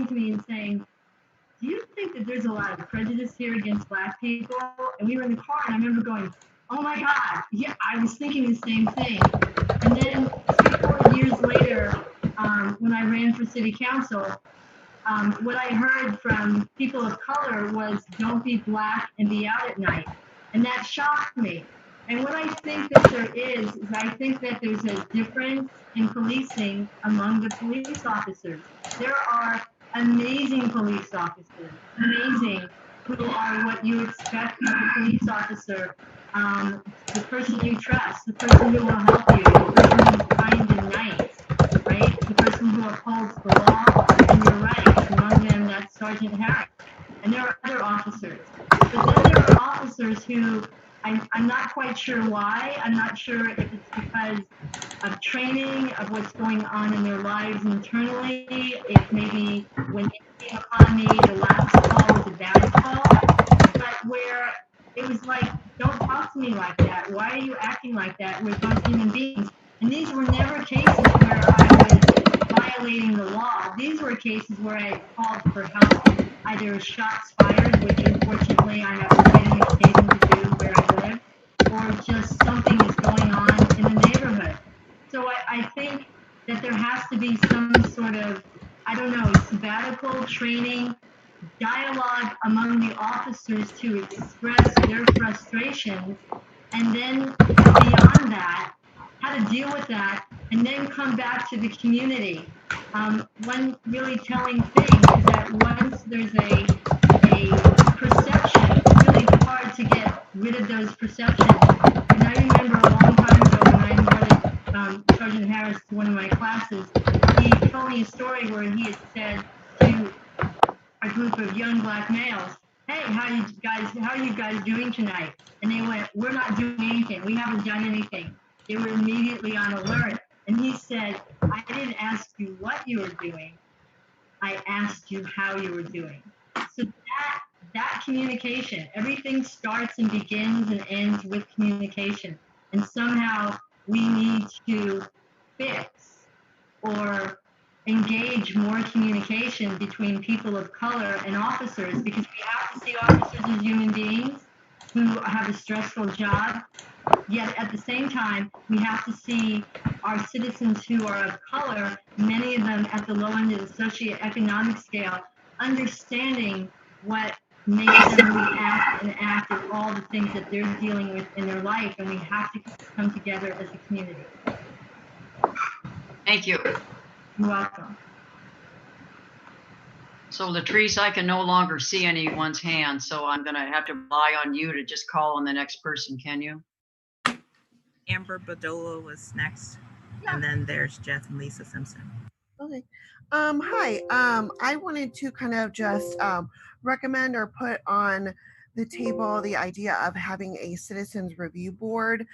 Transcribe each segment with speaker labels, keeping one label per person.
Speaker 1: coming to me and saying, do you think that there's a lot of prejudice here against Black people? And we were in the car, and I remember going, oh my God, yeah, I was thinking the same thing. And then 3-4 years later, when I ran for city council, what I heard from people of color was, don't be Black and be out at night. And that shocked me. And what I think that there is I think that there's a difference in policing among the police officers. There are amazing police officers, amazing, who are what you expect of a police officer. The person you trust, the person who will help you, the person who's kind and nice, right? The person who upholds the law and your rights. Among them, that's Sergeant Harris. And there are other officers. But then there are officers who I'm not quite sure why. I'm not sure if it's because of training, of what's going on in their lives internally, if maybe when they came upon me, the last call was a bad call, but where it was like, don't talk to me like that. Why are you acting like that? We're both human beings. And these were never cases where I was violating the law. These were cases where I called for help, either shots fired, which unfortunately I have to get an occasion to do where I live, or just something is going on in the neighborhood. So I think that there has to be some sort of, I don't know, sabbatical training, dialogue among the officers to express their frustrations, and then beyond that, how to deal with that, and then come back to the community. One really telling thing is that once there's a perception, it's really hard to get rid of those perceptions. And I remember a long time ago when I invited Sergeant Harris to one of my classes, he told me a story where he had said to a group of young Black males, hey, how are you guys doing tonight? And they went, we're not doing anything. We haven't done anything. They were immediately on alert. And he said, I didn't ask you what you were doing. I asked you how you were doing. So that communication, everything starts and begins and ends with communication. And somehow we need to fix or engage more communication between people of color and officers, because we have to see officers as human beings who have a stressful job. Yet at the same time, we have to see our citizens who are of color, many of them at the low end of the socioeconomic scale, understanding what makes them react and act and all the things that they're dealing with in their life. And we have to come together as a community.
Speaker 2: Thank you.
Speaker 1: You're welcome.
Speaker 2: So Latrice, I can no longer see anyone's hand, so I'm gonna have to rely on you to just call on the next person, can you?
Speaker 3: Amber Badola was next, and then there's Jeff and Lisa Simpson.
Speaker 4: Okay. Hi. I wanted to kind of just recommend or put on the table the idea of having a citizens review board.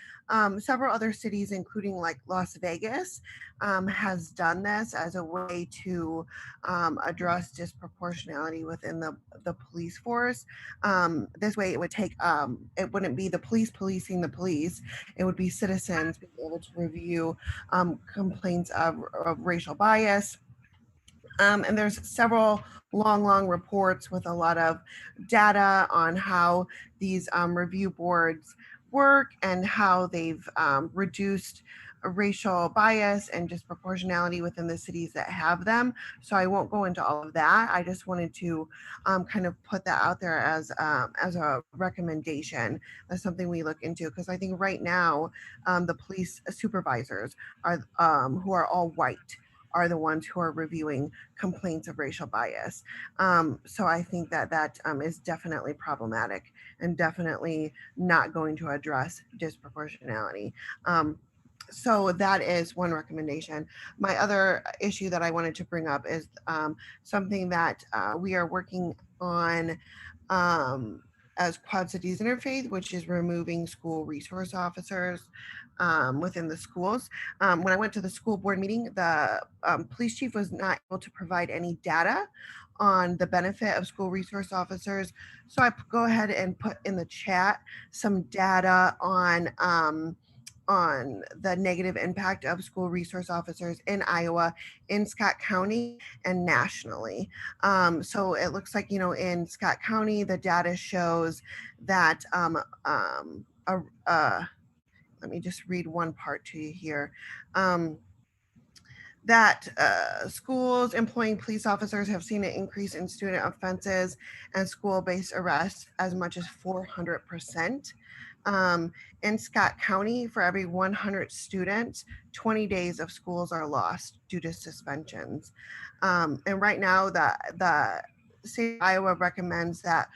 Speaker 4: Several other cities, including like Las Vegas, has done this as a way to address disproportionality within the police force. This way, it would take it wouldn't be the police policing the police; it would be citizens being able to review complaints of racial bias. And there's several long reports with a lot of data on how these review boards work and how they've reduced racial bias and disproportionality within the cities that have them. So I won't go into all of that. I just wanted to kind of put that out there as a recommendation. That's something we look into, because I think right now the police supervisors are who are all white are the ones who are reviewing complaints of racial bias. So I think that is definitely problematic and definitely not going to address disproportionality. So that is one recommendation. My other issue that I wanted to bring up is something that we are working on as Quad Cities Interfaith, which is removing school resource officers within the schools. When I went to the school board meeting, the police chief was not able to provide any data on the benefit of school resource officers. So I go ahead and put in the chat some data on the negative impact of school resource officers in Iowa, in Scott County, and nationally. So it looks like, in Scott County, the data shows that let me just read one part to you here. That schools employing police officers have seen an increase in student offenses and school-based arrests as much as 400%. In Scott County, for every 100 students, 20 days of schools are lost due to suspensions. And right now, the state of Iowa recommends that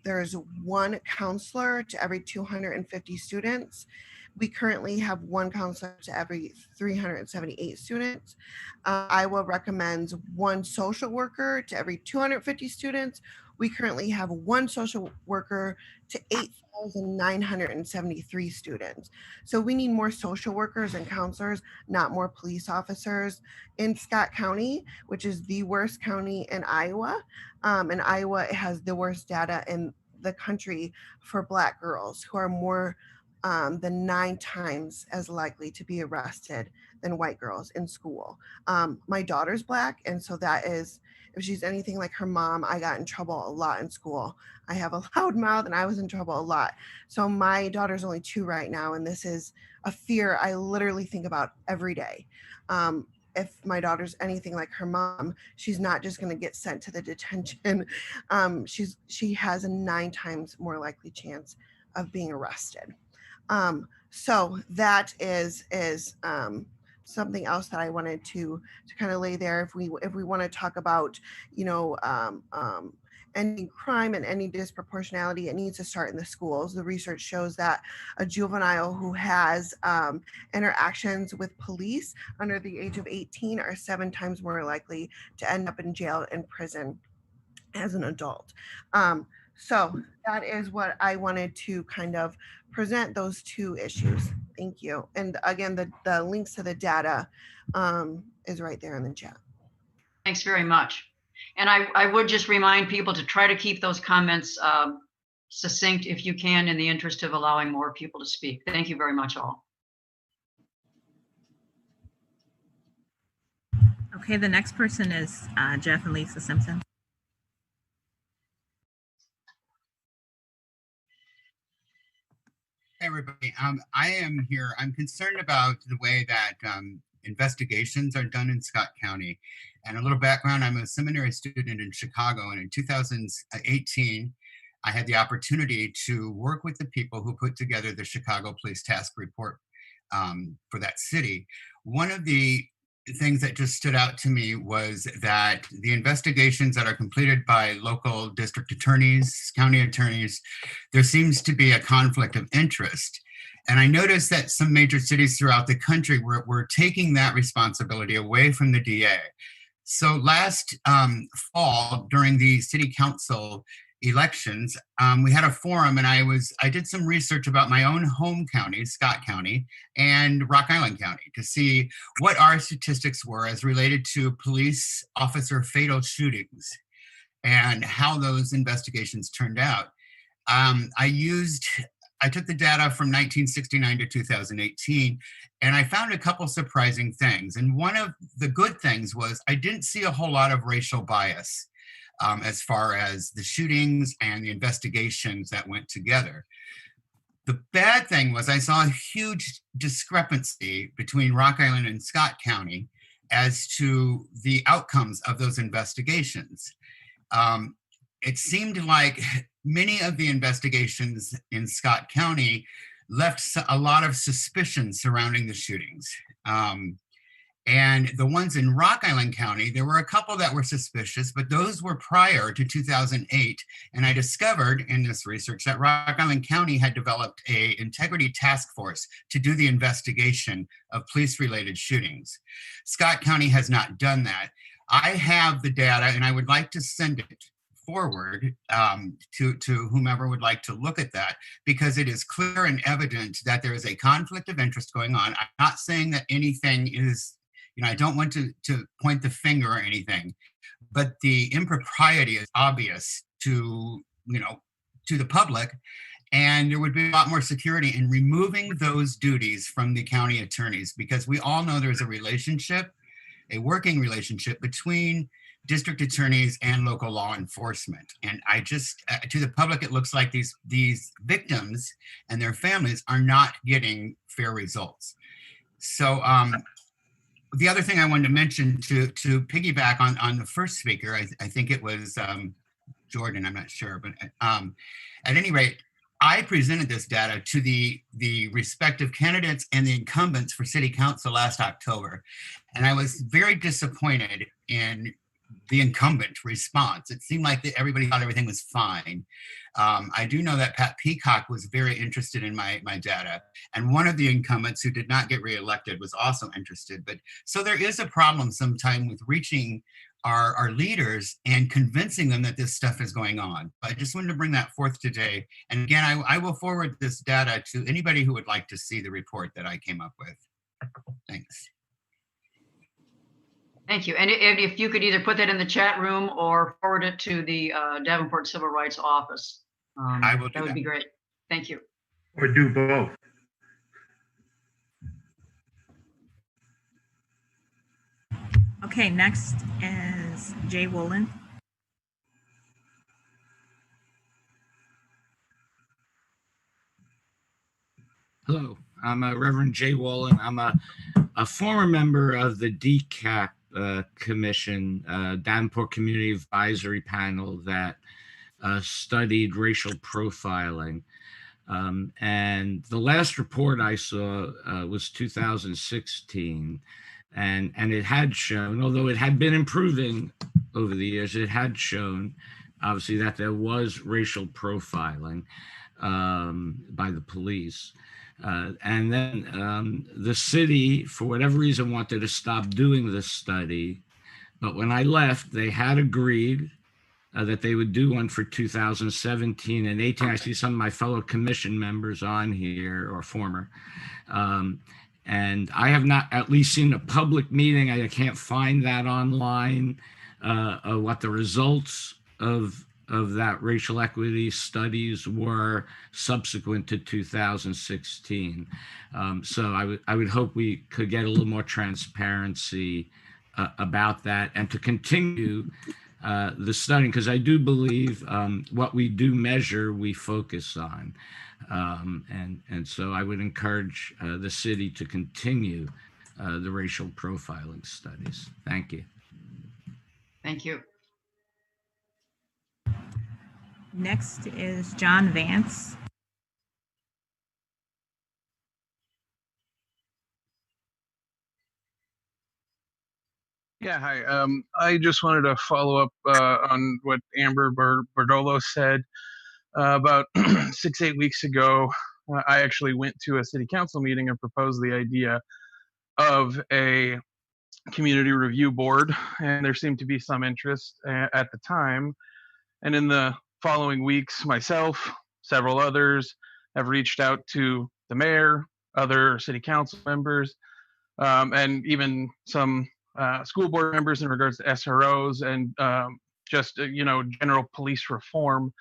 Speaker 4: there's one counselor to every 250 students. We currently have one counselor to every 378 students. Iowa recommends one social worker to every 250 students. We currently have one social worker to 8,973 students. So we need more social workers and counselors, not more police officers. In Scott County, which is the worst county in Iowa, and Iowa has the worst data in the country for Black girls, who are more than 9 times as likely to be arrested than white girls in school. My daughter's Black, and so that is, if she's anything like her mom, I got in trouble a lot in school. I have a loud mouth and I was in trouble a lot. So my daughter's only 2 right now, and this is a fear I literally think about every day. If my daughter's anything like her mom, she's not just going to get sent to the detention. She has a 9 times more likely chance of being arrested. So that is something else that I wanted to kind of lay there. If we want to talk about, ending crime and ending disproportionality, it needs to start in the schools. The research shows that a juvenile who has interactions with police under the age of 18 are 7 times more likely to end up in jail and prison as an adult. So that is what I wanted to kind of present, those 2 issues. Thank you. And again, the links to the data is right there in the chat.
Speaker 2: Thanks very much. And I would just remind people to try to keep those comments succinct if you can, in the interest of allowing more people to speak. Thank you very much, all.
Speaker 3: Okay, the next person is Jeff and Lisa Simpson.
Speaker 5: Hey everybody, I am here. I'm concerned about the way that investigations are done in Scott County. And a little background, I'm a seminary student in Chicago, and in 2018, I had the opportunity to work with the people who put together the Chicago Police Task Report for that city. One of the things that just stood out to me was that the investigations that are completed by local district attorneys, county attorneys, there seems to be a conflict of interest. And I noticed that some major cities throughout the country were taking that responsibility away from the DA. So last fall, during the city council elections, we had a forum, and I did some research about my own home county, Scott County, and Rock Island County, to see what our statistics were as related to police officer fatal shootings and how those investigations turned out. I took the data from 1969 to 2018, and I found a couple surprising things. And one of the good things was I didn't see a whole lot of racial bias as far as the shootings and the investigations that went together. The bad thing was I saw a huge discrepancy between Rock Island and Scott County as to the outcomes of those investigations. It seemed like many of the investigations in Scott County left a lot of suspicion surrounding the shootings. And the ones in Rock Island County, there were a couple that were suspicious, but those were prior to 2008. And I discovered in this research that Rock Island County had developed an integrity task force to do the investigation of police-related shootings. Scott County has not done that. I have the data, and I would like to send it forward to whomever would like to look at that, because it is clear and evident that there is a conflict of interest going on. I'm not saying that anything is, I don't want to point the finger or anything, but the impropriety is obvious to the public. And there would be a lot more security in removing those duties from the county attorneys, because we all know there's a relationship, a working relationship between district attorneys and local law enforcement. And I just, to the public, it looks like these victims and their families are not getting fair results. So the other thing I wanted to mention, to piggyback on the first speaker, I think it was Jordan, I'm not sure, but at any rate, I presented this data to the respective candidates and the incumbents for city council last October. And I was very disappointed in the incumbent response. It seemed like everybody thought everything was fine. I do know that Pat Peacock was very interested in my data, and one of the incumbents who did not get reelected was also interested. But so there is a problem sometime with reaching our leaders and convincing them that this stuff is going on. I just wanted to bring that forth today. And again, I will forward this data to anybody who would like to see the report that I came up with. Thanks.
Speaker 2: Thank you. And if you could either put that in the chat room or forward it to the Davenport Civil Rights Office,
Speaker 5: I will do
Speaker 2: that would be great. Thank you.
Speaker 6: Or do both.
Speaker 3: Okay, next is Jay Woolen.
Speaker 7: Hello, I'm Reverend Jay Woolen. I'm a former member of the DCAP Commission, Davenport Community Advisory Panel that studied racial profiling. And the last report I saw was 2016. And it had shown, although it had been improving over the years, it had shown obviously that there was racial profiling by the police. And then the city, for whatever reason, wanted to stop doing this study. But when I left, they had agreed that they would do one for 2017 and 18. I see some of my fellow commission members on here, or former. And I have not at least seen a public meeting. I can't find that online, what the results of that racial equity studies were subsequent to 2016. So I would hope we could get a little more transparency about that, and to continue the study, because I do believe what we do measure, we focus on. And so I would encourage the city to continue the racial profiling studies. Thank you.
Speaker 2: Thank you.
Speaker 3: Next is John Vance.
Speaker 8: Yeah, hi. I just wanted to follow up on what Amber Bardolo said about 6-8 weeks ago. I actually went to a city council meeting and proposed the idea of a community review board, and there seemed to be some interest at the time. And in the following weeks, myself, several others have reached out to the mayor, other city council members, and even some school board members in regards to SROs and just general police reform.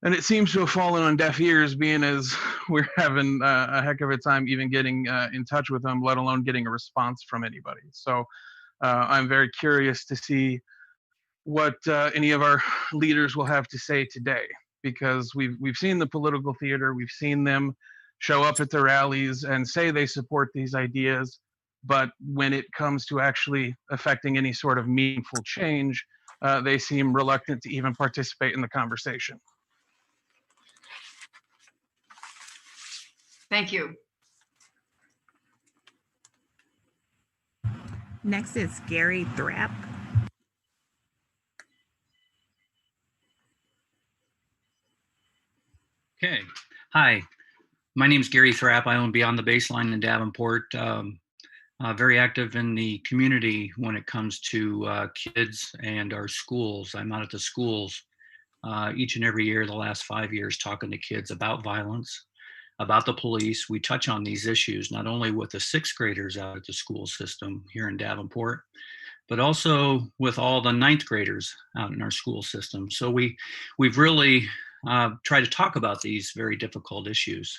Speaker 8: And it seems to have fallen on deaf ears, being as we're having a heck of a time even getting in touch with them, let alone getting a response from anybody. So I'm very curious to see what any of our leaders will have to say today, because we've seen the political theater, we've seen them show up at the rallies and say they support these ideas, but when it comes to actually affecting any sort of meaningful change, they seem reluctant to even participate in the conversation.
Speaker 2: Thank you.
Speaker 3: Next is Gary Thrapp.
Speaker 9: Okay. Hi, my name is Gary Thrapp. I own Beyond the Baseline in Davenport. Very active in the community when it comes to kids and our schools. I'm out at the schools each and every year, the last 5 years, talking to kids about violence, about the police. We touch on these issues, not only with the sixth graders out at the school system here in Davenport, but also with all the ninth graders out in our school system. So we've really try to talk about these very difficult issues.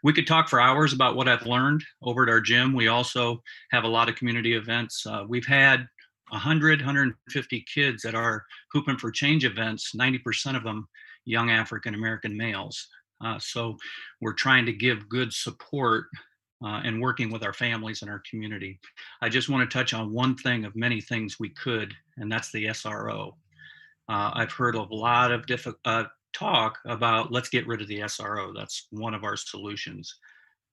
Speaker 9: We could talk for hours about what I've learned over at our gym. We also have a lot of community events. We've had 100, 150 kids at our Hoopin' for Change events, 90% of them young African-American males. So we're trying to give good support and working with our families and our community. I just want to touch on one thing of many things we could, and that's the SRO. I've heard a lot of talk about let's get rid of the SRO. That's one of our solutions.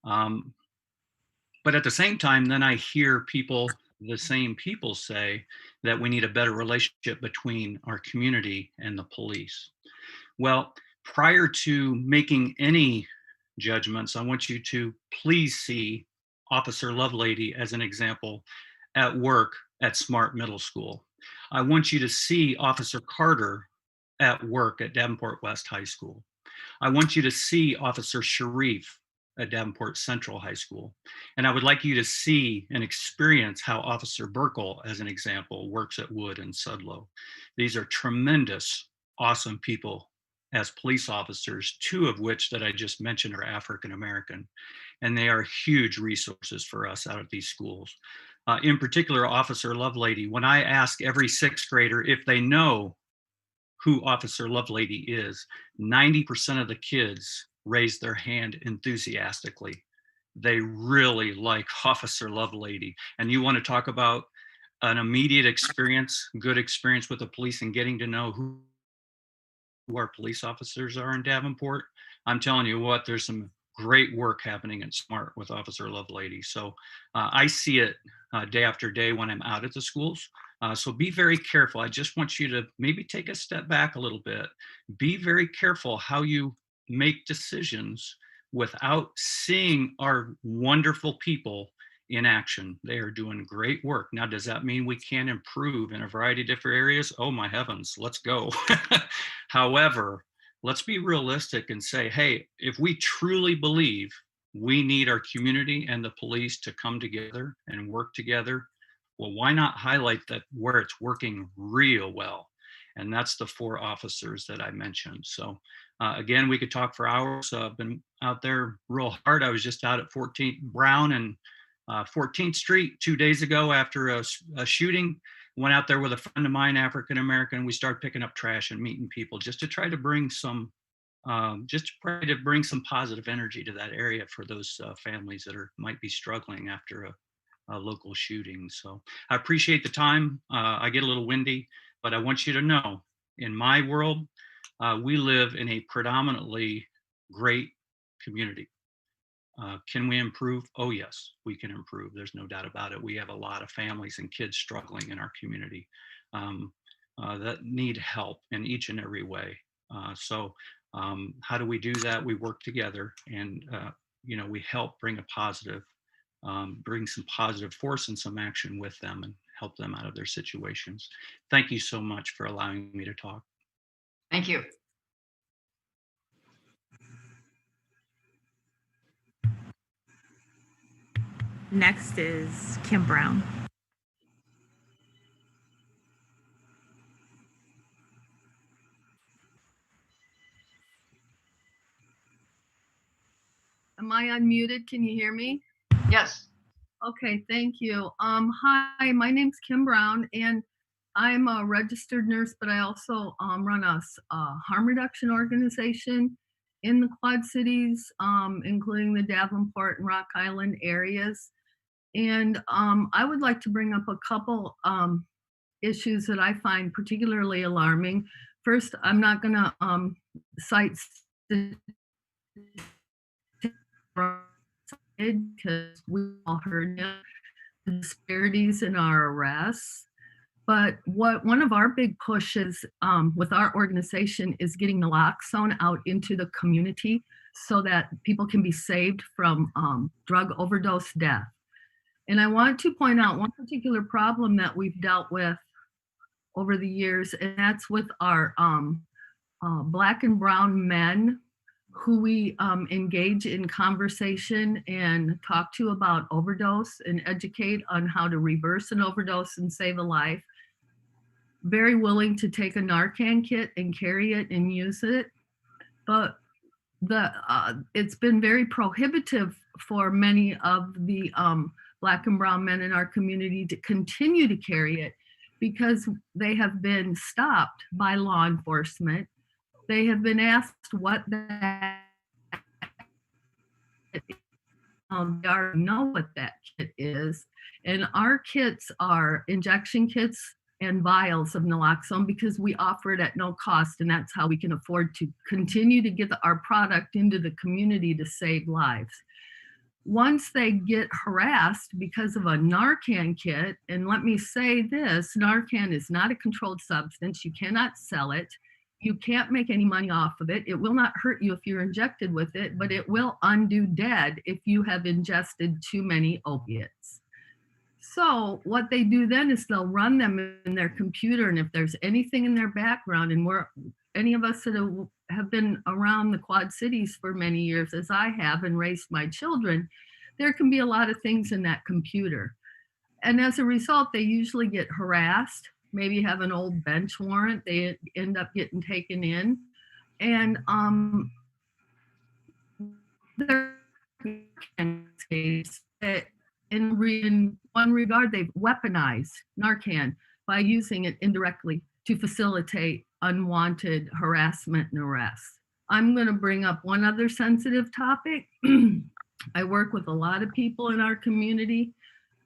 Speaker 9: But at the same time, then I hear people, the same people say that we need a better relationship between our community and the police. Well, prior to making any judgments, I want you to please see Officer Lovelady as an example at work at Smart Middle School. I want you to see Officer Carter at work at Davenport West High School. I want you to see Officer Sharif at Davenport Central High School. And I would like you to see and experience how Officer Burkle, as an example, works at Wood and Sudlow. These are tremendous, awesome people as police officers, two of which that I just mentioned are African American, and they are huge resources for us out of these schools. In particular, Officer Lovelady, when I ask every sixth grader if they know who Officer Lovelady is, 90% of the kids raise their hand enthusiastically. They really like Officer Lovelady. And you want to talk about an immediate experience, good experience with the police and getting to know who our police officers are in Davenport. I'm telling you what, there's some great work happening at SMART with Officer Lovelady. So I see it day after day when I'm out at the schools. So be very careful. I just want you to maybe take a step back a little bit. Be very careful how you make decisions without seeing our wonderful people in action. They are doing great work. Now, does that mean we can't improve in a variety of different areas? Oh my heavens, let's go. However, let's be realistic and say, hey, if we truly believe we need our community and the police to come together and work together, well, why not highlight that where it's working real well? And that's the 4 officers that I mentioned. So again, we could talk for hours. I've been out there real hard. I was just out at 14th Brown and 14th Street 2 days ago after a shooting. Went out there with a friend of mine, African American. We started picking up trash and meeting people just to try to bring some positive energy to that area for those families that might be struggling after a local shooting. So I appreciate the time. I get a little windy, but I want you to know, in my world, we live in a predominantly great community. Can we improve? Oh yes, we can improve. There's no doubt about it. We have a lot of families and kids struggling in our community that need help in each and every way. So how do we do that? We work together and we help bring bring some positive force and some action with them and help them out of their situations. Thank you so much for allowing me to talk.
Speaker 2: Thank you.
Speaker 3: Next is Kim Brown.
Speaker 1: Am I unmuted? Can you hear me?
Speaker 2: Yes.
Speaker 1: Okay, thank you. Hi, my name's Kim Brown, and I'm a registered nurse, but I also run a harm reduction organization in the Quad Cities, including the Davenport and Rock Island areas. And I would like to bring up a couple issues that I find particularly alarming. First, I'm not going to cite because we all heard the disparities in our arrests. But one of our big pushes with our organization is getting naloxone out into the community so that people can be saved from drug overdose death. And I want to point out one particular problem that we've dealt with over the years, and that's with our Black and brown men who we engage in conversation and talk to about overdose and educate on how to reverse an overdose and save a life. Very willing to take a Narcan kit and carry it and use it.
Speaker 6: but it's been very prohibitive for many of the Black and brown men in our community to continue to carry it because they have been stopped by law enforcement. They have been asked what that they already know what that kit is. And our kits are injection kits and vials of naloxone because we offer it at no cost, and that's how we can afford to continue to get our product into the community to save lives. Once they get harassed because of a Narcan kit, and let me say this, Narcan is not a controlled substance. You cannot sell it. You can't make any money off of it. It will not hurt you if you're injected with it, but it will undo dead if you have ingested too many opiates. So what they do then is they'll run them in their computer, and if there's anything in their background, and any of us that have been around the Quad Cities for many years, as I have, and raised my children, there can be a lot of things in that computer. And as a result, they usually get harassed, maybe have an old bench warrant, they end up getting taken in. And there in one regard, they've weaponized Narcan by using it indirectly to facilitate unwanted harassment and arrests. I'm going to bring up one other sensitive topic. I work with a lot of people in our community.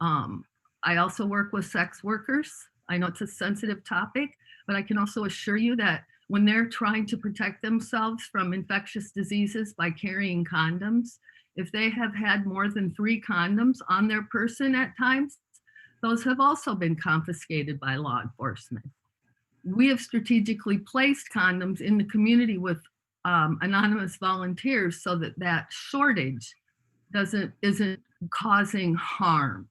Speaker 6: I also work with sex workers. I know it's a sensitive topic, but I can also assure you that when they're trying to protect themselves from infectious diseases by carrying condoms, if they have had more than 3 condoms on their person at times, those have also been confiscated by law enforcement. We have strategically placed condoms in the community with anonymous volunteers so that that shortage isn't causing harm.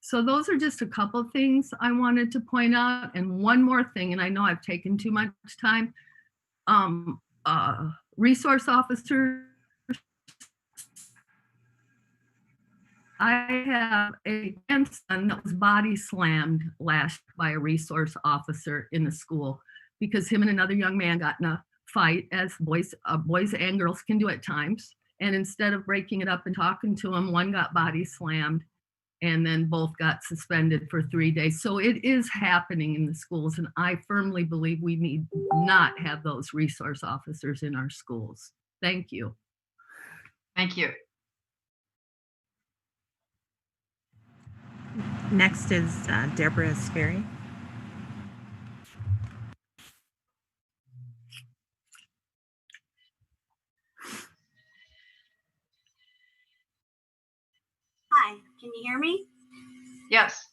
Speaker 6: So those are just a couple of things I wanted to point out. And one more thing, and I know I've taken too much time, resource officers. I have a grandson that was body slammed last by a resource officer in the school because him and another young man got in a fight, as boys and girls can do at times. And instead of breaking it up and talking to him, one got body slammed and then both got suspended for 3 days. So it is happening in the schools. And I firmly believe we need not have those resource officers in our schools. Thank you.
Speaker 2: Thank you.
Speaker 3: Next is Deborah Sperry.
Speaker 10: Hi, can you hear me?
Speaker 2: Yes.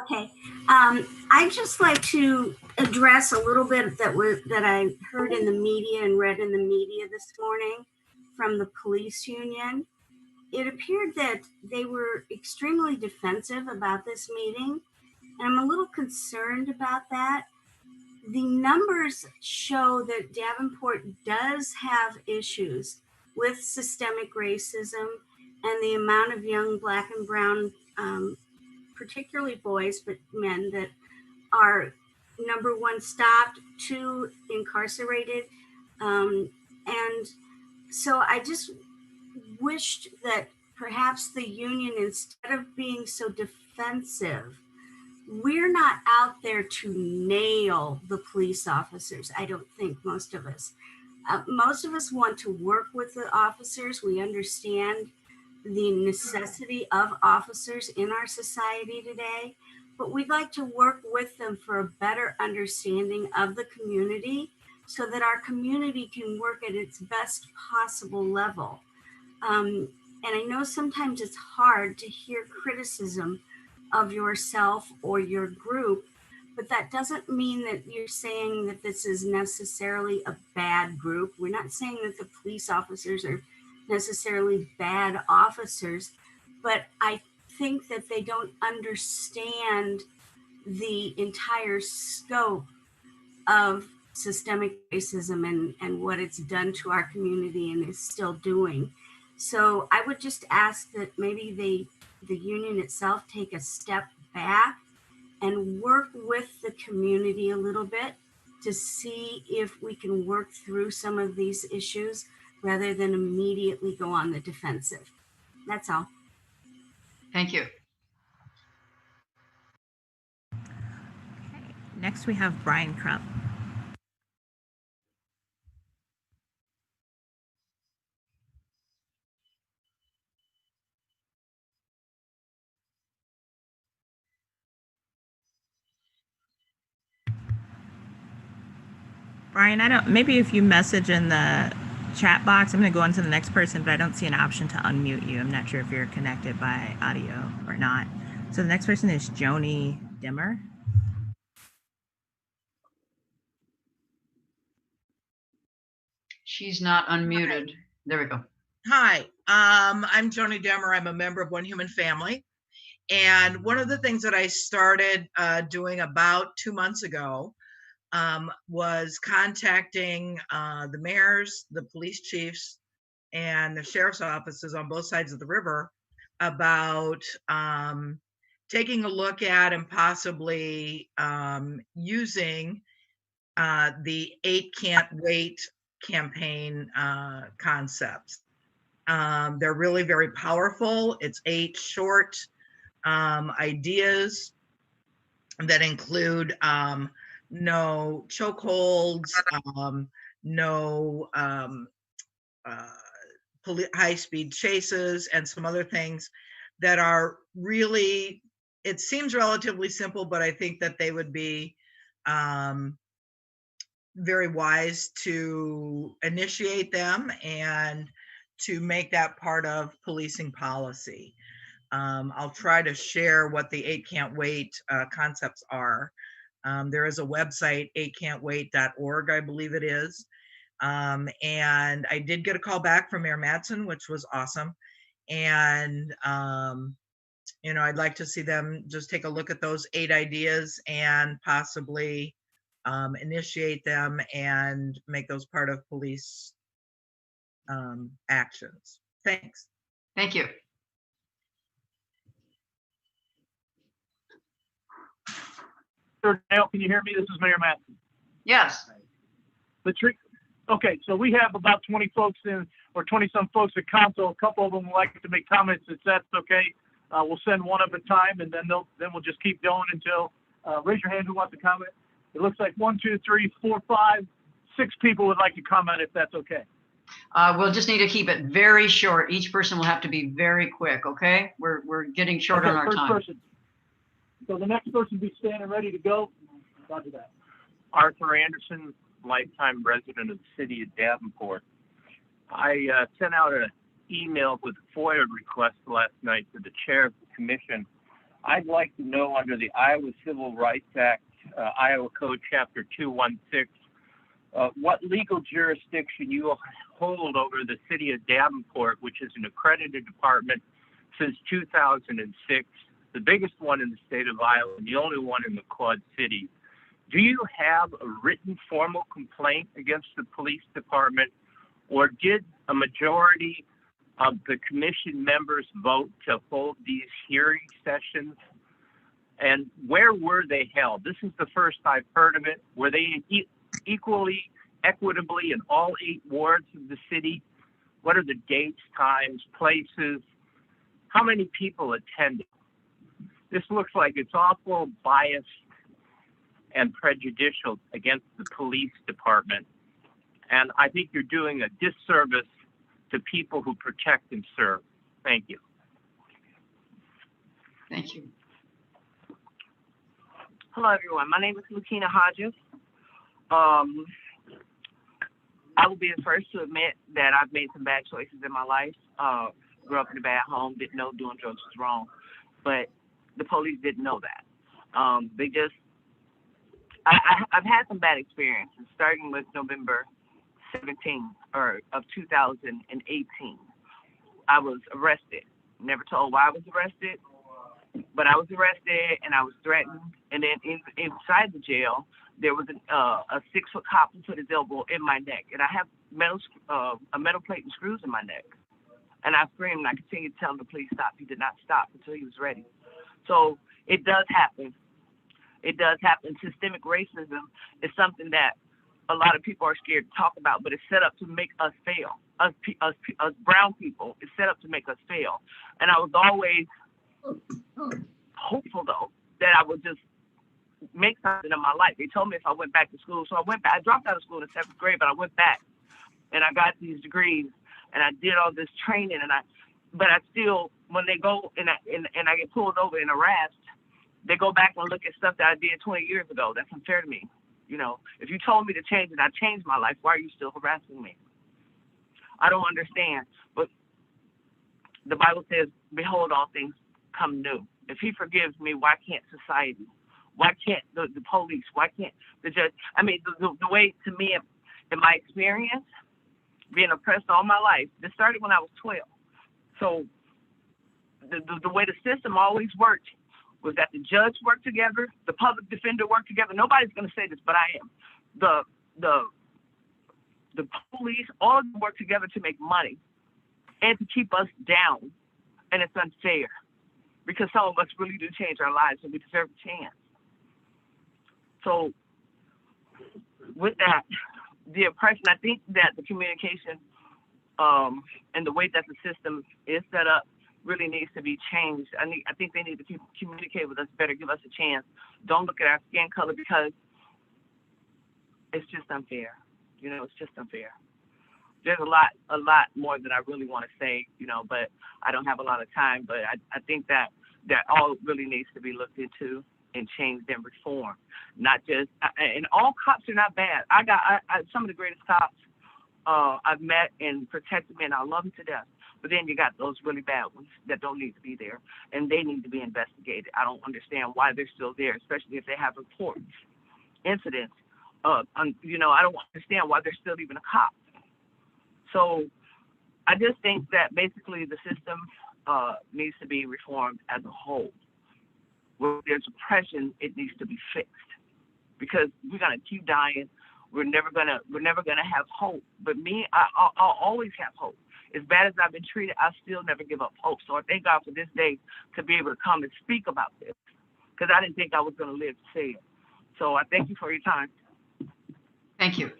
Speaker 10: Okay. I'd just like to address a little bit that I heard in the media and read in the media this morning from the police union. It appeared that they were extremely defensive about this meeting, and I'm a little concerned about that. The numbers show that Davenport does have issues with systemic racism and the amount of young Black and brown, particularly boys, but men, that are, number 1, stopped, 2, incarcerated. And so I just wished that perhaps the union, instead of being so defensive, we're not out there to nail the police officers. I don't think most of us. Most of us want to work with the officers. We understand the necessity of officers in our society today, but we'd like to work with them for a better understanding of the community so that our community can work at its best possible level. And I know sometimes it's hard to hear criticism of yourself or your group, but that doesn't mean that you're saying that this is necessarily a bad group. We're not saying that the police officers are necessarily bad officers, but I think that they don't understand the entire scope of systemic racism and what it's done to our community and is still doing. So I would just ask that maybe the union itself take a step back and work with the community a little bit to see if we can work through some of these issues rather than immediately go on the defensive. That's all.
Speaker 2: Thank you.
Speaker 3: Next, we have Brian Crump. Brian, maybe if you message in the chat box, I'm going to go on to the next person, but I don't see an option to unmute you. I'm not sure if you're connected by audio or not. So the next person is Joni Demmer.
Speaker 2: She's not unmuted. Hi. There we go.
Speaker 11: Hi, I'm Joni Demmer. I'm a member of One Human Family. And one of the things that I started doing about 2 months ago was contacting the mayors, the police chiefs, and the sheriff's offices on both sides of the river about taking a look at and possibly using the 8 Can't Wait campaign concepts. They're really very powerful. It's 8 short ideas that include no chokeholds, no high-speed chases, and some other things that are really, it seems relatively simple, but I think that they would be very wise to initiate them and to make that part of policing policy. I'll try to share what the 8 Can't Wait concepts are. There is a website, 8can'twait.org, I believe it is. And I did get a call back from Mayor Matson, which was awesome. And, you know, I'd like to see them just take a look at those 8 ideas and possibly initiate them and make those part of police actions. Thanks.
Speaker 2: Thank you.
Speaker 12: Sir Dale, can you hear me? This is Mayor Matson.
Speaker 2: Yes.
Speaker 12: Okay, so we have about 20 folks in, or 20-some folks at council. A couple of them would like to make comments. If that's okay, we'll send one at a time, and then we'll just keep going until. Raise your hand who wants to comment. It looks like 1, 2, 3, 4, 5, 6 people would like to comment. If that's okay.
Speaker 2: We'll just need to keep it very short. Each person will have to be very quick. Okay, we're getting short on our time.
Speaker 12: Person. So the next person be standing ready to go. Roger that.
Speaker 13: Arthur Anderson, lifetime resident of the city of Davenport. I sent out an email with a FOIA request last night to the chair of the commission. I'd like to know, under the Iowa Civil Rights Act, Iowa Code Chapter 216, what legal jurisdiction you hold over the city of Davenport, which is an accredited department since 2006, the biggest one in the state of Iowa, and the only one in the Quad Cities. Do you have a written formal complaint against the police department, or did a majority of the commission members vote to hold these hearing sessions? And where were they held? This is the first I've heard of it. Were they equally, equitably in all 8 wards of the city? What are the dates, times, places? How many people attended? This looks like it's awful biased and prejudicial against the police department. And I think you're doing a disservice to people who protect and serve. Thank you.
Speaker 2: Thank you.
Speaker 14: Hello, everyone. My name is Lucina Hodges. I will be the first to admit that I've made some bad choices in my life. Grew up in a bad home, didn't know doing drugs was wrong. But the police didn't know that. I've had some bad experiences, starting with November 17th of 2018. I was arrested. Never told why I was arrested, but I was arrested and I was threatened. And then inside the jail, there was a 6-foot cop who put his elbow in my neck, and I have a metal plate and screws in my neck. And I screamed and I continued telling the police stop. He did not stop until he was ready. So it does happen. It does happen. Systemic racism is something that a lot of people are scared to talk about, but it's set up to make us fail. Us brown people, it's set up to make us fail. And I was always hopeful, though, that I would just make something in my life. They told me if I went back to school, so I went back. I dropped out of school in 7th grade, but I went back and I got these degrees and I did all this training, but I still, when they go and I get pulled over and arrested, they go back and look at stuff that I did 20 years ago. That's unfair to me. You know, if you told me to change it, I changed my life. Why are you still harassing me? I don't understand. But the Bible says, behold, all things come new. If he forgives me, why can't society? Why can't the police? Why can't the judge? I mean, the way, to me, in my experience, being oppressed all my life, this started when I was 12. So the way the system always worked was that the judge worked together, the public defender worked together. Nobody's going to say this, but I am. The police, all of them work together to make money and to keep us down. And it's unfair because some of us really do change our lives and we deserve a chance. So with that, the oppression, I think that the communication and the way that the system is set up really needs to be changed. I think they need to communicate with us better, give us a chance. Don't look at our skin color because it's just unfair. You know, it's just unfair. There's a lot more that I really want to say, you know, but I don't have a lot of time. But I think that all really needs to be looked into and changed and reformed. Not just, and all cops are not bad. I some of the greatest cops I've met and protected me, and I love them to death. But then you got those really bad ones that don't need to be there, and they need to be investigated. I don't understand why they're still there, especially if they have reports, incidents. You know, I don't understand why they're still even a cop. So I just think that basically the system needs to be reformed as a whole. Where there's oppression, it needs to be fixed because we're gonna keep dying. We're never gonna have hope. But me, I'll always have hope. As bad as I've been treated, I still never give up hope. So I thank God for this day to be able to come and speak about this because I didn't think I was gonna live to say it. So I thank you for your time.
Speaker 2: Thank you.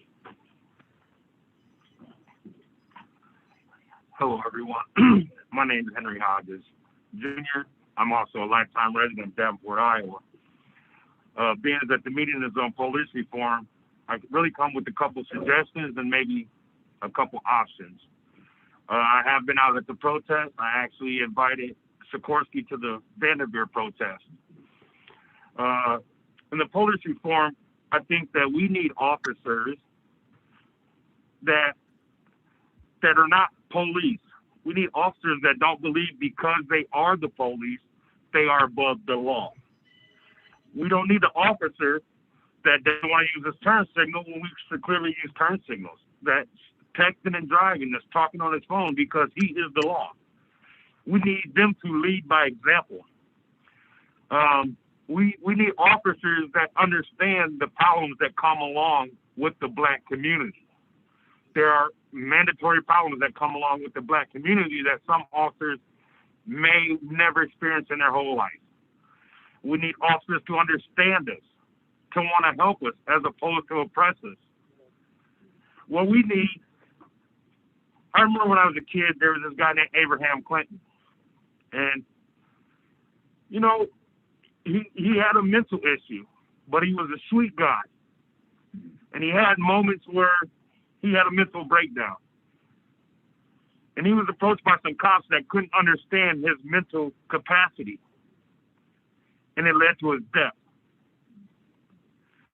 Speaker 15: Hello, everyone. My name is Henry Hodges Jr. I'm also a lifetime resident of Davenport, Iowa. Being that the meeting is on police reform, I could really come with a couple suggestions and maybe a couple options. I have been out at the protest. I actually invited Sikorski to the Vanderbilt protest. In the police reform, I think that we need officers that are not police. We need officers that don't believe because they are the police, they are above the law. We don't need an officer that doesn't want to use his turn signal when we should clearly use turn signals. That's texting and driving, that's talking on his phone because he is the law. We need them to lead by example. We need officers that understand the problems that come along with the Black community. There are mandatory problems that come along with the Black community that some officers may never experience in their whole life. We need officers to understand us, to want to help us as opposed to oppress us. What we need, I remember when I was a kid, there was this guy named Abraham Clinton. And, you know, he had a mental issue, but he was a sweet guy. And he had moments where he had a mental breakdown. And he was approached by some cops that couldn't understand his mental capacity. And it led to his death.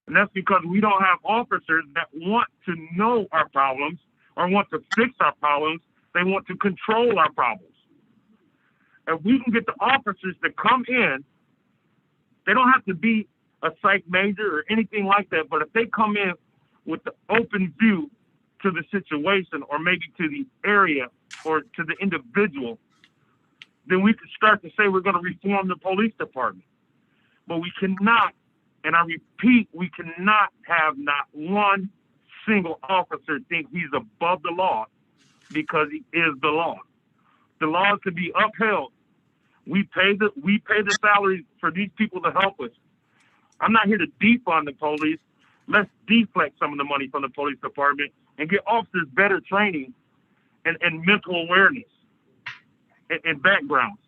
Speaker 15: And that's because we don't have officers that want to know our problems or want to fix our problems. They want to control our problems. If we can get the officers to come in, they don't have to be a psych major or anything like that, but if they come in with the open view to the situation or maybe to the area or to the individual, then we can start to say we're going to reform the police department. But we cannot, and I repeat, we cannot have not one single officer think he's above the law because he is the law. The law is to be upheld. We pay the salaries for these people to help us. I'm not here to defund the police. Let's deflect some of the money from the police department and get officers better training and mental awareness and backgrounds.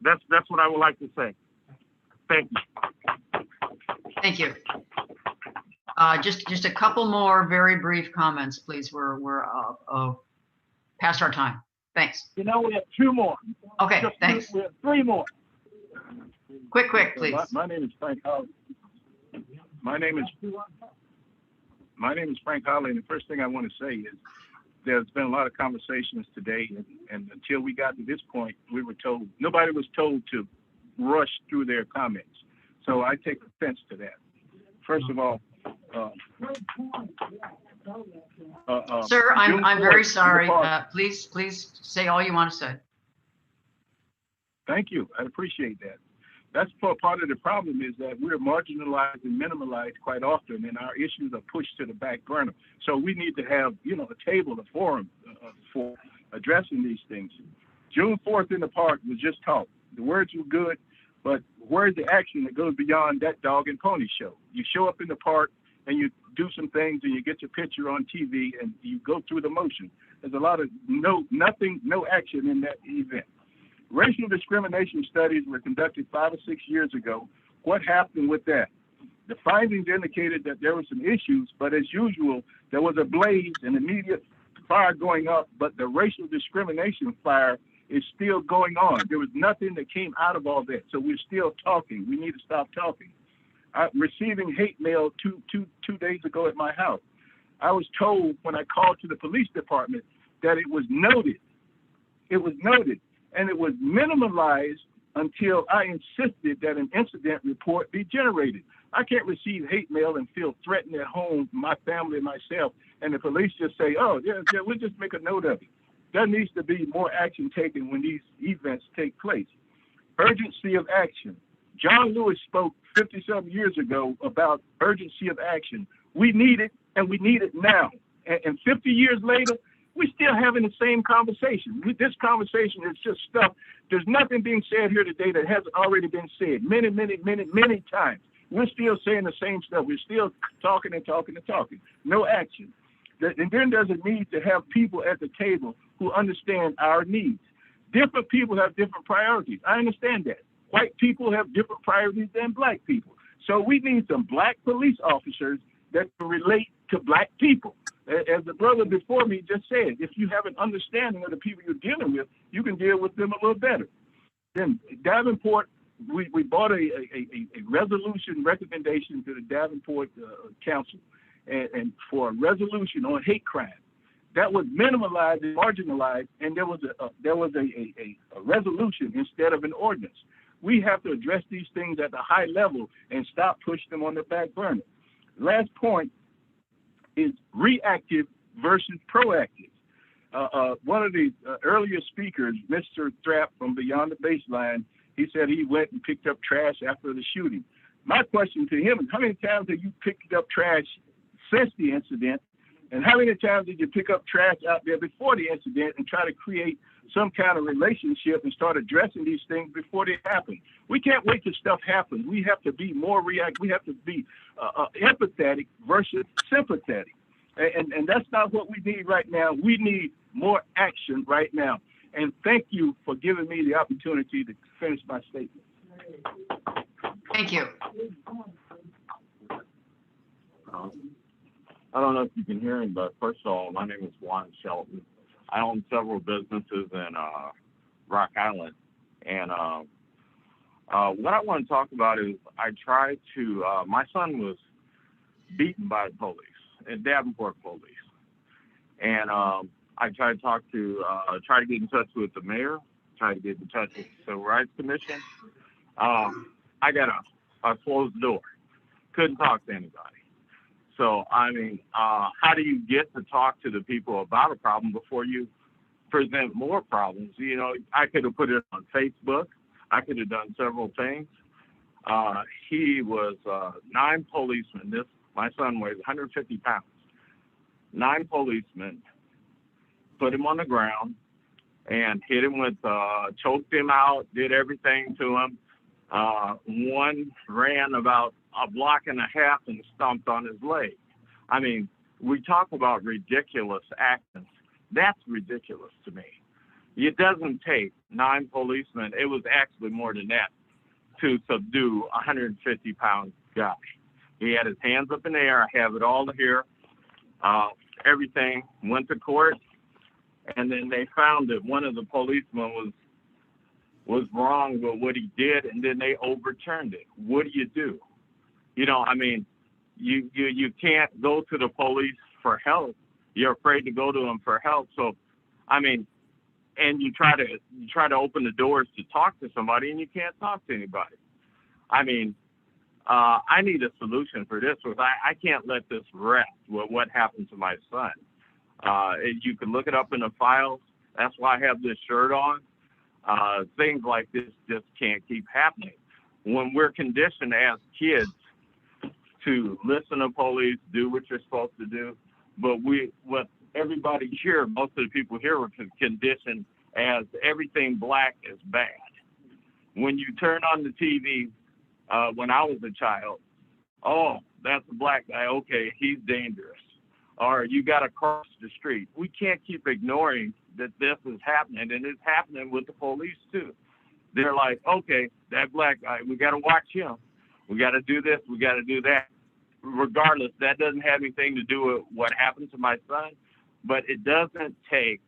Speaker 15: That's what I would like to say. Thank you.
Speaker 2: Thank you. Just a couple more very brief comments, please. We're past our time. Thanks.
Speaker 12: You know, we have 2 more.
Speaker 2: Okay, thanks.
Speaker 12: We have 3 more.
Speaker 2: Quick, please.
Speaker 16: My name is Frank Holly. My name is Frank Holly, and the first thing I want to say is there's been a lot of conversations today, and until we got to this point, nobody was told to rush through their comments. So I take offense to that. First of all,
Speaker 2: sir, I'm very sorry. Please say all you want to say.
Speaker 16: Thank you. I appreciate that. That's part of the problem, is that we're marginalized and minimalized quite often, and our issues are pushed to the back burner. So we need to have, a table, a forum for addressing these things. June 4th in the park was just talk. The words were good, but where's the action that goes beyond that dog and pony show? You show up in the park and you do some things and you get your picture on TV and you go through the motion. There's a lot of no action in that event. Racial discrimination studies were conducted 5 or 6 years ago. What happened with that? The findings indicated that there were some issues, but as usual, there was a blaze and immediate fire going up, but the racial discrimination fire is still going on. There was nothing that came out of all that, so we're still talking. We need to stop talking. Receiving hate mail two days ago at my house. I was told when I called to the police department that it was noted. It was noted, and it was minimalized until I insisted that an incident report be generated. I can't receive hate mail and feel threatened at home, my family, and myself, and the police just say, oh, yeah, we'll just make a note of it. There needs to be more action taken when these events take place. Urgency of action. John Lewis spoke 50-some years ago about urgency of action. We need it, and we need it now. And 50 years later, we're still having the same conversation. This conversation is just stuff. There's nothing being said here today that hasn't already been said many times. We're still saying the same stuff. We're still talking and talking and talking. No action. And then there's a need to have people at the table who understand our needs. Different people have different priorities. I understand that. White people have different priorities than black people. So we need some black police officers that can relate to black people. As the brother before me just said, if you have an understanding of the people you're dealing with, you can deal with them a little better. Then Davenport, we brought a resolution recommendation to the Davenport Council and for a resolution on hate crime. That was minimalized and marginalized, and there was a resolution instead of an ordinance. We have to address these things at the high level and stop pushing them on the back burner. Last point is reactive versus proactive. One of the earlier speakers, Mr. Thrapp from Beyond the Baseline, he said he went and picked up trash after the shooting. My question to him is, how many times have you picked up trash since the incident? And how many times did you pick up trash out there before the incident and try to create some kind of relationship and start addressing these things before they happen? We can't wait till stuff happens. We have to be more reactive. We have to be empathetic versus sympathetic. And that's not what we need right now. We need more action right now. And thank you for giving me the opportunity to finish my statement.
Speaker 2: Thank you.
Speaker 17: I don't know if you can hear me, but first of all, my name is Juan Shelton. I own several businesses in Rock Island. And what I want to talk about is I tried to, my son was beaten by the police, Davenport police. And I tried to talk to, try to get in touch with the mayor, try to get in touch with the Civil Rights Commission. I got a closed door. Couldn't talk to anybody. So, I mean, how do you get to talk to the people about a problem before you present more problems? You know, I could have put it on Facebook. I could have done several things. He was 9 policemen. My son weighs 150 pounds. 9 policemen put him on the ground and hit him with, choked him out, did everything to him. One ran about a block and a half and stomped on his leg. I mean, we talk about ridiculous actions. That's ridiculous to me. It doesn't take 9 policemen, it was actually more than that, to subdue a 150-pound guy. He had his hands up in the air. I have it all here. Everything went to court, and then they found that one of the policemen was wrong with what he did, and then they overturned it. What do you do? You know, I mean, you can't go to the police for help. You're afraid to go to them for help. So, I mean, and you try to open the doors to talk to somebody, and you can't talk to anybody. I mean, I need a solution for this, because I can't let this rest with what happened to my son. You can look it up in the files. That's why I have this shirt on. Things like this just can't keep happening. When we're conditioned as kids to listen to police, do what you're supposed to do, but what everybody here, most of the people here were conditioned as everything black is bad. When you turn on the TV, when I was a child, oh, that's a black guy, okay, he's dangerous. Or you got to cross the street. We can't keep ignoring that this is happening, and it's happening with the police too. They're like, okay, that black guy, we got to watch him. We got to do this, we got to do that. Regardless, that doesn't have anything to do with what happened to my son, but it doesn't take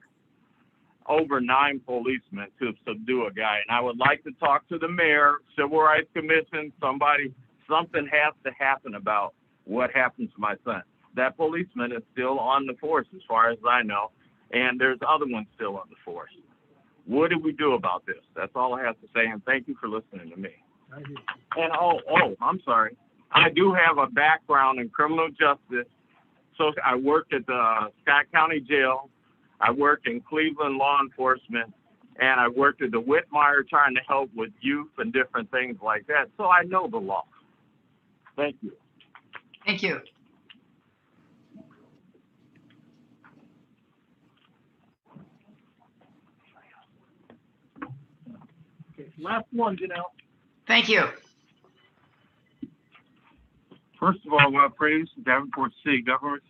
Speaker 17: over 9 policemen to subdue a guy. And I would like to talk to the mayor, Civil Rights Commission, something has to happen about what happened to my son. That policeman is still on the force as far as I know, and there's other ones still on the force. What do we do about this? That's all I have to say, and thank you for listening to me. And I'm sorry. I do have a background in criminal justice. So I worked at the Scott County Jail. I worked in Cleveland law enforcement, and I worked at the Whitmire trying to help with youth and different things like that. So I know the law. Thank you.
Speaker 2: Thank you.
Speaker 12: Okay, last one, Janelle.
Speaker 2: Thank you.
Speaker 15: First of all, I want to praise the Davenport City government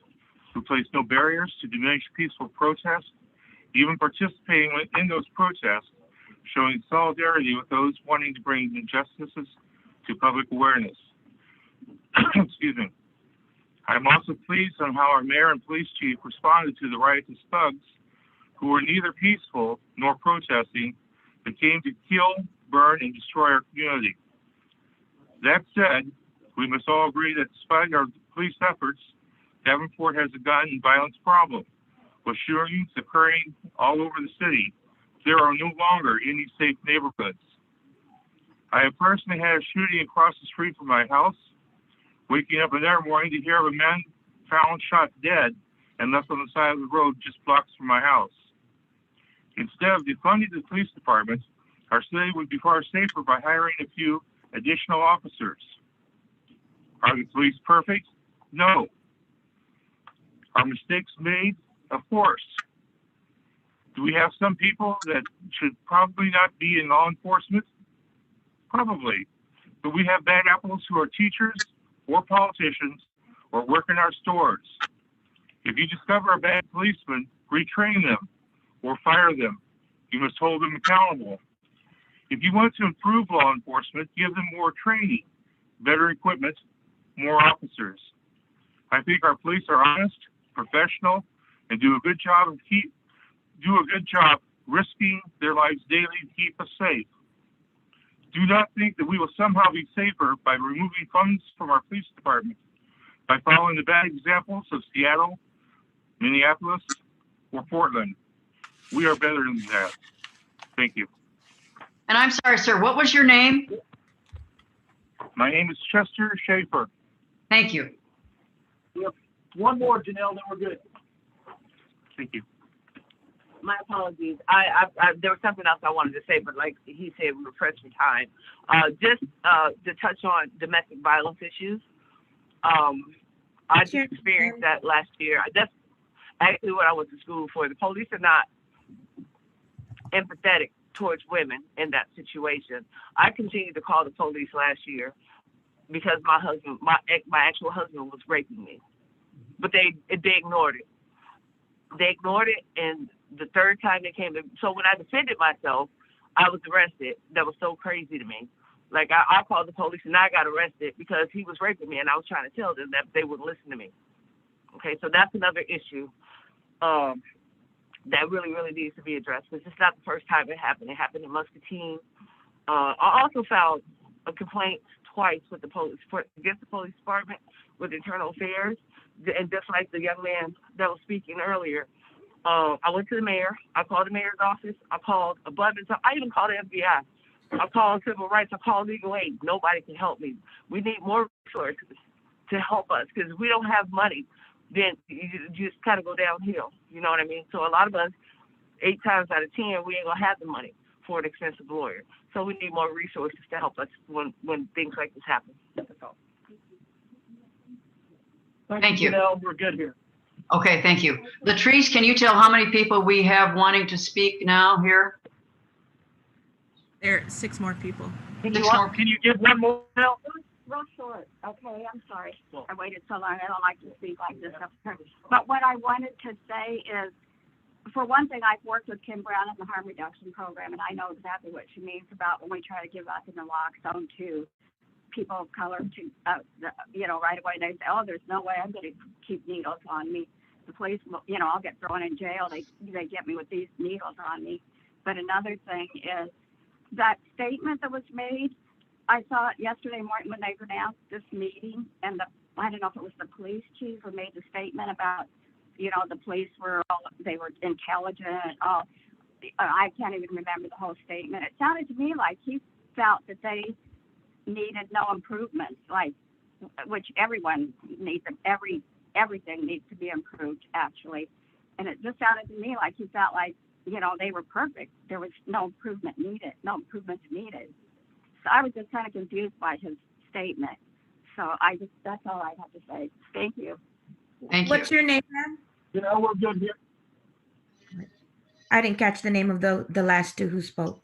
Speaker 15: who placed no barriers to diminish peaceful protests, even participating in those protests, showing solidarity with those wanting to bring injustices to public awareness. Excuse me. I'm also pleased on how our mayor and police chief responded to the riotous thugs who were neither peaceful nor protesting, but came to kill, burn, and destroy our community. That said, we must all agree that despite our police efforts, Davenport has a gun and violence problem. With shootings occurring all over the city, there are no longer any safe neighborhoods. I have personally had a shooting across the street from my house, waking up another morning to hear of a man found shot dead and left on the side of the road just blocks from my house. Instead of defunding the police department, our city would be far safer by hiring a few additional officers. Are the police perfect? No. Are mistakes made? Of course. Do we have some people that should probably not be in law enforcement? Probably. But we have bad apples who are teachers or politicians or work in our stores. If you discover a bad policeman, retrain them or fire them. You must hold them accountable. If you want to improve law enforcement, give them more training, better equipment, more officers. I think our police are honest, professional, and do a good job risking their lives daily to keep us safe. Do not think that we will somehow be safer by removing funds from our police department, by following the bad examples of Seattle, Minneapolis, or Portland. We are better than that. Thank you.
Speaker 2: And I'm sorry, sir, what was your name?
Speaker 15: My name is Chester Schaefer.
Speaker 2: Thank you.
Speaker 12: We have one more, Janelle, then we're good.
Speaker 15: Thank you.
Speaker 14: My apologies. There was something else I wanted to say, but like he said, we were pressed for time. Just to touch on domestic violence issues. I just experienced that last year. That's actually what I went to school for. The police are not empathetic towards women in that situation. I continued to call the police last year because my husband, my actual husband, was raping me. But they ignored it. They ignored it, and the third time they came, so when I defended myself, I was arrested. That was so crazy to me. Like, I called the police and I got arrested because he was raping me, and I was trying to tell them that they wouldn't listen to me. Okay, so that's another issue that really, really needs to be addressed, because it's not the first time it happened. It happened in Muscatine. I also filed a complaint twice with the police, against the police department with internal affairs, and just like the young man that was speaking earlier, I went to the mayor. I called the mayor's office. I called abundance. I even called the FBI. I called civil rights. I called legal aid. Nobody can help me. We need more resources to help us, because we don't have money. Then you just kind of go downhill. You know what I mean? So a lot of us, 8 times out of 10, we ain't gonna have the money for an expensive lawyer. So we need more resources to help us when things like this happen. That's all.
Speaker 2: Thank you.
Speaker 12: Janelle, we're good here.
Speaker 2: Okay, thank you. Latrice, can you tell how many people we have wanting to speak now here?
Speaker 3: There are 6 more people.
Speaker 12: Can you give one more now?
Speaker 18: Real short, okay, I'm sorry. I waited so long. I don't like to speak like this up here. But what I wanted to say is, for one thing, I've worked with Kim Brown in the harm reduction program, and I know exactly what she means about when we try to give up in the naloxone to people of color to, right away they say, oh, there's no way I'm going to keep needles on me. The police, I'll get thrown in jail. They get me with these needles on me. But another thing is that statement that was made, I saw it yesterday morning when they announced this meeting, and I don't know if it was the police chief who made the statement about, the police were intelligent. I can't even remember the whole statement. It sounded to me like he felt that they needed no improvements, which everyone needs. Everything needs to be improved, actually. And it just sounded to me like he felt like, they were perfect. There was no improvements needed. So I was just kind of confused by his statement. So that's all I have to say. Thank you.
Speaker 2: Thank you.
Speaker 19: What's your name, ma'am?
Speaker 12: We're good here.
Speaker 19: I didn't catch the name of the last 2 who spoke.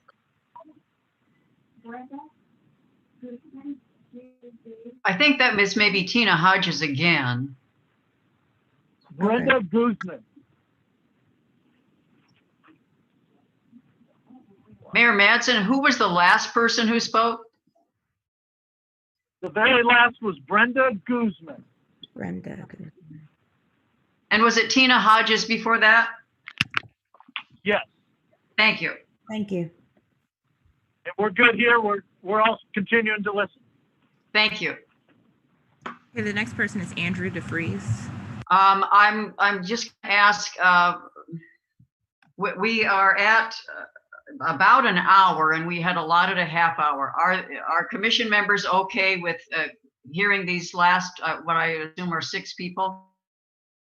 Speaker 2: I think that Miss maybe Tina Hodges again.
Speaker 12: Brenda Guzman.
Speaker 2: Mayor Matson, who was the last person who spoke?
Speaker 12: The very last was Brenda Guzman.
Speaker 2: And was it Tina Hodges before that?
Speaker 12: Yes.
Speaker 2: Thank you.
Speaker 19: Thank you.
Speaker 12: And we're good here. We're all continuing to listen.
Speaker 2: Thank you.
Speaker 3: Okay, the next person is Andrew Dufrese.
Speaker 2: I'm just gonna ask, we are at about an hour, and we had allotted a half hour. Are commission members okay with hearing these last, what I assume are 6 people?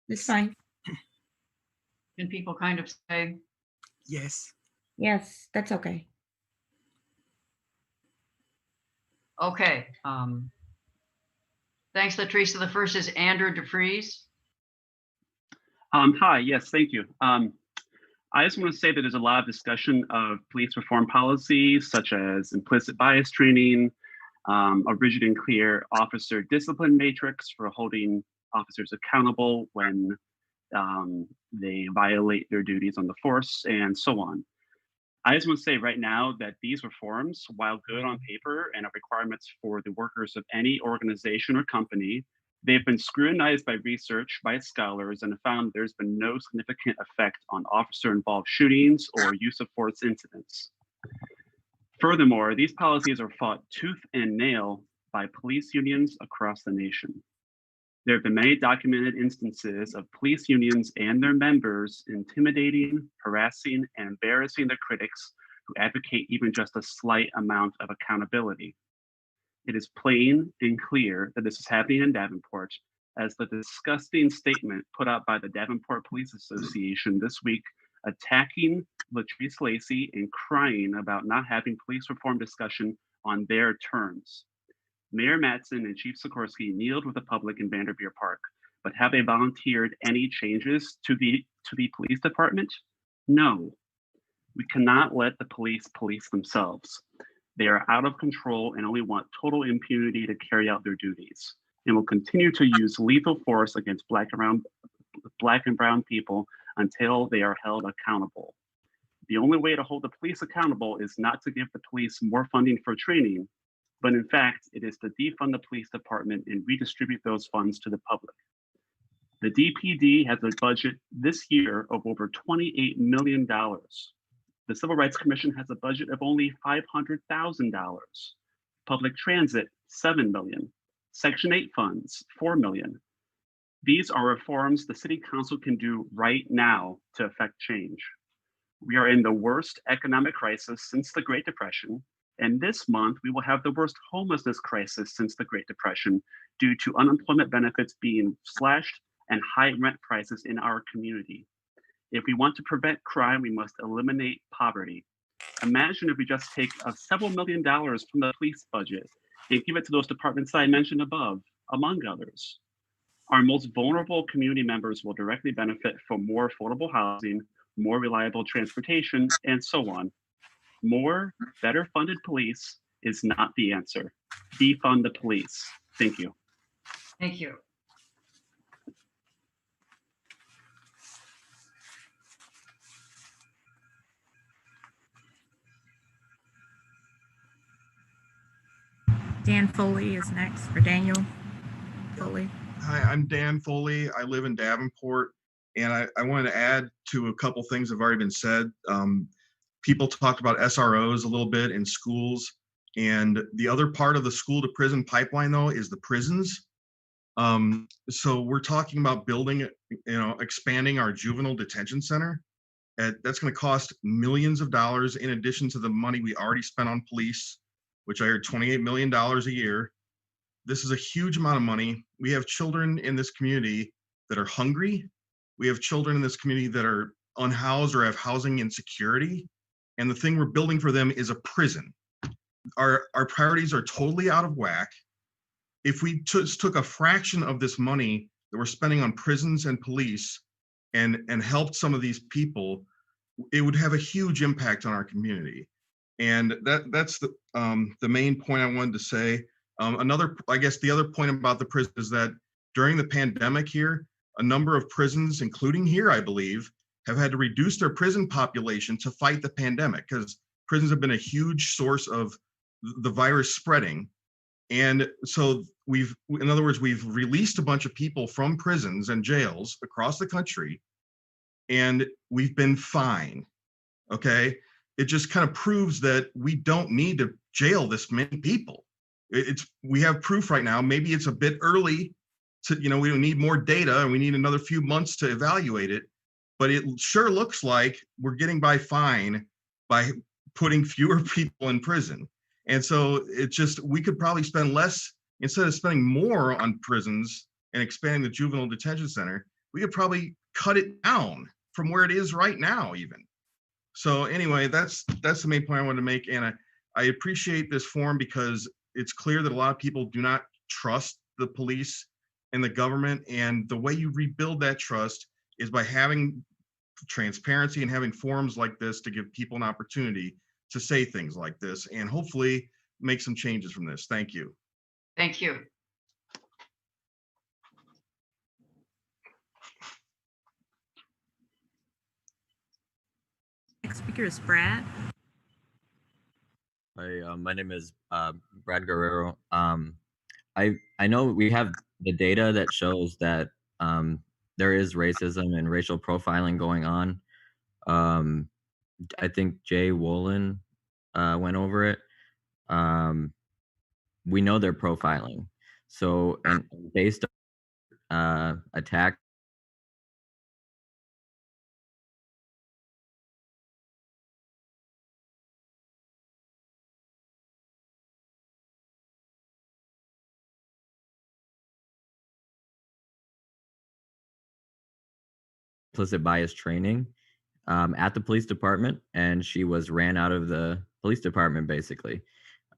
Speaker 19: It's fine.
Speaker 2: Can people kind of say?
Speaker 20: Yes.
Speaker 19: Yes, that's okay.
Speaker 2: Okay. Thanks, Latrice. The first is Andrew Dufrese.
Speaker 21: Hi, yes, thank you. I just want to say that there's a lot of discussion of police reform policies, such as implicit bias training, a rigid and clear officer discipline matrix for holding officers accountable when they violate their duties on the force, and so on. I just want to say right now that these reforms, while good on paper and are requirements for the workers of any organization or company, they've been scrutinized by research by scholars and have found there's been no significant effect on officer-involved shootings or use of force incidents. Furthermore, these policies are fought tooth and nail by police unions across the nation. There have been many documented instances of police unions and their members intimidating, harassing, and embarrassing their critics who advocate even just a slight amount of accountability. It is plain and clear that this is happening in Davenport, as the disgusting statement put out by the Davenport Police Association this week attacking Latrice Lacey and crying about not having police reform discussion on their terms. Mayor Matson and Chief Sikorski kneeled with the public in Vanderveer Park, but have they volunteered any changes to the police department? No. We cannot let the police police themselves. They are out of control and only want total impunity to carry out their duties, and will continue to use lethal force against Black and brown people until they are held accountable. The only way to hold the police accountable is not to give the police more funding for training, but in fact, it is to defund the police department and redistribute those funds to the public. The DPD has a budget this year of over $28 million. The Civil Rights Commission has a budget of only $500,000. Public transit, $7 million. Section 8 funds, $4 million. These are reforms the City Council can do right now to affect change. We are in the worst economic crisis since the Great Depression, and this month we will have the worst homelessness crisis since the Great Depression due to unemployment benefits being slashed and high rent prices in our community. If we want to prevent crime, we must eliminate poverty. Imagine if we just take several $1 million from the police budget and give it to those departments I mentioned above, among others. Our most vulnerable community members will directly benefit from more affordable housing, more reliable transportation, and so on. More, better funded police is not the answer. Defund the police. Thank you.
Speaker 2: Thank you.
Speaker 3: Dan Foley is next, or Daniel Foley.
Speaker 20: Hi, I'm Dan Foley. I live in Davenport, and I wanted to add to a couple things that have already been said. People talked about SROs a little bit in schools, and the other part of the school to prison pipeline, though, is the prisons. So we're talking about building, expanding our juvenile detention center. That's going to cost millions of dollars in addition to the money we already spent on police, which I heard $28 million a year. This is a huge amount of money. We have children in this community that are hungry. We have children in this community that are unhoused or have housing insecurity. And the thing we're building for them is a prison. Our priorities are totally out of whack. If we just took a fraction of this money that we're spending on prisons and police and helped some of these people, it would have a huge impact on our community. And that's the main point I wanted to say. I guess the other point about the prison is that during the pandemic here, a number of prisons, including here, I believe, have had to reduce their prison population to fight the pandemic because prisons have been a huge source of the virus spreading. And so we've released a bunch of people from prisons and jails across the country, and we've been fine, okay? It just kind of proves that we don't need to jail this many people. We have proof right now. Maybe it's a bit early to, we don't need more data and we need another few months to evaluate it, but it sure looks like we're getting by fine by putting fewer people in prison. And so we could probably spend less, instead of spending more on prisons and expanding the juvenile detention center, we could probably cut it down from where it is right now even. So anyway, that's the main point I wanted to make. And I appreciate this forum because it's clear that a lot of people do not trust the police and the government. And the way you rebuild that trust is by having transparency and having forums like this to give people an opportunity to say things like this and hopefully make some changes from this. Thank you.
Speaker 2: Thank you.
Speaker 3: Next speaker is Brad.
Speaker 22: Hi, my name is Brad Guerrero. I know we have the data that shows that there is racism and racial profiling going on. I think Jay Wolin went over it. We know they're profiling. So, and based on attack implicit bias training at the police department, and she was ran out of the police department basically.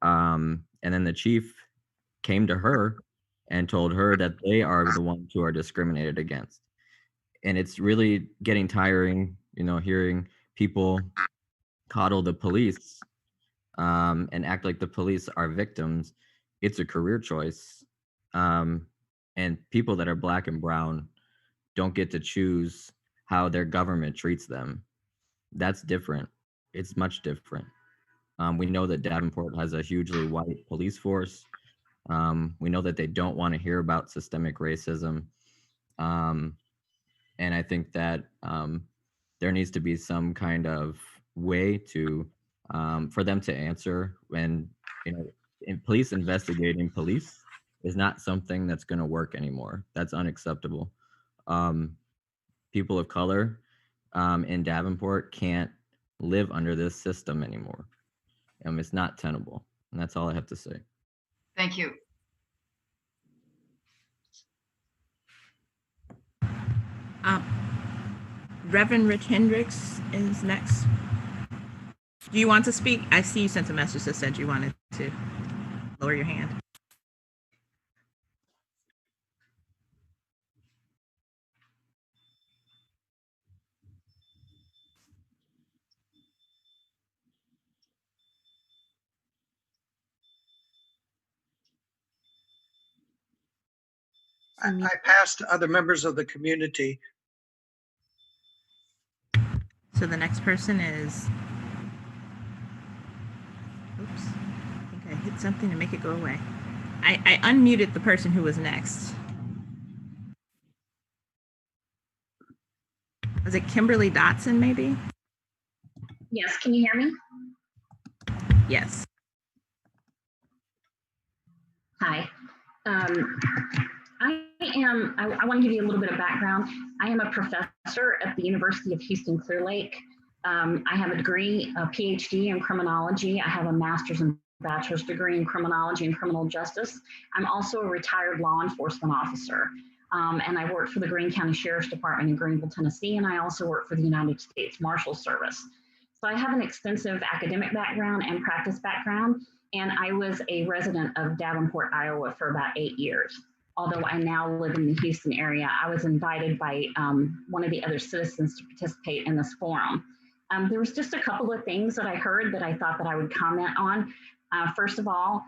Speaker 22: And then the chief came to her and told her that they are the ones who are discriminated against. And it's really getting tiring, hearing people coddle the police and act like the police are victims. It's a career choice. And people that are Black and brown don't get to choose how their government treats them. That's different. It's much different. We know that Davenport has a hugely white police force. We know that they don't want to hear about systemic racism. And I think that there needs to be some kind of way to for them to answer when, police investigating police is not something that's going to work anymore. That's unacceptable. People of color in Davenport can't live under this system anymore. It's not tenable. And that's all I have to say.
Speaker 2: Thank you.
Speaker 3: Reverend Rich Hendricks is next. Do you want to speak? I see you sent a message that said you wanted to lower your hand.
Speaker 4: I passed to other members of the community.
Speaker 3: So the next person is, oops, I think I hit something to make it go away. I unmuted the person who was next. Was it Kimberly Dotson, maybe?
Speaker 5: Yes, can you hear me?
Speaker 3: Yes.
Speaker 5: Hi. I want to give you a little bit of background. I am a professor at the University of Houston Clear Lake. I have a degree, a PhD in criminology. I have a master's and bachelor's degree in criminology and criminal justice. I'm also a retired law enforcement officer. And I work for the Greene County Sheriff's Department in Greenville, Tennessee, and I also work for the United States Marshal Service. So I have an extensive academic background and practice background, and I was a resident of Davenport, Iowa for about 8 years. Although I now live in the Houston area, I was invited by one of the other citizens to participate in this forum. There was just a couple of things that I heard that I thought that I would comment on. First of all,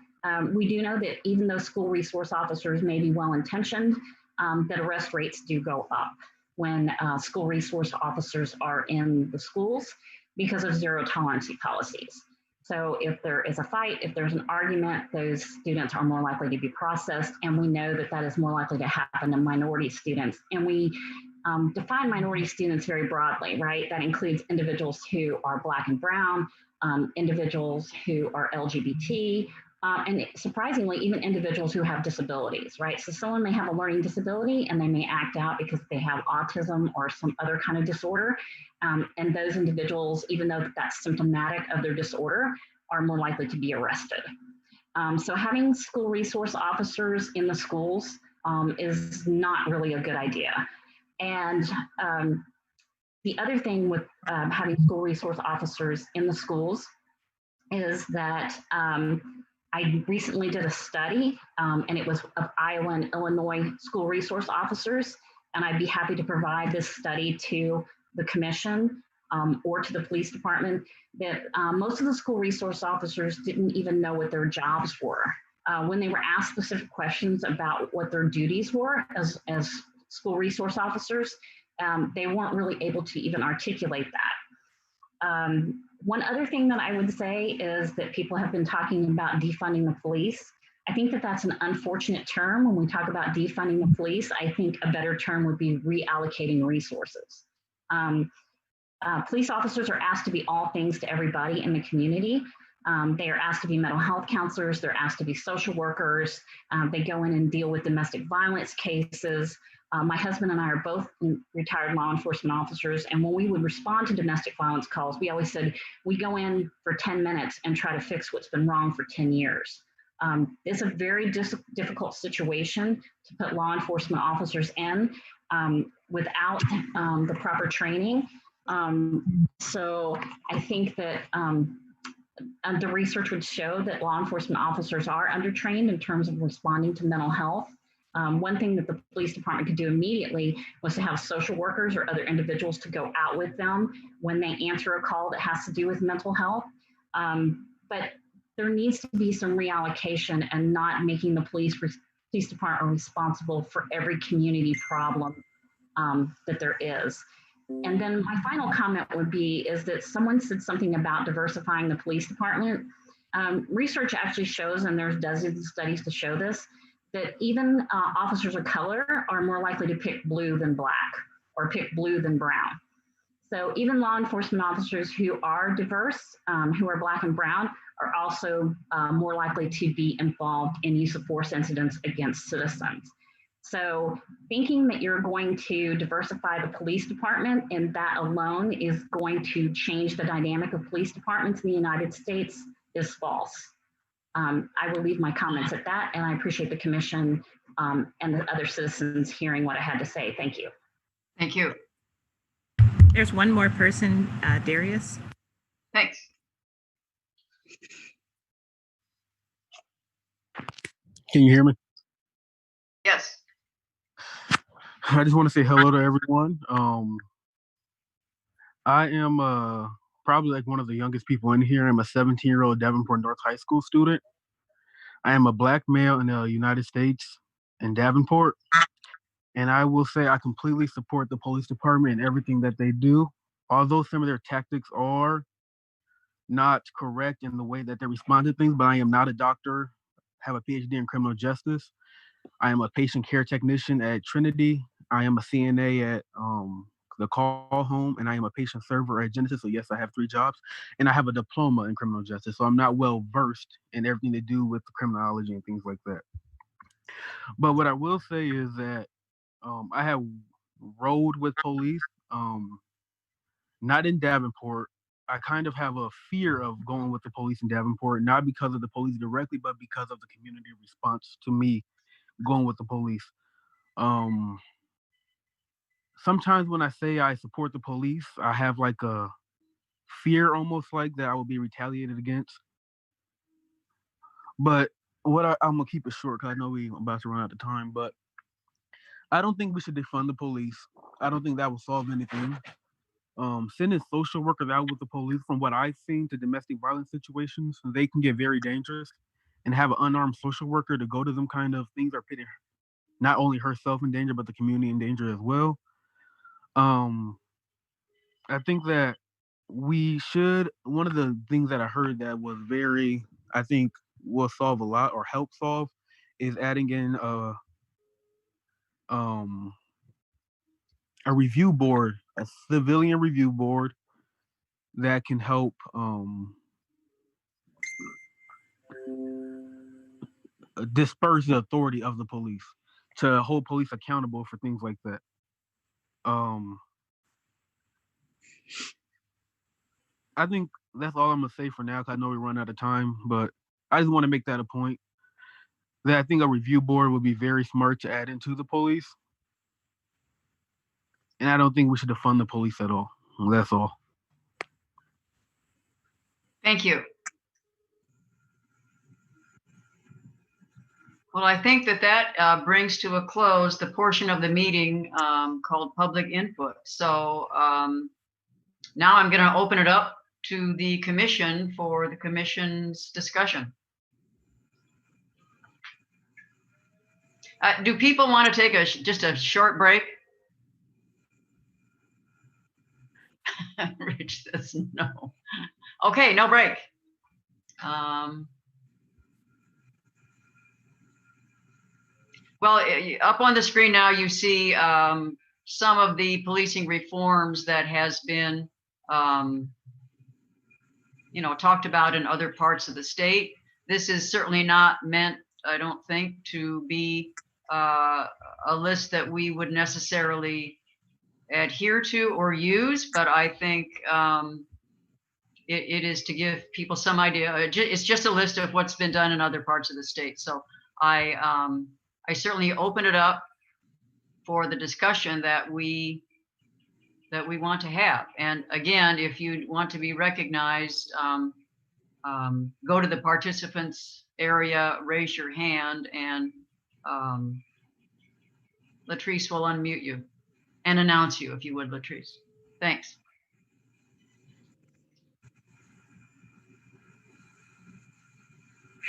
Speaker 5: we do know that even though school resource officers may be well-intentioned, that arrest rates do go up when school resource officers are in the schools because of zero tolerance policies. So if there is a fight, if there's an argument, those students are more likely to be processed, and we know that that is more likely to happen to minority students. And we define minority students very broadly, right? That includes individuals who are Black and brown, individuals who are LGBT, and surprisingly, even individuals who have disabilities, right? So someone may have a learning disability and they may act out because they have autism or some other kind of disorder. And those individuals, even though that's symptomatic of their disorder, are more likely to be arrested. So having school resource officers in the schools is not really a good idea. And the other thing with having school resource officers in the schools is that I recently did a study, and it was of Iowa and Illinois school resource officers, and I'd be happy to provide this study to the commission or to the police department, that most of the school resource officers didn't even know what their jobs were. When they were asked specific questions about what their duties were as school resource officers, they weren't really able to even articulate that. One other thing that I would say is that people have been talking about defunding the police. I think that that's an unfortunate term. When we talk about defunding the police, I think a better term would be reallocating resources. Police officers are asked to be all things to everybody in the community. They are asked to be mental health counselors. They're asked to be social workers. They go in and deal with domestic violence cases. My husband and I are both retired law enforcement officers, and when we would respond to domestic violence calls, we always said, we go in for 10 minutes and try to fix what's been wrong for 10 years. It's a very difficult situation to put law enforcement officers in without the proper training. So I think that the research would show that law enforcement officers are undertrained in terms of responding to mental health. One thing that the police department could do immediately was to have social workers or other individuals to go out with them when they answer a call that has to do with mental health. but there needs to be some reallocation and not making the police department responsible for every community problem that there is. And then my final comment would be is that someone said something about diversifying the police department. Research actually shows, and there's dozens of studies to show this, that even officers of color are more likely to pick blue than black or pick blue than brown. So even law enforcement officers who are diverse, who are black and brown, are also more likely to be involved in use of force incidents against citizens. So thinking that you're going to diversify the police department and that alone is going to change the dynamic of police departments in the United States is false. I will leave my comments at that, and I appreciate the commission and the other citizens hearing what I had to say. Thank you.
Speaker 2: Thank you.
Speaker 3: There's one more person, Darius.
Speaker 2: Thanks.
Speaker 7: Can you hear me?
Speaker 2: Yes.
Speaker 7: I just want to say hello to everyone. I am probably like one of the youngest people in here. I'm a 17-year-old Davenport North High School student. I am a black male in the United States in Davenport. And I will say I completely support the police department and everything that they do. Although some of their tactics are not correct in the way that they respond to things, but I am not a doctor, have a PhD in criminal justice. I am a patient care technician at Trinity. I am a CNA at the call home, and I am a patient server at Genesis. So yes, I have 3 jobs, and I have a diploma in criminal justice. So I'm not well versed in everything to do with criminology and things like that. But what I will say is that I have rode with police, not in Davenport. I kind of have a fear of going with the police in Davenport, not because of the police directly, but because of the community response to me going with the police. Sometimes when I say I support the police, I have like a fear almost like that I will be retaliated against. But I'm gonna keep it short because I know we're about to run out of time, but I don't think we should defund the police. I don't think that will solve anything. Sending social workers out with the police, from what I've seen, to domestic violence situations, they can get very dangerous. And have an unarmed social worker to go to them kind of things are putting not only herself in danger, but the community in danger as well. I think that we should, one of the things that I heard that was very, I think will solve a lot or help solve, is adding in a review board, a civilian review board that can help disperse the authority of the police, to hold police accountable for things like that. I think that's all I'm gonna say for now, because I know we run out of time, but I just want to make that a point that I think a review board would be very smart to add into the police. And I don't think we should defund the police at all. That's all.
Speaker 2: Thank you. Well, I think that brings to a close the portion of the meeting called public input. So now I'm going to open it up to the commission for the commission's discussion. Do people want to take just a short break? Rich says no. Okay, no break. Well, up on the screen now, you see some of the policing reforms that has been, talked about in other parts of the state. This is certainly not meant, I don't think, to be a list that we would necessarily adhere to or use, but I think it is to give people some idea. It's just a list of what's been done in other parts of the state. So I certainly open it up for the discussion that we want to have. And again, if you want to be recognized, go to the participants area, raise your hand, and Latrice will unmute you and announce you, if you would, Latrice. Thanks.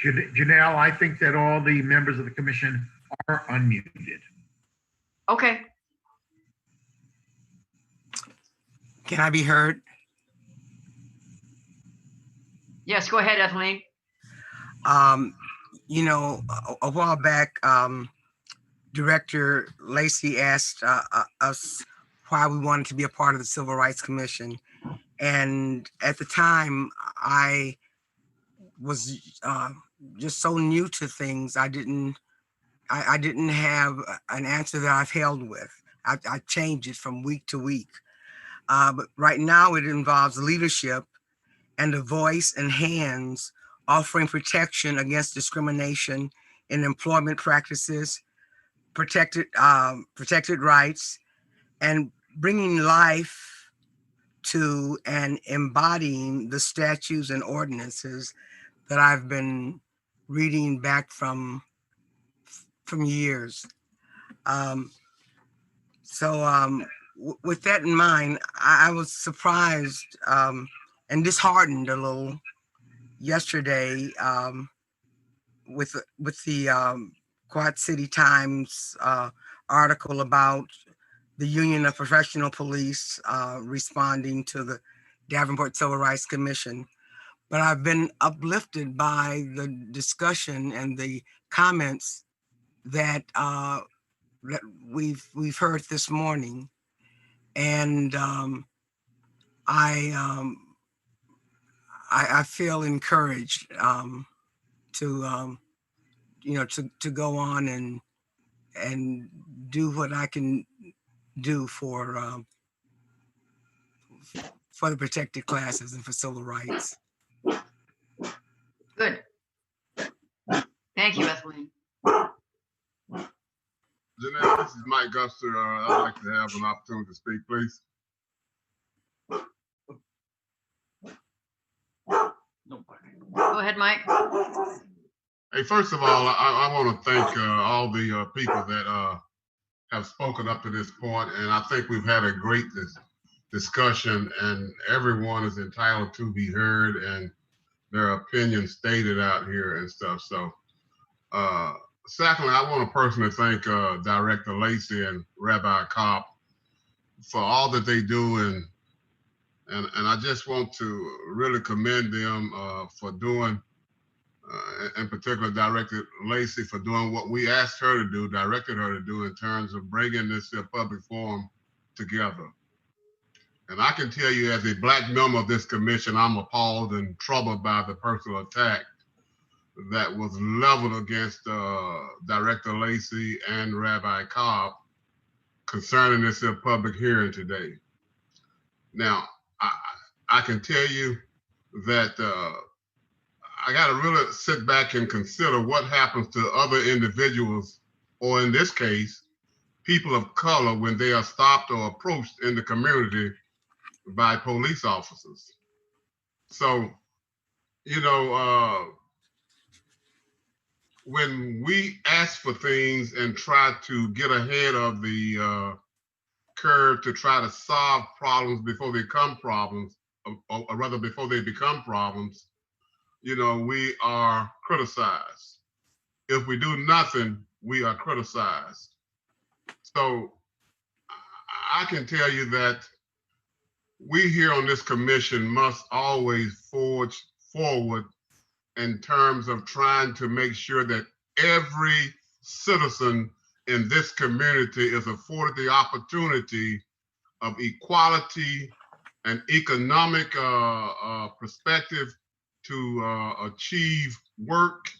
Speaker 8: Janelle, I think that all the members of the commission are unmuted.
Speaker 2: Okay.
Speaker 9: Can I be heard?
Speaker 2: Yes, go ahead, Ethelene.
Speaker 9: You know, a while back, Director Lacey asked us why we wanted to be a part of the Civil Rights Commission. And at the time, I was just so new to things. I didn't have an answer that I've held with. I change it from week to week. But right now it involves leadership and a voice and hands offering protection against discrimination in employment practices, protected rights, and bringing life to and embodying the statutes and ordinances that I've been reading back from years. With that in mind, I was surprised and disheartened a little yesterday with the Quad City Times article about the Union of Professional Police responding to the Davenport Civil Rights Commission. But I've been uplifted by the discussion and the comments that that we've heard this morning, and I feel encouraged to to go on and do what I can do for the protected classes and for civil rights.
Speaker 2: Good. Thank you, Ethelene.
Speaker 23: Janelle, this is Mike Guster. I'd like to have an opportunity to speak, please.
Speaker 2: Go ahead, Mike.
Speaker 23: Hey, first of all, I want to thank all the people that have spoken up to this point, and I think we've had a great discussion, and everyone is entitled to be heard and their opinion stated out here and stuff. So, secondly, I want to personally thank Director Lacey and Rabbi Kopp for all that they do, and I just want to really commend them for doing, in particular, Director Lacey for doing what we asked her to do, directed her to do in terms of bringing this public forum together. And I can tell you, as a Black member of this commission, I'm appalled and troubled by the personal attack that was leveled against Director Lacey and Rabbi Cobb concerning this public hearing today. Now, I can tell you that I got to really sit back and consider what happens to other individuals, or in this case, people of color, when they are stopped or approached in the community by police officers. So, you know, when we ask for things and try to get ahead of the curve to try to solve problems before they become problems, or rather before they become problems, you know, we are criticized. If we do nothing, we are criticized. So I can tell you that we here on this commission must always forge forward in terms of trying to make sure that every citizen in this community is afforded the opportunity of equality and economic perspective to achieve work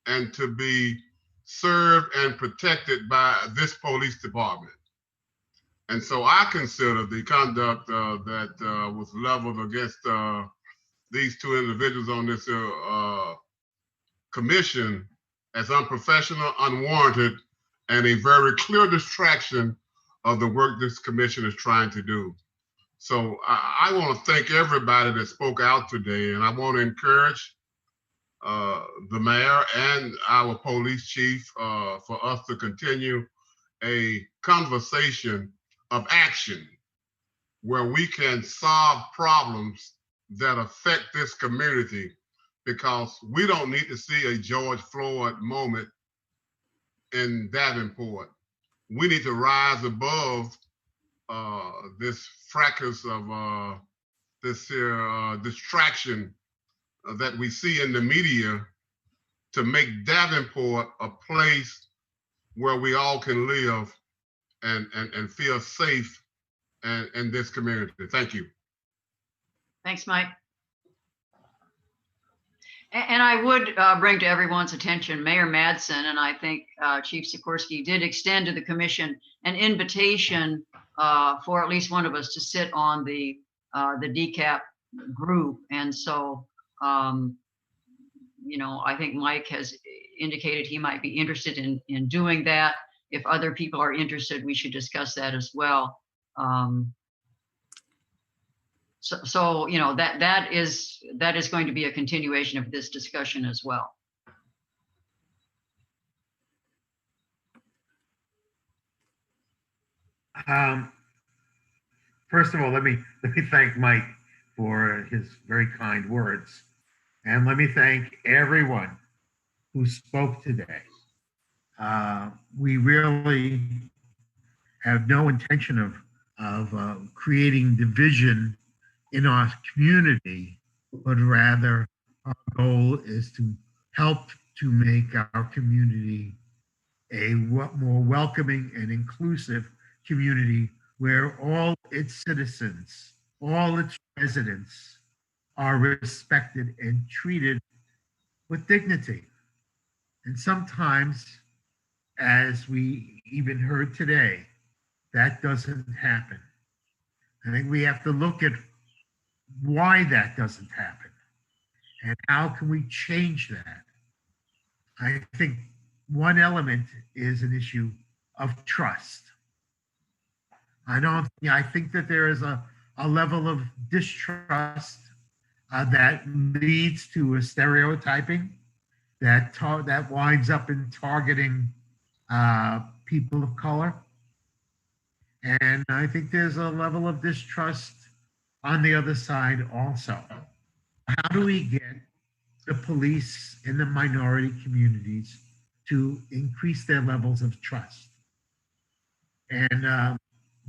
Speaker 23: and to be served and protected by this police department. And so I consider the conduct that was leveled against these two individuals on this commission as unprofessional, unwarranted, and a very clear distraction of the work this commission is trying to do. So I want to thank everybody that spoke out today, and I want to encourage the mayor and our police chief for us to continue a conversation of action where we can solve problems that affect this community because we don't need to see a George Floyd moment in Davenport. We need to rise above this fracas of this here distraction that we see in the media to make Davenport a place where we all can live and feel safe in this community. Thank you.
Speaker 2: Thanks, Mike. And I would bring to everyone's attention, Mayor Matson, and I think Chief Sikorski did extend to the commission an invitation for at least one of us to sit on the DCAP group. And so, you know, I think Mike has indicated he might be interested in doing that. If other people are interested, we should discuss that as well. So you know, that is going to be a continuation of this discussion as well.
Speaker 8: First of all, let me thank Mike for his very kind words, and let me thank everyone who spoke today. We really have no intention of creating division in our community, but rather our goal is to help to make our community a more welcoming and inclusive community where all its citizens, all its residents are respected and treated with dignity. And sometimes, as we even heard today, that doesn't happen. I think we have to look at why that doesn't happen and how can we change that. I think one element is an issue of trust. I think that there is a level of distrust that leads to a stereotyping that winds up in targeting people of color. And I think there's a level of distrust on the other side also. How do we get the police in the minority communities to increase their levels of trust? And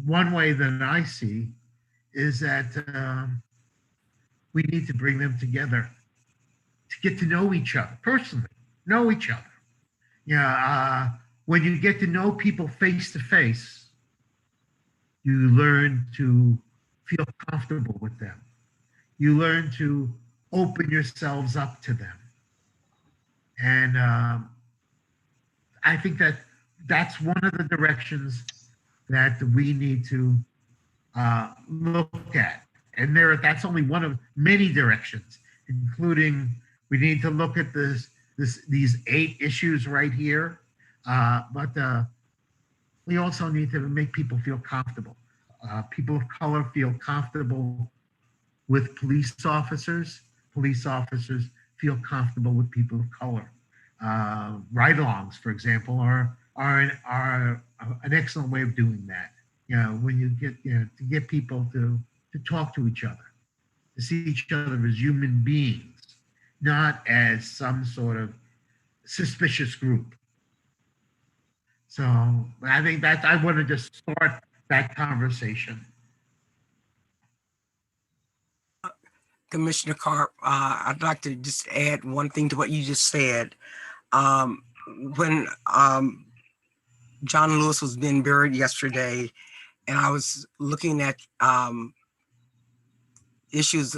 Speaker 8: one way that I see is that we need to bring them together to get to know each other personally, know each other. Yeah, when you get to know people face to face, you learn to feel comfortable with them. You learn to open yourselves up to them. And I think that that's one of the directions that we need to look at. And that's only one of many directions, including we need to look at these 8 issues right here. But we also need to make people feel comfortable. People of color feel comfortable with police officers. Police officers feel comfortable with people of color. Ride-alongs, for example, are an excellent way of doing that. You know, when you get to get people to talk to each other, to see each other as human beings, not as some sort of suspicious group. So I think that I want to just start that conversation.
Speaker 9: Commissioner Carp, I'd like to just add one thing to what you just said. When John Lewis was being buried yesterday, and I was looking at issues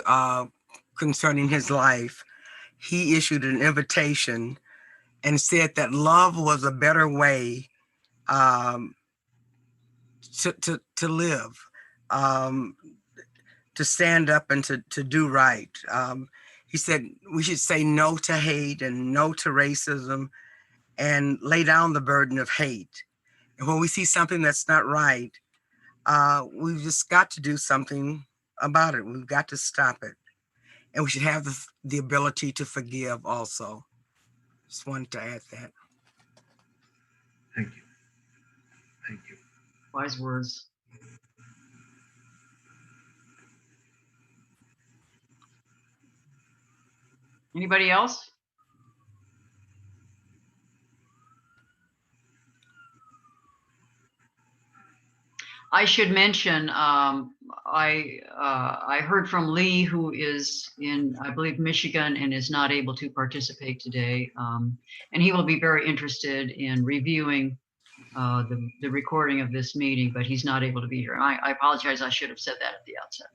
Speaker 9: concerning his life, he issued an invitation and said that love was a better way to live, to stand up and to do right. He said we should say no to hate and no to racism and lay down the burden of hate. And when we see something that's not right, we've just got to do something about it. We've got to stop it. And we should have the ability to forgive also. Just wanted to add that.
Speaker 8: Thank you. Thank you.
Speaker 2: Wise words. Anybody else? I should mention, I heard from Lee, who is in, I believe, Michigan, and is not able to participate today. And he will be very interested in reviewing the recording of this meeting, but he's not able to be here. I apologize. I should have said that at the outset.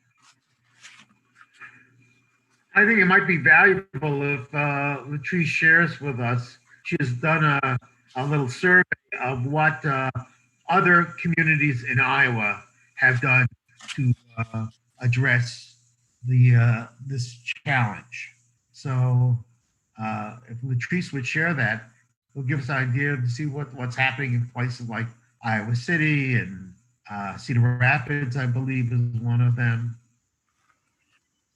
Speaker 8: I think it might be valuable if Latrice shares with us. She has done a little survey of what other communities in Iowa have done to address this challenge. So if Latrice would share that, it'll give us an idea to see what's happening in places like Iowa City and Cedar Rapids, I believe, is one of them.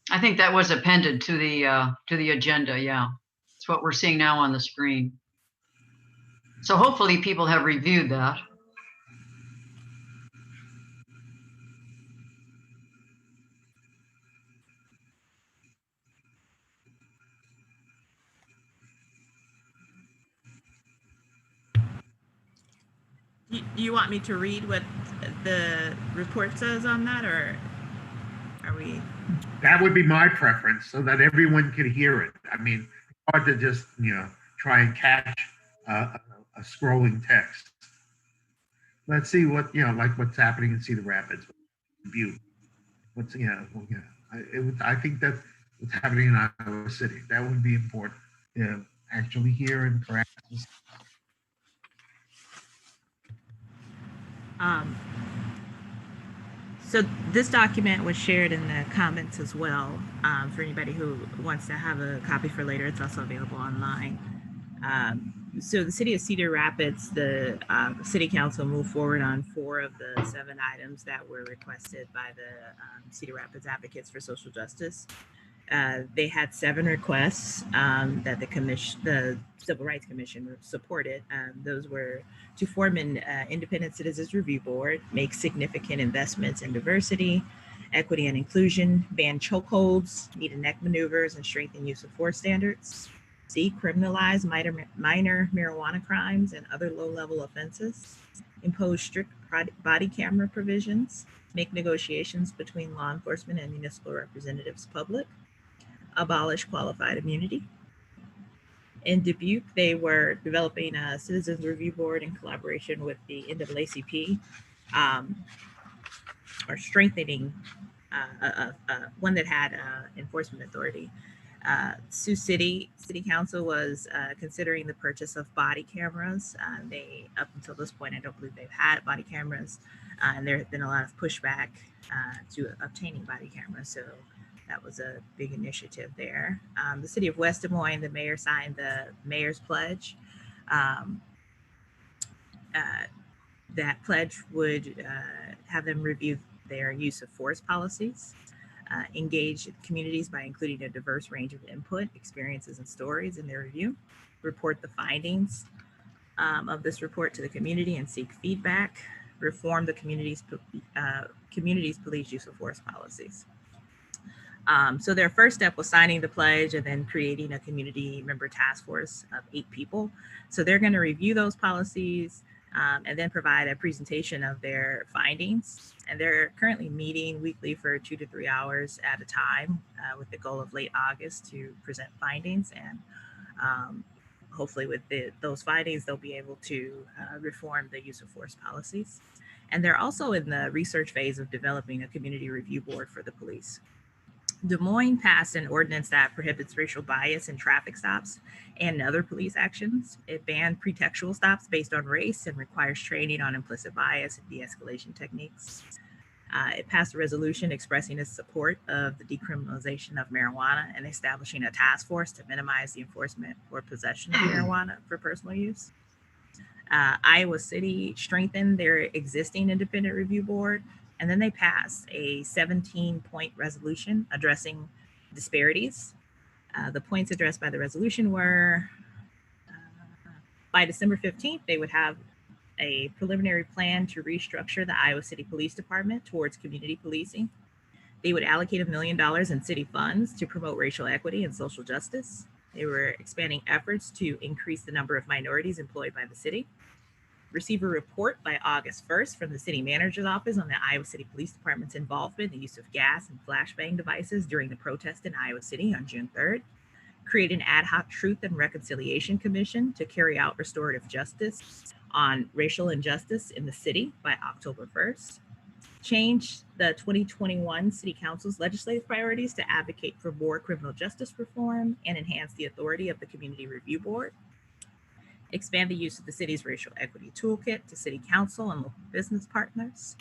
Speaker 2: I think that was appended to the agenda. Yeah, it's what we're seeing now on the screen. So hopefully people have reviewed that.
Speaker 3: Do you want me to read what the report says on that, or are we?
Speaker 8: That would be my preference, so that everyone could hear it. I mean, it's hard to just, try and catch a scrolling text. Let's see what, like what's happening in Cedar Rapids, Butte. I think that's what's happening in Iowa City. That would be important to actually hear and practice.
Speaker 3: So this document was shared in the comments as well. For anybody who wants to have a copy for later, it's also available online. So the city of Cedar Rapids, the city council moved forward on 4 of the 7 items that were requested by the Cedar Rapids Advocates for Social Justice. They had 7 requests that the Civil Rights Commission supported. Those were to form an independent citizens review board, make significant investments in diversity, equity and inclusion, ban chokeholds, knee and neck maneuvers, and strengthen use of force standards. Decriminalize minor marijuana crimes and other low-level offenses, impose strict body camera provisions, make negotiations between law enforcement and municipal representatives public, abolish qualified immunity. In Dubuque, they were developing a citizens review board in collaboration with the NAACP, or strengthening one that had enforcement authority. Sioux City Council was considering the purchase of body cameras. They, up until this point, I don't believe they've had body cameras, and there has been a lot of pushback to obtaining body cameras. So that was a big initiative there. The city of West Des Moines, the mayor signed the mayor's pledge. That pledge would have them review their use of force policies, engage communities by including a diverse range of input, experiences, and stories in their review, report the findings of this report to the community and seek feedback, reform the community's police use of force policies. So their first step was signing the pledge and then creating a community member task force of 8 people. So they're going to review those policies and then provide a presentation of their findings. And they're currently meeting weekly for 2 to 3 hours at a time with the goal of late August to present findings. And hopefully with those findings, they'll be able to reform the use of force policies. And they're also in the research phase of developing a community review board for the police. Des Moines passed an ordinance that prohibits racial bias in traffic stops and other police actions. It banned pretextual stops based on race and requires training on implicit bias and de-escalation techniques. It passed a resolution expressing its support of the decriminalization of marijuana and establishing a task force to minimize the enforcement or possession of marijuana for personal use. Iowa City strengthened their existing independent review board, and then they passed a 17-point resolution addressing disparities. The points addressed by the resolution were, by December 15th, they would have a preliminary plan to restructure the Iowa City Police Department towards community policing. They would allocate $1 million in city funds to promote racial equity and social justice. They were expanding efforts to increase the number of minorities employed by the city. Receive a report by August 1st from the city manager's office on the Iowa City Police Department's involvement in the use of gas and flashbang devices during the protest in Iowa City on June 3rd. Create an ad hoc Truth and Reconciliation Commission to carry out restorative justice on racial injustice in the city by October 1st. Change the 2021 City Council's legislative priorities to advocate for more criminal justice reform and enhance the authority of the Community Review Board. Expand the use of the city's racial equity toolkit to city council and local business partners.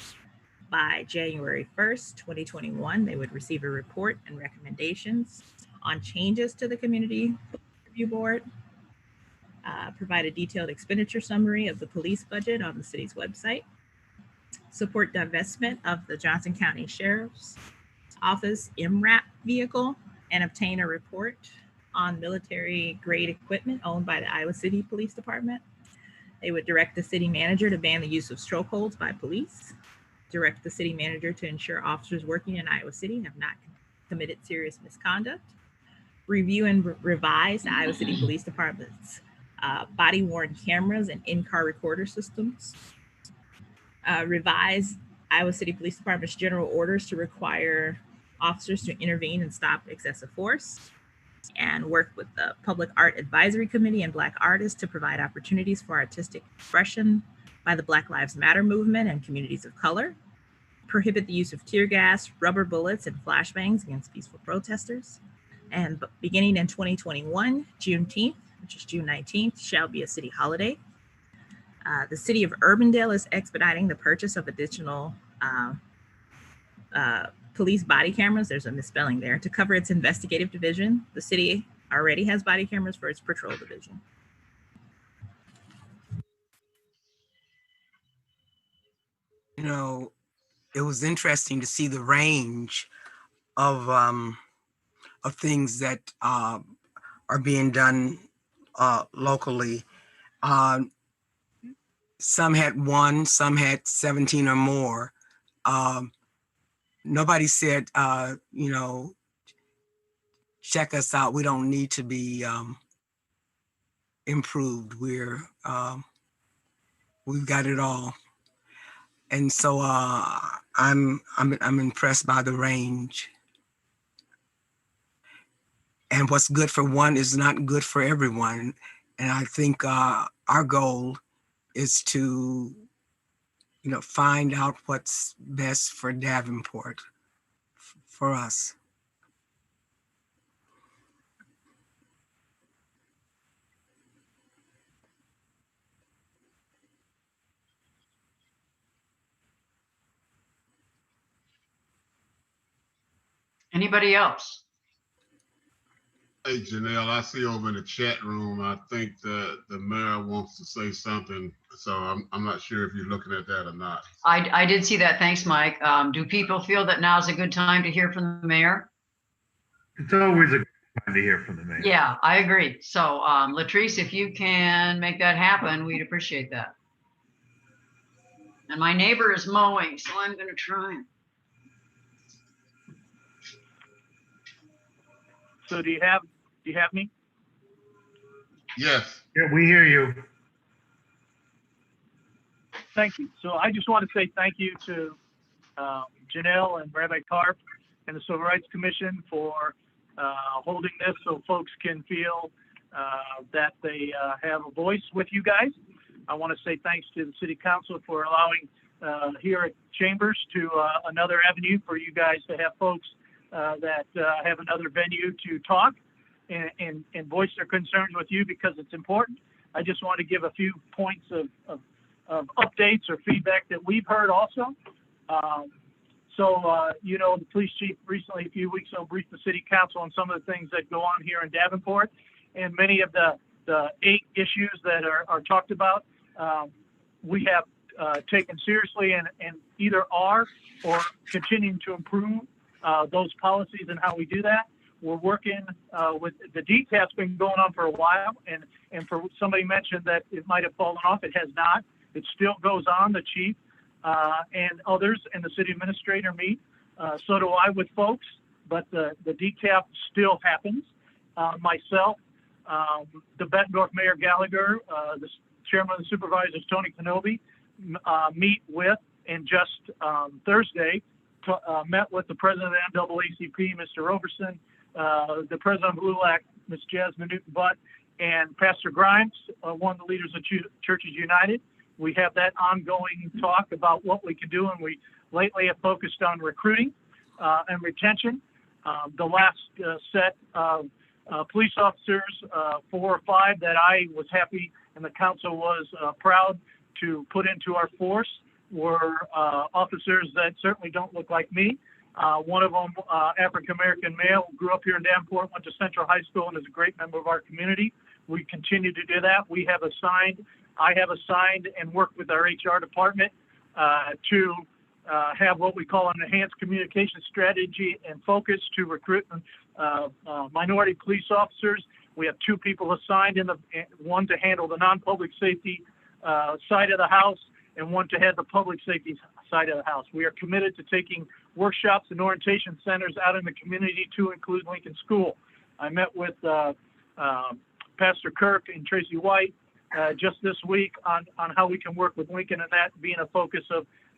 Speaker 3: By January 1st, 2021, they would receive a report and recommendations on changes to the Community Review Board. Provide a detailed expenditure summary of the police budget on the city's website. Support divestment of the Johnson County Sheriff's Office MRAP vehicle and obtain a report on military grade equipment owned by the Iowa City Police Department. They would direct the city manager to ban the use of strokeholds by police. Direct the city manager to ensure officers working in Iowa City have not committed serious misconduct. Review and revise the Iowa City Police Department's body-worn cameras and in-car recorder systems. Revise Iowa City Police Department's general orders to require officers to intervene and stop excessive force, and work with the Public Art Advisory Committee and Black artists to provide opportunities for artistic expression by the Black Lives Matter movement and communities of color. Prohibit the use of tear gas, rubber bullets, and flashbangs against peaceful protesters. And beginning in 2021, Juneteenth, which is June 19th, shall be a city holiday. The city of Urbandale is expediting the purchase of additional police body cameras. There's a misspelling there. To cover its investigative division, the city already has body cameras for its patrol division.
Speaker 9: You know, it was interesting to see the range of things that are being done locally. Some had 1, some had 17 or more. Nobody said, you know, check us out. We don't need to be improved. We've got it all. And so I'm impressed by the range. And what's good for one is not good for everyone. And I think our goal is to, you know, find out what's best for Davenport, for us.
Speaker 2: Anybody else?
Speaker 23: Hey, Janelle, I see over in the chat room, I think the mayor wants to say something. So I'm not sure if you're looking at that or not.
Speaker 2: I did see that. Thanks, Mike. Do people feel that now's a good time to hear from the mayor?
Speaker 8: It's always a good time to hear from the mayor.
Speaker 2: Yeah, I agree. So Latrice, if you can make that happen, we'd appreciate that. And my neighbor is mowing, so I'm going to try.
Speaker 12: So do you have me?
Speaker 23: Yes.
Speaker 8: Yeah, we hear you.
Speaker 12: Thank you. So I just want to say thank you to Janelle and Rabbi Karp and the Civil Rights Commission for holding this so folks can feel that they have a voice with you guys. I want to say thanks to the City Council for allowing here at Chambers to another avenue for you guys to have folks that have another venue to talk and voice their concerns with you, because it's important. I just want to give a few points of updates or feedback that we've heard also. You know, the police chief recently, a few weeks ago, briefed the City Council on some of the things that go on here in Davenport, and many of the 8 issues that are talked about, we have taken seriously and either are or continuing to improve those policies and how we do that. We're working with the DCAT's been going on for a while, and for somebody mentioned that it might have fallen off. It has not. It still goes on. The chief and others and the city administrator meet. So do I with folks, but the DCAT still happens. Myself, the Bettendorf Mayor Gallagher, the Chairman of the Supervisors, Tony Kenobi, meet with, and just Thursday, met with the President of the NAACP, Mr. Roberson, the President of LULAC, Ms. Jasmine Newton-Butt, and Pastor Grimes, one of the leaders of Churches United. We have that ongoing talk about what we can do, and we lately have focused on recruiting and retention. The last set of police officers, 4 or 5 that I was happy and the council was proud to put into our force were officers that certainly don't look like me. One of them, African-American male, grew up here in Davenport, went to Central High School, and is a great member of our community. We continue to do that. I have assigned and worked with our HR department to have what we call an enhanced communication strategy and focus to recruit minority police officers. We have 2 people assigned, one to handle the non-public safety side of the house, and one to head the public safety side of the house. We are committed to taking workshops and orientation centers out in the community to include Lincoln School. I met with Pastor Kirk and Tracy White just this week on how we can work with Lincoln, and that being a focus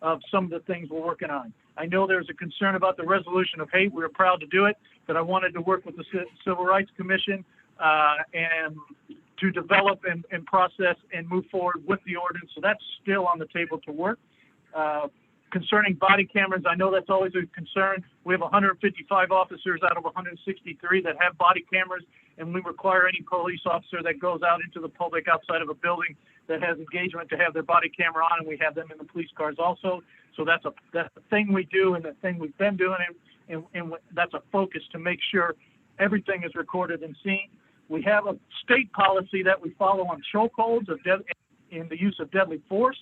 Speaker 12: of some of the things we're working on. I know there's a concern about the resolution of hate. We're proud to do it, but I wanted to work with the Civil Rights Commission and to develop and process and move forward with the ordinance. So that's still on the table to work. Concerning body cameras, I know that's always a concern. We have 155 officers out of 163 that have body cameras, and we require any police officer that goes out into the public outside of a building that has engagement to have their body camera on, and we have them in the police cars also. So that's a thing we do, and the thing we've been doing, and that's a focus to make sure everything is recorded and seen. We have a state policy that we follow on chokeholds in the use of deadly force.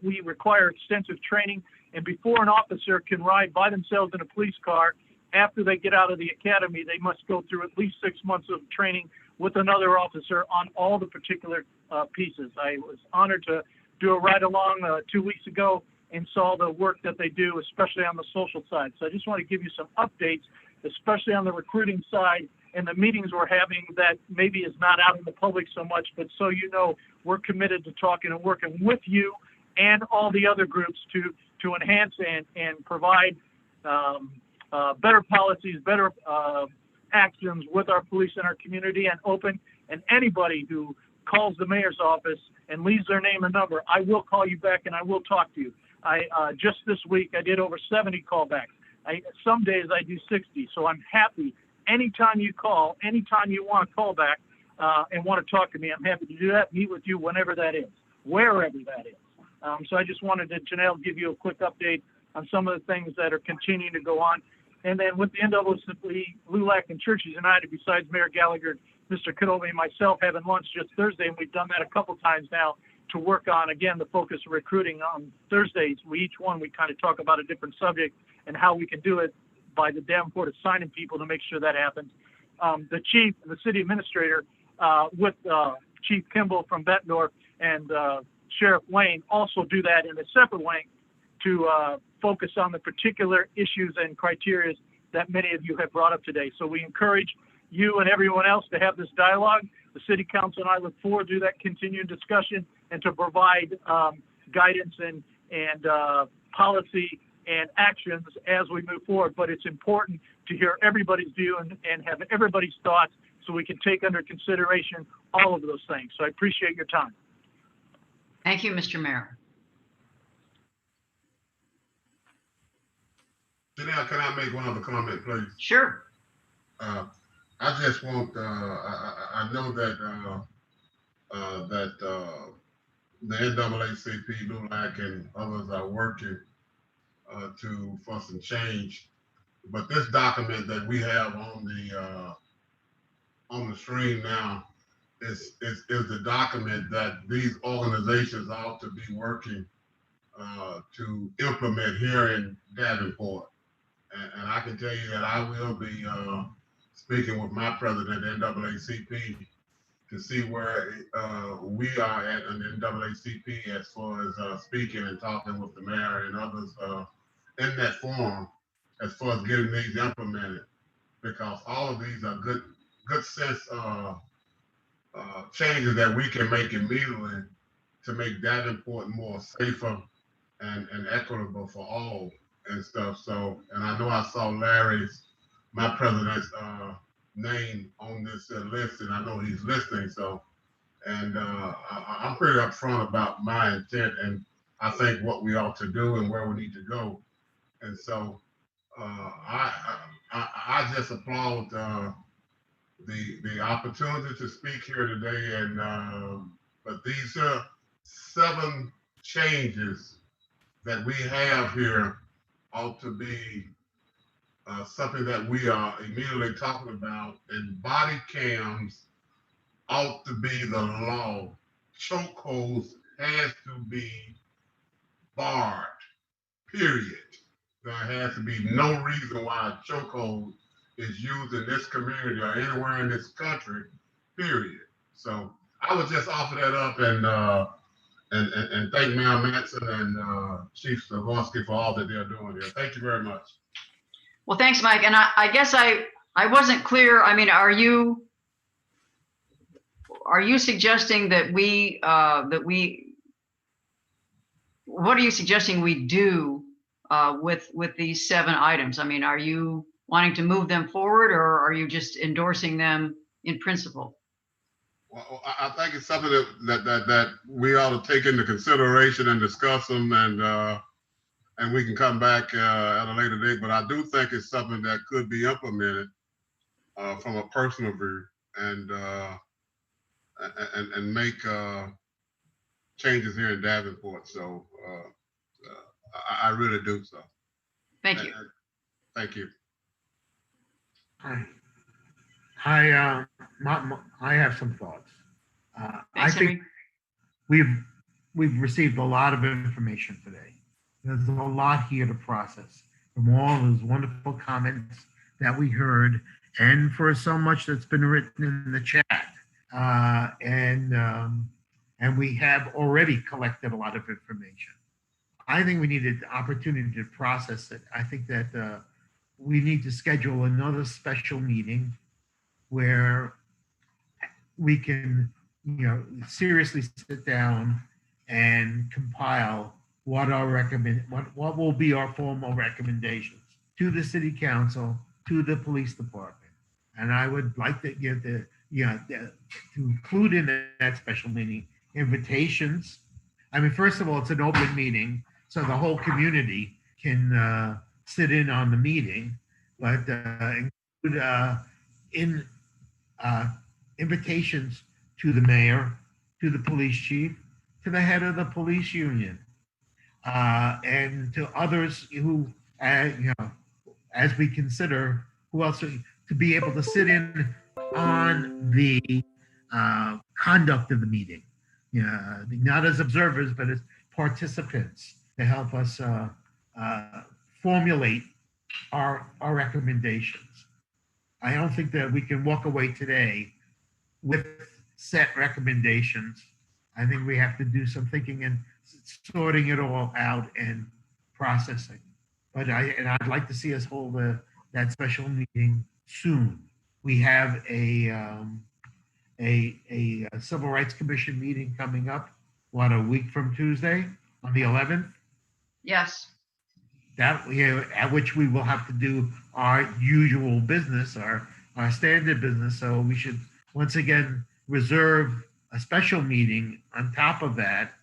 Speaker 12: We require extensive training, and before an officer can ride by themselves in a police car, after they get out of the academy, they must go through at least 6 months of training with another officer on all the particular pieces. I was honored to do a ride-along 2 weeks ago and saw the work that they do, especially on the social side. So I just want to give you some updates, especially on the recruiting side and the meetings we're having that maybe is not out in the public so much, but so you know, we're committed to talking and working with you and all the other groups to enhance and provide better policies, better actions with our police in our community and open. And anybody who calls the mayor's office and leaves their name and number, I will call you back and I will talk to you. Just this week, I did over 70 callbacks. Some days I do 60. So I'm happy. Anytime you call, anytime you want to call back and want to talk to me, I'm happy to do that, meet with you whenever that is, wherever that is. So I just wanted to, Janelle, give you a quick update on some of the things that are continuing to go on. And then with the NAACP, LULAC, and Churches United, besides Mayor Gallagher, Mr. Kenobi, and myself having lunch just Thursday, and we've done that a couple times now to work on, again, the focus of recruiting on Thursdays. We kind of talk about a different subject and how we can do it by the Davenport assigning people to make sure that happens. The chief, the city administrator, with Chief Kimball from Bettendorf and Sheriff Wayne also do that in a separate way to focus on the particular issues and criteria that many of you have brought up today. So we encourage you and everyone else to have this dialogue. The city council and I look forward to that continued discussion and to provide guidance and policy and actions as we move forward. But it's important to hear everybody's view and have everybody's thoughts so we can take under consideration all of those things. So I appreciate your time.
Speaker 2: Thank you, Mr. Mayor.
Speaker 23: Janelle, can I make one other comment, please?
Speaker 2: Sure.
Speaker 23: I just want, I know that the NAACP, LULAC, and others are working for some change, but this document that we have on the screen now is the document that these organizations ought to be working to implement here in Davenport. And I can tell you that I will be speaking with my president at NAACP to see where we are at in the NAACP as far as speaking and talking with the mayor and others in that forum as far as getting these implemented, because all of these are good sense changes that we can make immediately to make Davenport more safer and equitable for all and stuff. So, and I know I saw my president's name on this list, and I know he's listening. So, and I'm pretty upfront about my intent, and I think what we ought to do and where we need to go. And so, I just applaud the opportunity to speak here today. And but these 7 changes that we have here ought to be something that we are immediately talking about. And body cams ought to be the law. Chokeholds has to be barred, period. There has to be no reason why a chokehold is used in this community or anywhere in this country, period. So I would just offer that up and thank Mayor Matson and Chief Sikorski for all that they're doing here. Thank you very much.
Speaker 2: Well, thanks, Mike. And I guess I wasn't clear. I mean, are you suggesting that what are you suggesting we do with these 7 items? I mean, are you wanting to move them forward, or are you just endorsing them in principle?
Speaker 23: Well, I think it's something that we ought to take into consideration and discuss them, and we can come back at a later date. But I do think it's something that could be implemented from a personal view and make changes here in Davenport. So I really do so.
Speaker 2: Thank you.
Speaker 23: Thank you.
Speaker 8: I have some thoughts. I think we've received a lot of information today. There's a lot here to process from all those wonderful comments that we heard, and for so much that's been written in the chat. And we have already collected a lot of information. I think we need an opportunity to process it. I think that we need to schedule another special meeting where we can, seriously sit down and compile what will be our formal recommendations to the city council, to the police department. And I would like to give to include in that special meeting invitations. I mean, first of all, it's an open meeting, so the whole community can sit in on the meeting, but include invitations to the mayor, to the police chief, to the head of the police union, and to others who, as we consider who else to be able to sit in on the conduct of the meeting, not as observers, but as participants to help us formulate our recommendations. I don't think that we can walk away today with set recommendations. I think we have to do some thinking and sorting it all out and processing. But I'd like to see us hold that special meeting soon. We have a Civil Rights Commission meeting coming up, a week from Tuesday on the 11th?
Speaker 2: Yes.
Speaker 8: At which we will have to do our usual business, our standard business. So we should once again reserve a special meeting on top of that,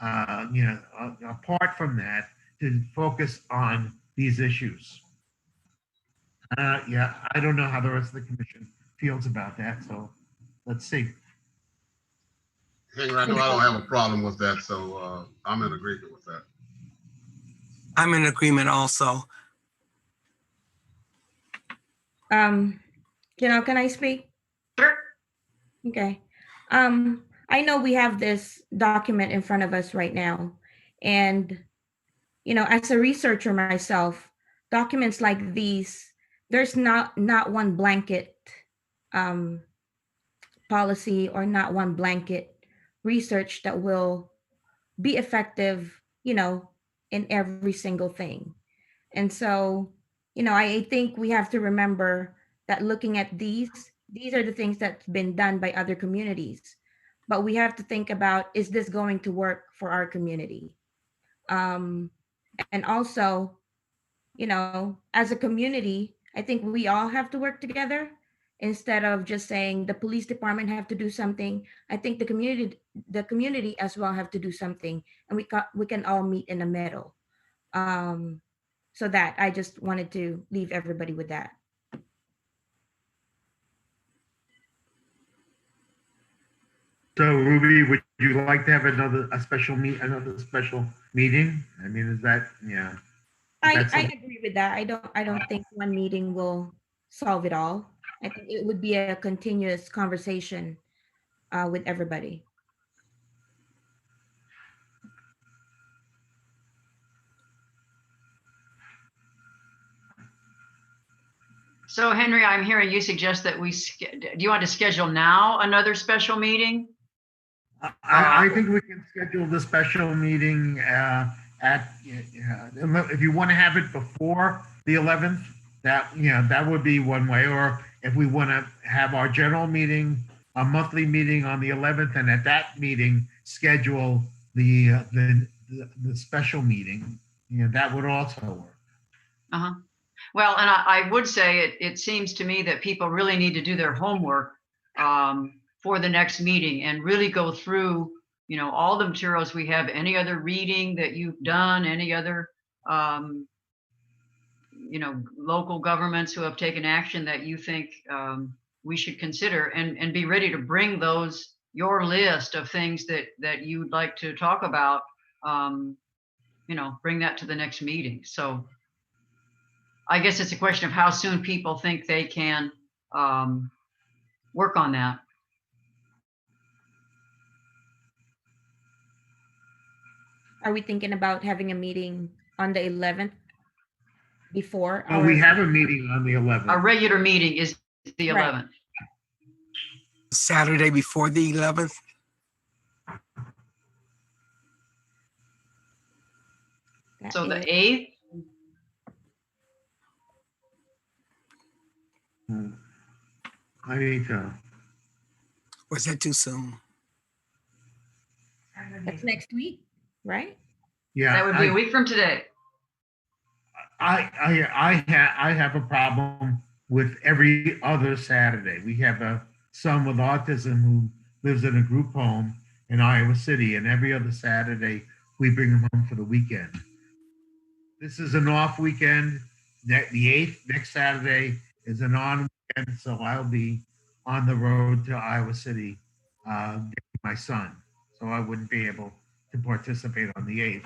Speaker 8: apart from that, to focus on these issues. I don't know how the rest of the commission feels about that, so let's see.
Speaker 23: Hey, I know I don't have a problem with that, so I'm in agreement with that.
Speaker 9: I'm in agreement also.
Speaker 19: Can I speak?
Speaker 2: Sure.
Speaker 19: Okay. I know we have this document in front of us right now, and as a researcher myself, documents like these, there's not one blanket policy or not one blanket research that will be effective, in every single thing. And so, I think we have to remember that looking at these these are the things that's been done by other communities. But we have to think about, is this going to work for our community? And also, you know, as a community, I think we all have to work together instead of just saying the police department have to do something. I think the community as well have to do something, and we can all meet in the middle. So that I just wanted to leave everybody with that.
Speaker 8: So Ruby, would you like to have another special meeting? I mean, is that, yeah.
Speaker 19: I
Speaker 8: That's a-
Speaker 19: agree with that. I don't think one meeting will solve it all. I think it would be a continuous conversation with everybody.
Speaker 2: So Henry, I'm hearing you suggest that do you want to schedule now another special meeting?
Speaker 8: I think we can schedule the special meeting if you want to have it before the 11th, that would be one way. Or if we want to have our general meeting, a monthly meeting on the 11th, and at that meeting schedule the special meeting, that would also work.
Speaker 2: Uh-huh. Well, and I would say it seems to me that people really need to do their homework for the next meeting and really go through, all the materials we have, any other reading that you've done, any other, local governments who have taken action that you think we should consider, and be ready to bring your list of things that you'd like to talk about, bring that to the next meeting. So I guess it's a question of how soon people think they can work on that.
Speaker 19: Are we thinking about having a meeting on the 11th before?
Speaker 8: Oh, we have a meeting on the 11th.
Speaker 2: Our regular meeting is the 11th.
Speaker 19: Right.
Speaker 9: Saturday before the 11th.
Speaker 2: So the 8th?
Speaker 8: I need to.
Speaker 9: Was that too soon?
Speaker 19: That's next week, right?
Speaker 8: Yeah,
Speaker 2: that would be a week from today.
Speaker 8: I have a problem with every other Saturday. We have a son with autism who lives in a group home in Iowa City, and every other Saturday we bring him home for the weekend. This is an off weekend. The 8th, next Saturday, is an on weekend, so I'll be on the road to Iowa City getting my son. So I wouldn't be able to participate on the 8th.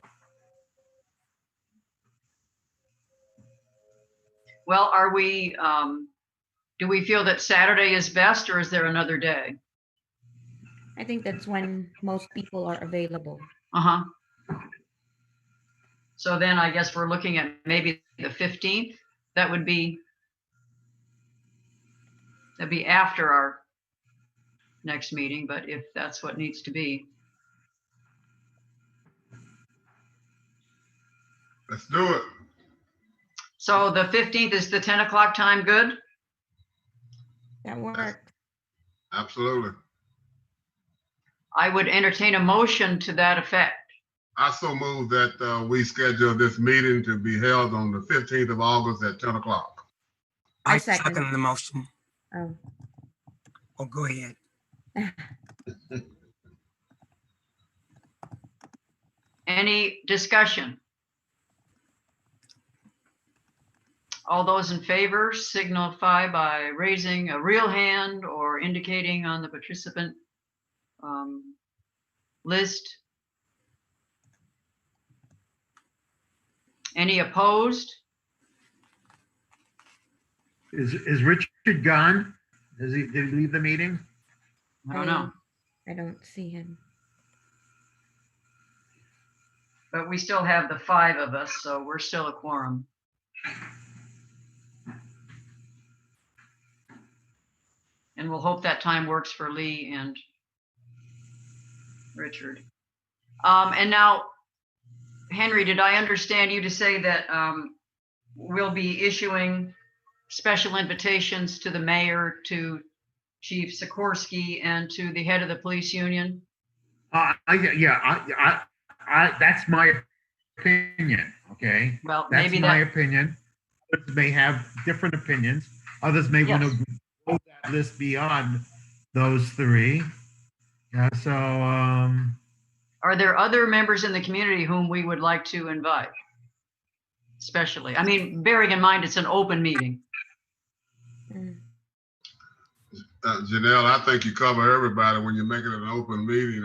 Speaker 2: Well, do we feel that Saturday is best, or is there another day?
Speaker 19: I think that's when most people are available.
Speaker 2: Uh-huh. So then I guess we're looking at maybe the 15th. That'd be after our next meeting, but if that's what needs to be.
Speaker 23: Let's do it.
Speaker 2: So the 15th is the 10 o'clock time good?
Speaker 19: That worked.
Speaker 23: Absolutely.
Speaker 2: I would entertain a motion to that effect.
Speaker 23: I so move that we schedule this meeting to be held on the 15th of August at 10 o'clock.
Speaker 9: I second the motion.
Speaker 19: Oh,
Speaker 9: go ahead.
Speaker 2: Any discussion? All those in favor signify by raising a real hand or indicating on the participant list. Any opposed?
Speaker 8: Is Richard gone? Did he leave the meeting?
Speaker 2: I don't know.
Speaker 19: I don't see him.
Speaker 2: But we still have the 5 of us, so we're still a quorum. And we'll hope that time works for Lee and Richard. And now, Henry, did I understand you to say that we'll be issuing special invitations to the mayor to Chief Sikorski and to the head of the police union?
Speaker 8: That's my opinion. Okay.
Speaker 2: Well,
Speaker 8: That's
Speaker 2: maybe
Speaker 8: my
Speaker 2: that,
Speaker 8: opinion. Others may have different opinions. Others may want
Speaker 2: Yes.
Speaker 8: to go that list beyond those three. Yeah. So,
Speaker 2: are there other members in the community whom we would like to invite? Especially, I mean, bearing in mind it's an open meeting.
Speaker 23: Janelle, I think you cover everybody when you're making it an open meeting.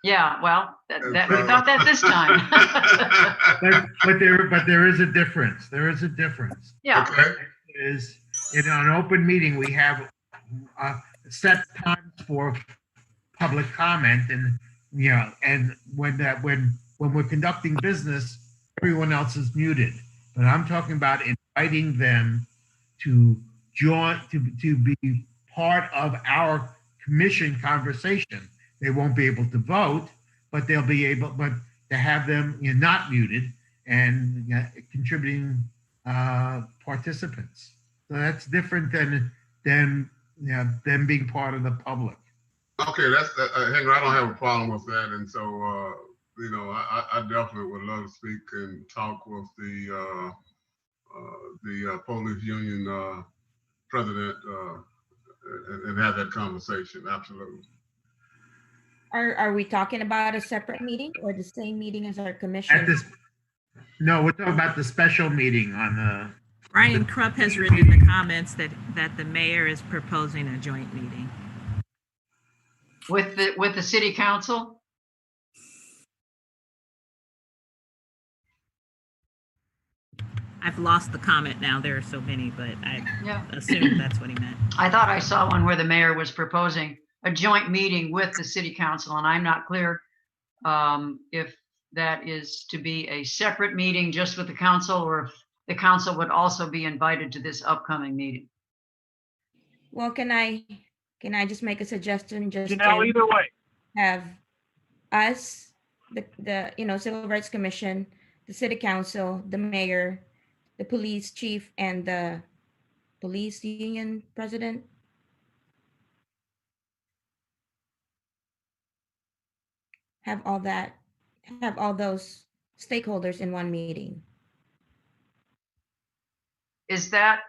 Speaker 2: Yeah, well, we thought that this time.
Speaker 8: but there is a difference. There is a difference.
Speaker 2: Yeah.
Speaker 23: Okay.
Speaker 8: Is in an open meeting we have set times for public comment, and and when we're conducting business, everyone else is muted. But I'm talking about inviting them to join, to be part of our commission conversation. They won't be able to vote, but they'll be able, but to have them not muted and contributing participants. So that's different than them being part of the public.
Speaker 23: Okay, that's Henry. I don't have a problem with that, and so I definitely would love to speak and talk with the police union president and have that conversation. Absolutely.
Speaker 19: Are we talking about a separate meeting or the same meeting as our commission?
Speaker 8: No, we're talking about the special meeting on the.
Speaker 3: Brian Krupp has written in the comments that the mayor is proposing a joint meeting.
Speaker 2: With the city council?
Speaker 3: I've lost the comment now. There are so many, but I assume that's what he meant.
Speaker 2: I thought I saw one where the mayor was proposing a joint meeting with the city council, and I'm not clear if that is to be a separate meeting just with the council, or if the council would also be invited to this upcoming meeting.
Speaker 19: Well, can I just make a suggestion? Just
Speaker 12: Janelle, either way.
Speaker 19: Have us, the Civil Rights Commission, the city council, the mayor, the police chief, and the police union president. Have all those stakeholders in one meeting.
Speaker 2: Is that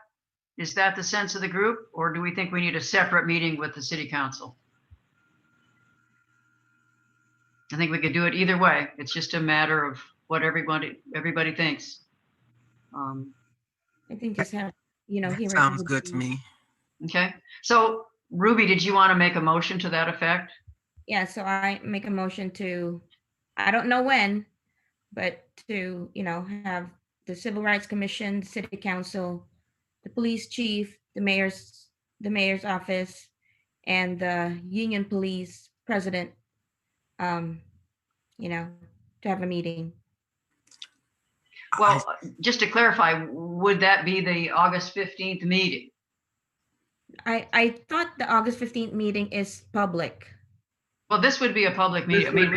Speaker 2: the sense of the group, or do we think we need a separate meeting with the city council? I think we could do it either way. It's just a matter of what everybody thinks.
Speaker 19: I think just have,
Speaker 9: That sounds good to me.
Speaker 2: Okay. So Ruby, did you want to make a motion to that effect?
Speaker 19: Yeah, so I make a motion to, I don't know when, but to, have the Civil Rights Commission, the City Council, the police chief, the mayor's office, and the union police president, to have a meeting.
Speaker 2: Well, just to clarify, would that be the August 15th meeting?
Speaker 19: I thought the August 15th meeting is public.
Speaker 2: Well, this would be a public meeting. I mean,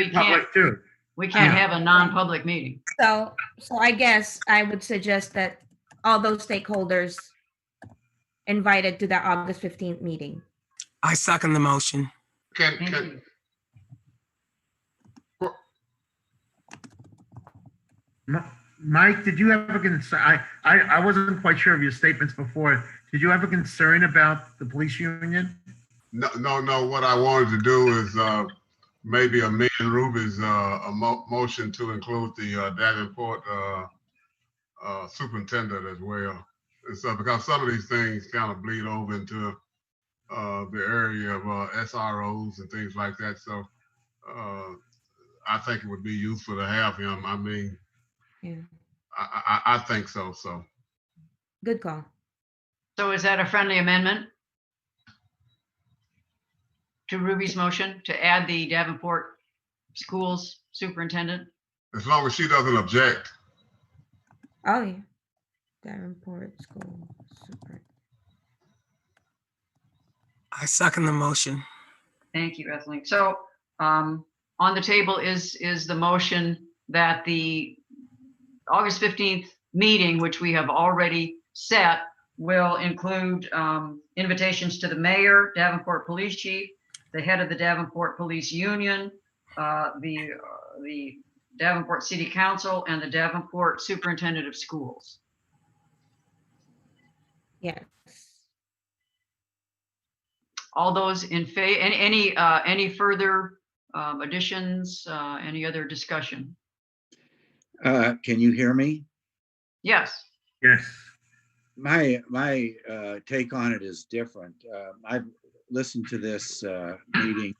Speaker 2: we can't have a non-public meeting.
Speaker 19: So I guess I would suggest that all those stakeholders invited to the August 15th meeting.
Speaker 9: I second the motion.
Speaker 8: Mike, did you have a concern? I wasn't quite sure of your statements before. Did you have a concern about the police union?
Speaker 23: No. What I wanted to do is maybe amend Ruby's motion to include the Davenport superintendent as well. And so, because some of these things kind of bleed over into the area of SROs and things like that. So I think it would be useful to have him. I mean,
Speaker 19: yeah.
Speaker 23: I think so. So
Speaker 19: good call.
Speaker 2: So is that a friendly amendment to Ruby's motion to add the Davenport schools superintendent?
Speaker 23: As long as she doesn't object.
Speaker 19: Oh yeah, Davenport school super.
Speaker 9: I second the motion.
Speaker 2: Thank you, Etheline. So on the table is the motion that the August 15th meeting, which we have already set, will include invitations to the mayor, Davenport Police Chief, the head of the Davenport Police Union, the Davenport City Council, and the Davenport Superintendent of Schools.
Speaker 19: Yes.
Speaker 2: All those in favor, any further additions, any other discussion?
Speaker 1: Can you hear me?
Speaker 2: Yes.
Speaker 8: Yes.
Speaker 1: My take on it is different. I've listened to this meeting,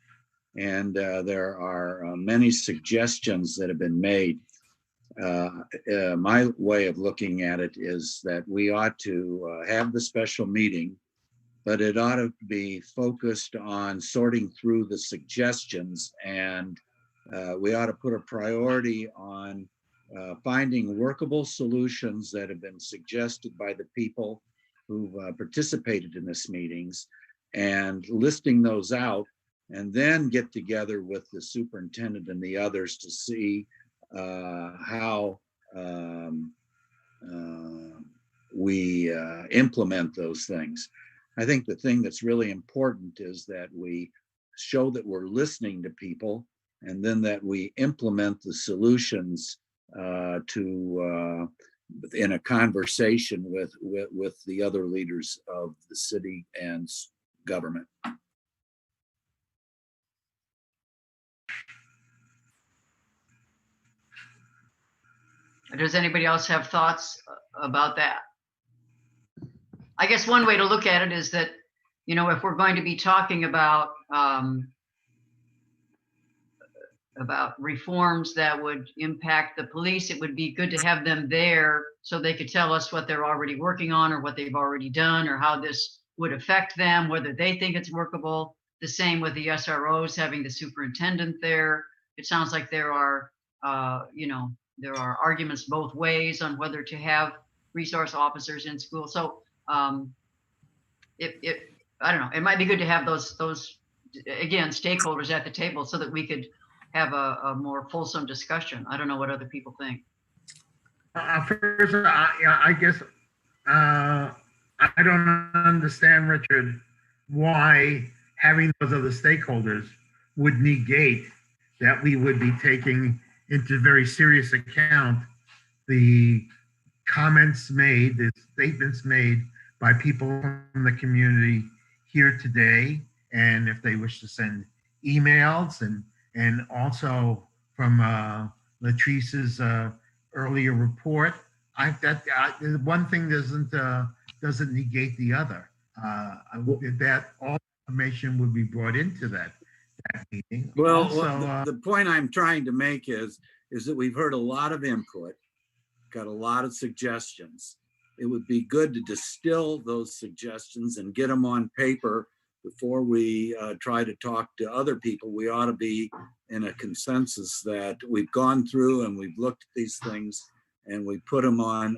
Speaker 1: and there are many suggestions that have been made. My way of looking at it is that we ought to have the special meeting, but it ought to be focused on sorting through the suggestions, and we ought to put a priority on finding workable solutions that have been suggested by the people who've participated in this meetings, and listing those out, and then get together with the superintendent and the others to see how we implement those things. I think the thing that's really important is that we show that we're listening to people, and then that we implement the solutions in a conversation with the other leaders of the city and government.
Speaker 2: Does anybody else have thoughts about that? I guess one way to look at it is that, you know, if we're going to be talking about reforms that would impact the police, it would be good to have them there so they could tell us what they're already working on, or what they've already done, or how this would affect them, whether they think it's workable. The same with the SROs, having the superintendent there. It sounds like there are, you know, there are arguments both ways on whether to have resource officers in school. So I don't know, it might be good to have those again, stakeholders at the table so that we could have a more fulsome discussion. I don't know what other people think.
Speaker 8: First, I guess I don't understand, Richard, why having those other stakeholders would negate that we would be taking into very serious account the comments made, the statements made by people from the community here today, and if they wish to send emails, and also from Latrice's earlier report. One thing doesn't negate the other. That all information would be brought into that meeting.
Speaker 1: Well,
Speaker 8: also,
Speaker 1: the point I'm trying to make is that we've heard a lot of input, got a lot of suggestions. It would be good to distill those suggestions and get them on paper before we try to talk to other people. We ought to be in a consensus that we've gone through and we've looked at these things, and we put them on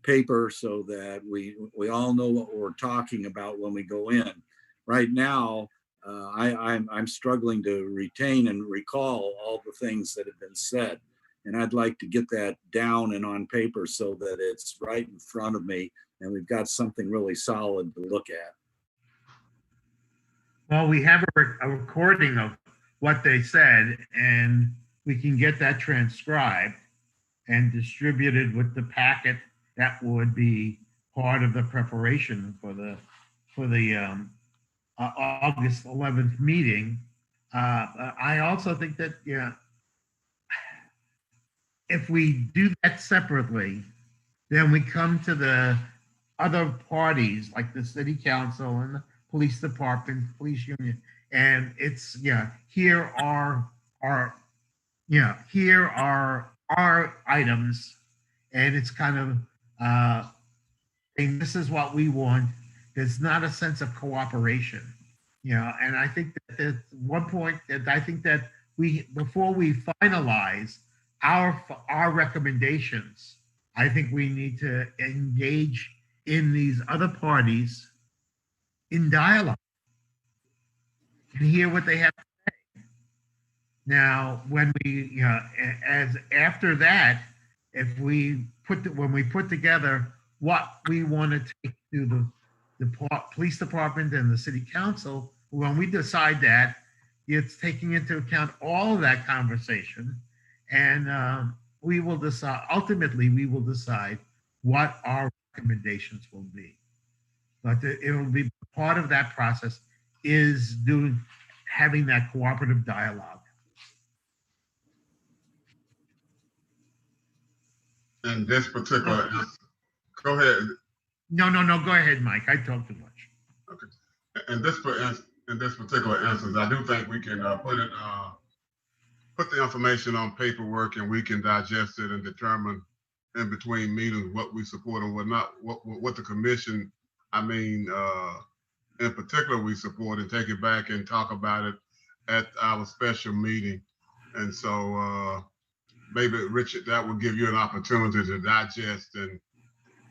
Speaker 1: paper so that we all know what we're talking about when we go in. Right now, I'm struggling to retain and recall all the things that have been said. And I'd like to get that down and on paper so that it's right in front of me and we've got something really solid to look at.
Speaker 8: Well, we have a recording of what they said, and we can get that transcribed and distributed with the packet that would be part of the preparation for the August 11th meeting. I also think that, yeah, if we do that separately, then we come to the other parties like the city council and the police department, police union, and it's, yeah, here are our items, and it's kind of saying this is what we want. There's not a sense of cooperation, you know, and I think that at one point that I think that before we finalize our recommendations, I think we need to engage in these other parties in dialogue and hear what they have to say. Now, when we, you know, as after that, when we put together what we want to take to the police department and the city council. When we decide that, it's taking into account all of that conversation, and we will decide, ultimately, we will decide what our recommendations will be. But it will be part of that process is having that cooperative dialogue.
Speaker 23: In this particular, go ahead.
Speaker 8: No, go ahead, Mike. I talk too much.
Speaker 23: Okay. In this particular instance, I do think we can put the information on paperwork, and we can digest it and determine in between meetings what we support and what not, what the commission, in particular, we support, and take it back and talk about it at our special meeting. And so maybe, Richard, that will give you an opportunity to digest and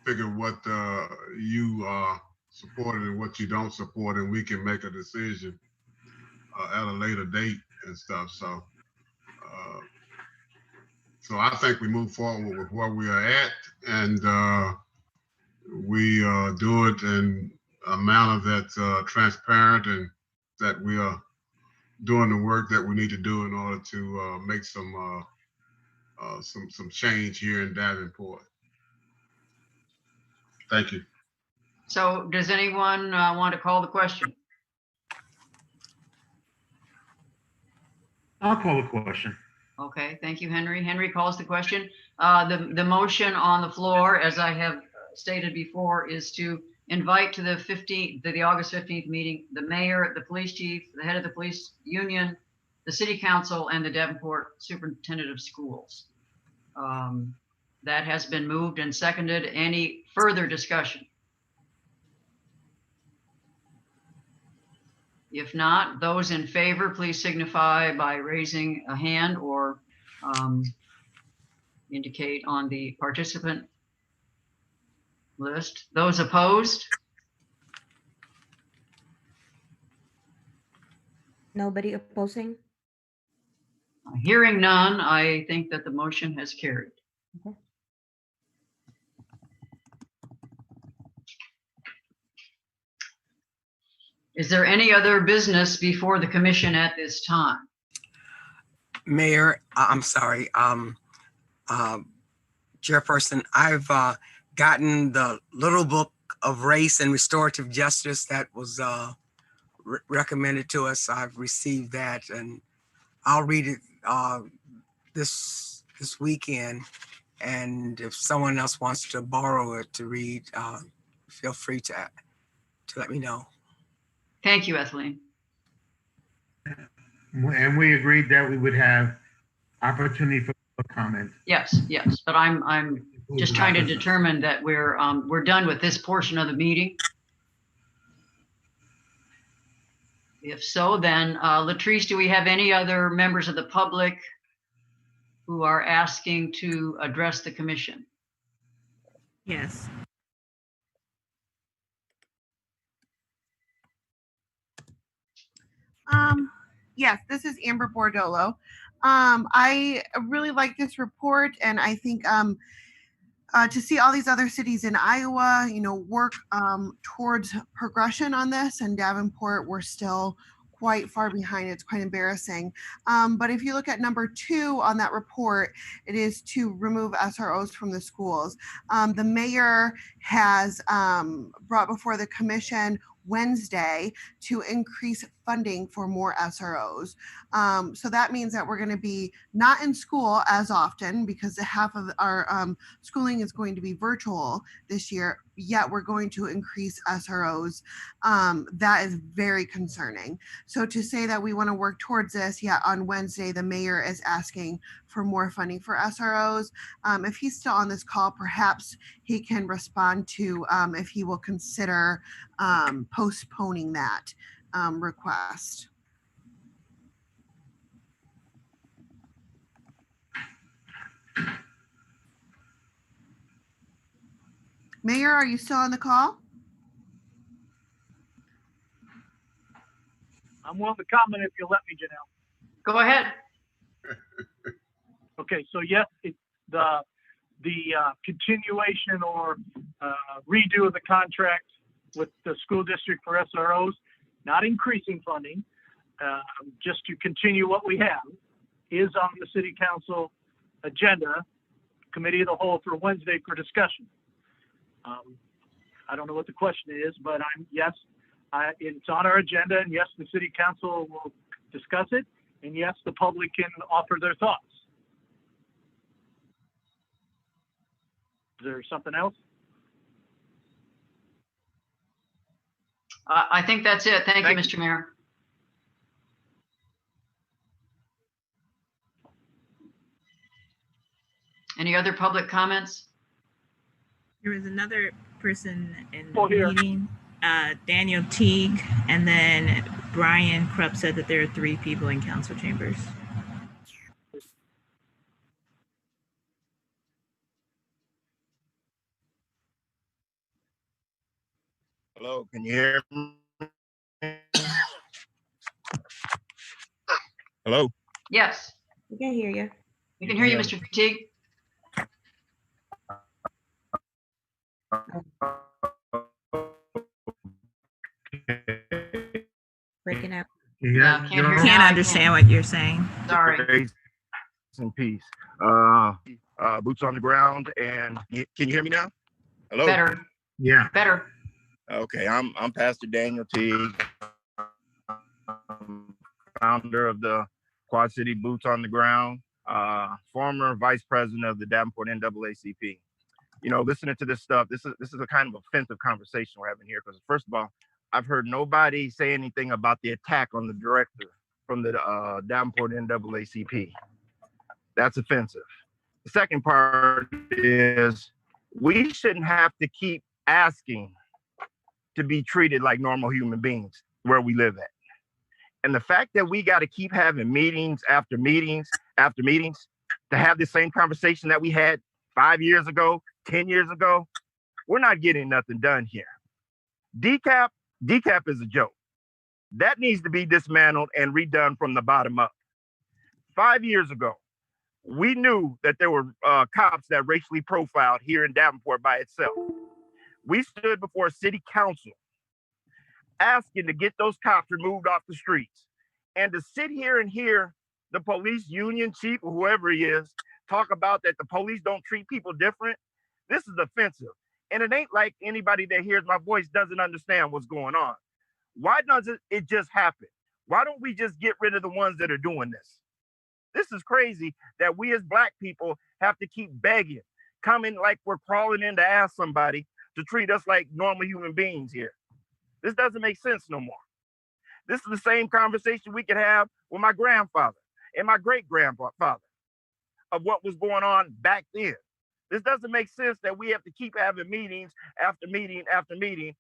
Speaker 23: figure what you support and what you don't support, and we can make a decision at a later date and stuff. So I think we move forward with where we are at, and we do it in a manner that's transparent, and that we are doing the work that we need to do in order to make some change here in Davenport. Thank you.
Speaker 2: So does anyone want to call the question?
Speaker 8: I'll call the question.
Speaker 2: Okay, thank you, Henry. Henry calls the question. The motion on the floor, as I have stated before, is to invite to the August 15th meeting, the mayor, the police chief, the head of the police union, the city council, and the Davenport superintendent of schools. That has been moved and seconded. Any further discussion? If not, those in favor, please signify by raising a hand or indicate on the participant list. Those opposed?
Speaker 19: Nobody opposing?
Speaker 2: Hearing none, I think that the motion has carried.
Speaker 19: Okay.
Speaker 2: Is there any other business before the commission at this time?
Speaker 9: Mayor, I'm sorry, Chairperson, I've gotten the little book of race and restorative justice that was recommended to us. I've received that, and I'll read it this weekend. And if someone else wants to borrow it to read, feel free to let me know.
Speaker 2: Thank you, Ethelene.
Speaker 8: And we agreed that we would have opportunity for comment.
Speaker 2: Yes, but I'm just trying to determine that we're done with this portion of the meeting. If so, then Latrice, do we have any other members of the public who are asking to address the commission?
Speaker 3: Yes.
Speaker 6: Yes, this is Amber Bordolo. I really like this report, and I think to see all these other cities in Iowa, work towards progression on this, and Davenport, we're still quite far behind. It's quite embarrassing. But if you look at number 2 on that report, it is to remove SROs from the schools. The mayor has brought before the commission Wednesday to increase funding for more SROs. So that means that we're going to be not in school as often, because half of our schooling is going to be virtual this year, yet we're going to increase SROs. That is very concerning. So to say that we want to work towards this, yet on Wednesday, the mayor is asking for more funding for SROs. If he's still on this call, perhaps he can respond to if he will consider postponing that request. Mayor, are you still on the call?
Speaker 12: I'm willing to comment if you'll let me, Janelle.
Speaker 2: Go ahead.
Speaker 12: Okay, so yes, the the continuation or redo of the contract with the school district for SROs, not increasing funding, just to continue what we have, is on the city council agenda, committee of the whole for Wednesday for discussion. I don't know what the question is, but it's on our agenda, and yes, the city council will discuss it, and yes, the public can offer their thoughts. Is there something else?
Speaker 2: I think that's it. Thank you, Mr. Mayor. Any other public comments?
Speaker 3: There was another person in
Speaker 12: Oh,
Speaker 3: the
Speaker 12: here.
Speaker 3: meeting, Daniel Teague, and then Brian Krupp said that there are 3 people in council chambers.
Speaker 10: Hello, can you hear me? Hello?
Speaker 2: Yes,
Speaker 19: We can hear you.
Speaker 2: we can hear you, Mr. Teague.
Speaker 19: Breaking up.
Speaker 3: Yeah, can't understand what you're saying.
Speaker 2: Sorry.
Speaker 10: Grace and peace. Boots on the ground, and can you hear me now? Hello.
Speaker 2: Better.
Speaker 8: Yeah.
Speaker 2: Better.
Speaker 10: Okay, I'm Pastor Daniel Teague, founder of the Quad City Boots on the Ground, former vice president of the Davenport NAACP. You know, listening to this stuff, this is a kind of offensive conversation we're having here, because first of all, I've heard nobody say anything about the attack on the director from the Davenport NAACP. That's offensive. The second part is we shouldn't have to keep asking to be treated like normal human beings where we live at. And the fact that we got to keep having meetings after meetings after meetings to have the same conversation that we had 5 years ago, 10 years ago, we're not getting nothing done here. DCAP is a joke. That needs to be dismantled and redone from the bottom up. 5 years ago, we knew that there were cops that racially profiled here in Davenport by itself. We stood before city council asking to get those cops removed off the streets. And to sit here and hear the police union chief or whoever he is talk about that the police don't treat people different, this is offensive. And it ain't like anybody that hears my voice doesn't understand what's going on. Why doesn't it just happen? Why don't we just get rid of the ones that are doing this? This is crazy that we as Black people have to keep begging, coming like we're crawling in to ask somebody to treat us like normal human beings here. This doesn't make sense no more. This is the same conversation we could have with my grandfather and my great-grandfather of what was going on back then. This doesn't make sense that we have to keep having meetings after meeting after meeting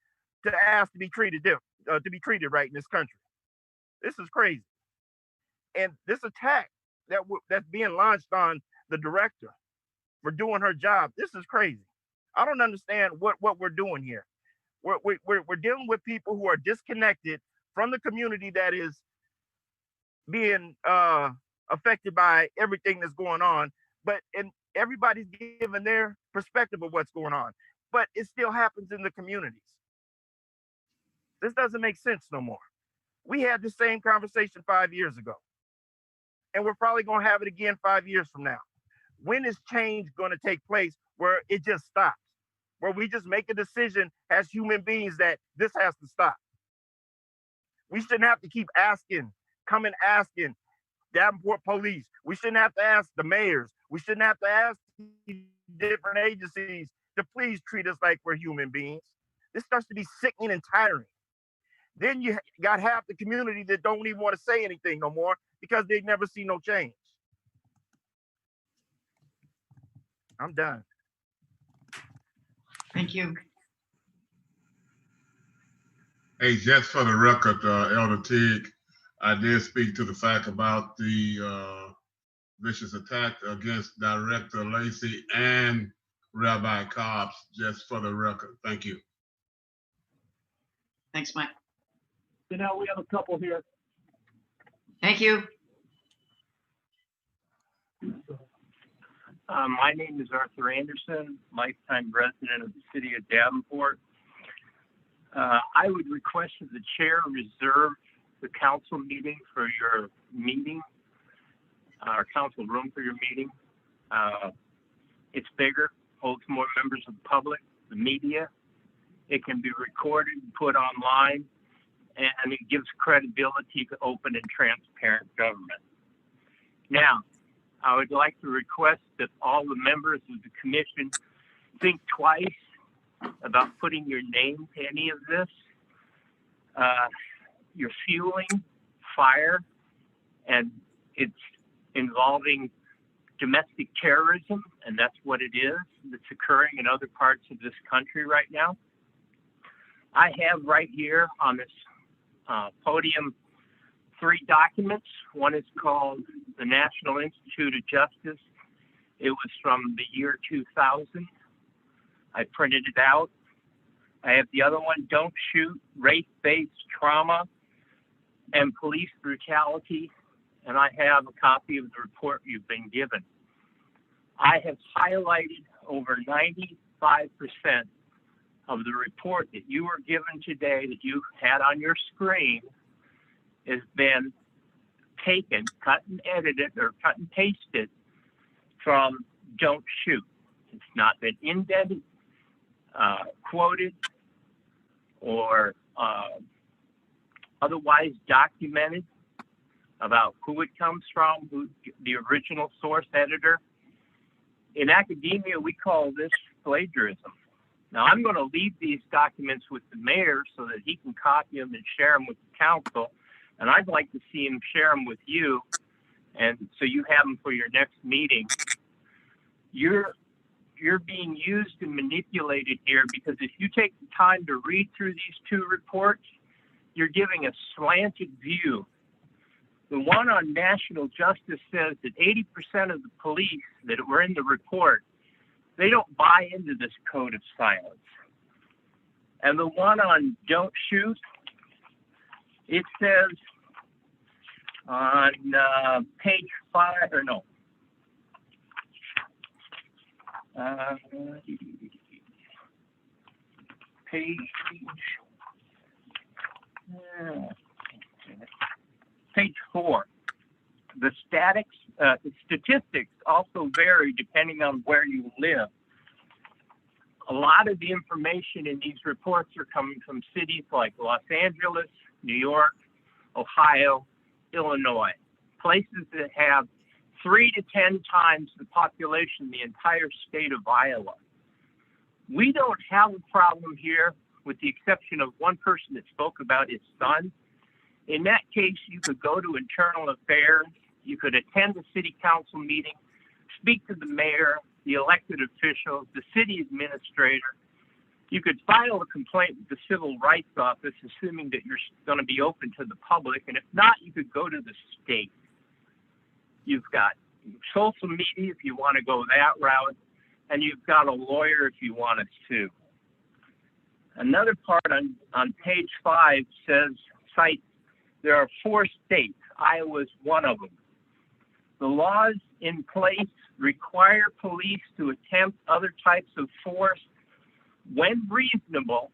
Speaker 10: to ask to be treated right in this country. This is crazy. And this attack that's being launched on the director for doing her job, this is crazy. I don't understand what we're doing here. We're dealing with people who are disconnected from the community that is being affected by everything that's going on, and everybody's giving their perspective of what's going on, but it still happens in the communities. This doesn't make sense no more. We had the same conversation 5 years ago, and we're probably going to have it again 5 years from now. When is change going to take place where it just stops, where we just make a decision as human beings that this has to stop? We shouldn't have to keep asking Davenport police. We shouldn't have to ask the mayors. We shouldn't have to ask different agencies to please treat us like we're human beings. This starts to be sickening and tiring. Then you got half the community that don't even want to say anything no more because they never see no change. I'm done.
Speaker 2: Thank you.
Speaker 23: Hey, just for the record, Elder Teague, I did speak to the fact about the vicious attack against Director Lacey and Rabbi Cobbs, just for the record. Thank you.
Speaker 2: Thanks, Mike.
Speaker 12: You know, we have a couple here.
Speaker 2: Thank you.
Speaker 11: My name is Arthur Anderson, lifetime resident of the city of Davenport. I would request that the chair reserve the council meeting for your meeting, our council room for your meeting. It's bigger, holds more members of the public, the media. It can be recorded and put online, and it gives credibility to open and transparent government. Now, I would like to request that all the members of the commission think twice about putting your name to any of this. You're fueling fire, and it's involving domestic terrorism, and that's what it is that's occurring in other parts of this country right now. I have right here on this podium 3 documents. One is called the National Institute of Justice. It was from the year 2000. I printed it out. I have the other one, Don't Shoot, Race-Based Trauma and Police Brutality. And I have a copy of the report you've been given. I have highlighted over 95% of the report that you were given today, that you had on your screen, has been taken, cut and edited, or cut and pasted from Don't Shoot. It's not been indented, quoted, or otherwise documented about who it comes from, who the original source editor. In academia, we call this plagiarism. Now, I'm going to leave these documents with the mayor so that he can copy them and share them with the council. And I'd like to see him share them with you, and so you have them for your next meeting. You're being used and manipulated here, because if you take the time to read through these 2 reports, you're giving a slanted view. The one on national justice says that 80% of the police that were in the report, they don't buy into this code of silence. And the one on Don't Shoot, it says on page 5, or no, page 4, the statistics also vary depending on where you live. A lot of the information in these reports are coming from cities like Los Angeles, New York, Ohio, Illinois, places that have 3 to 10 times the population of the entire state of Iowa. We don't have a problem here, with the exception of one person that spoke about his son. In that case, you could go to internal affairs, you could attend the city council meeting, speak to the mayor, the elected officials, the city administrator. You could file a complaint with the Civil Rights Office, assuming that you're going to be open to the public. And if not, you could go to the state. You've got social media if you want to go that route, and you've got a lawyer if you want to sue. Another part on page 5 cites there are 4 states. Iowa is one of them. The laws in place require police to attempt other types of force when reasonable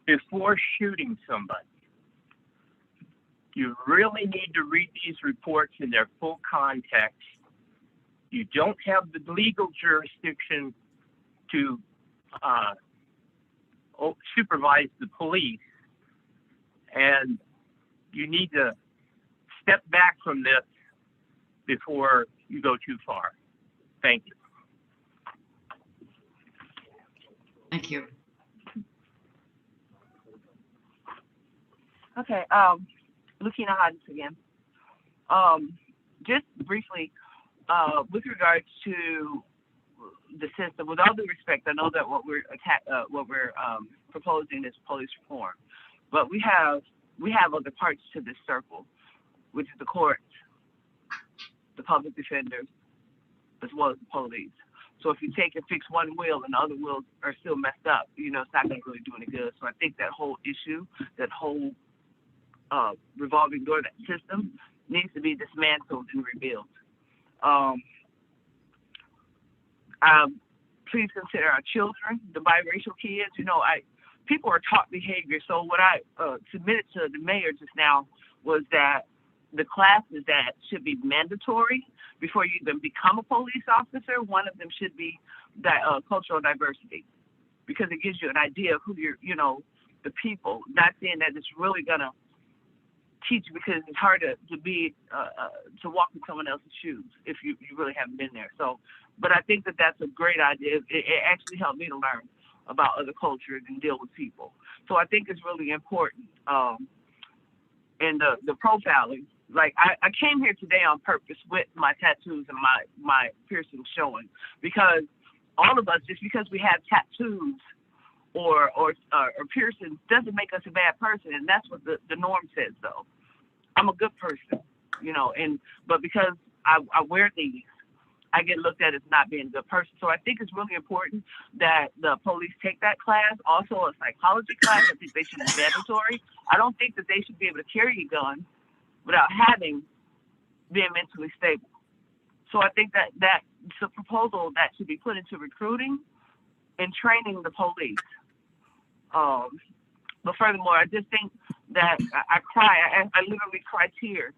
Speaker 11: before shooting somebody. You really need to read these reports in their full context. You don't have the legal jurisdiction to supervise the police, and you need to step back from this before you go too far. Thank you.
Speaker 2: Thank you.
Speaker 14: Okay, Lucina Hodges again. Just briefly, with regards to the system, with all due respect, I know that what we're proposing is police reform, but we have other parts to this circle, which is the courts, the public defenders, as well as the police. So if you take and fix one wheel and the other wheels are still messed up, it's not going to really do any good. So I think that whole issue, that whole revolving door, that system, needs to be dismantled and rebuilt. Please consider our children, the biracial kids. You know, people are taught behavior. So what I submitted to the mayor just now was that the classes that should be mandatory before you even become a police officer, one of them should be that cultural diversity, because it gives you an idea of who you're, you know, the people. Not saying that it's really gonna teach you, because it's hard to be to walk in someone else's shoes if you really haven't been there. So, but I think that that's a great idea. It actually helped me to learn about other cultures and deal with people. So I think it's really important. And the profiling, like I came here today on purpose with my tattoos and my piercings showing, because all of us, just because we have tattoos or piercings doesn't make us a bad person, and that's what the norm says. Though I'm a good person, you know, but because I wear these, I get looked at as not being a good person. So I think it's really important that the police take that class. Also a psychology class, I think they should be mandatory. I don't think that they should be able to carry a gun without being mentally stable. So I think that's a proposal that should be put into recruiting and training the police. But furthermore, I just think that I cry. I literally cry tears.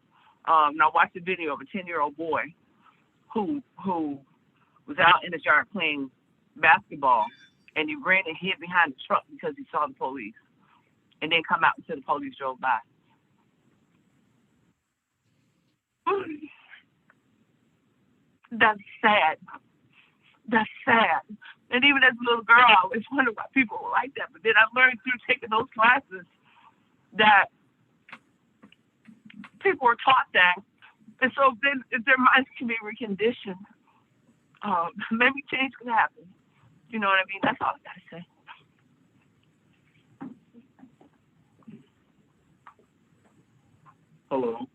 Speaker 14: And I watched a video of a 10-year-old boy who was out in his yard playing basketball, and he ran and hid behind the truck because he saw the police, and then come out until the police drove by. That's sad. That's sad. And even as a little girl, I always wondered why people were like that. But then I learned through taking those classes that people were taught that. And so then if their minds can be reconditioned, maybe change can happen. You know what I mean? That's all I gotta say.
Speaker 15: Hello.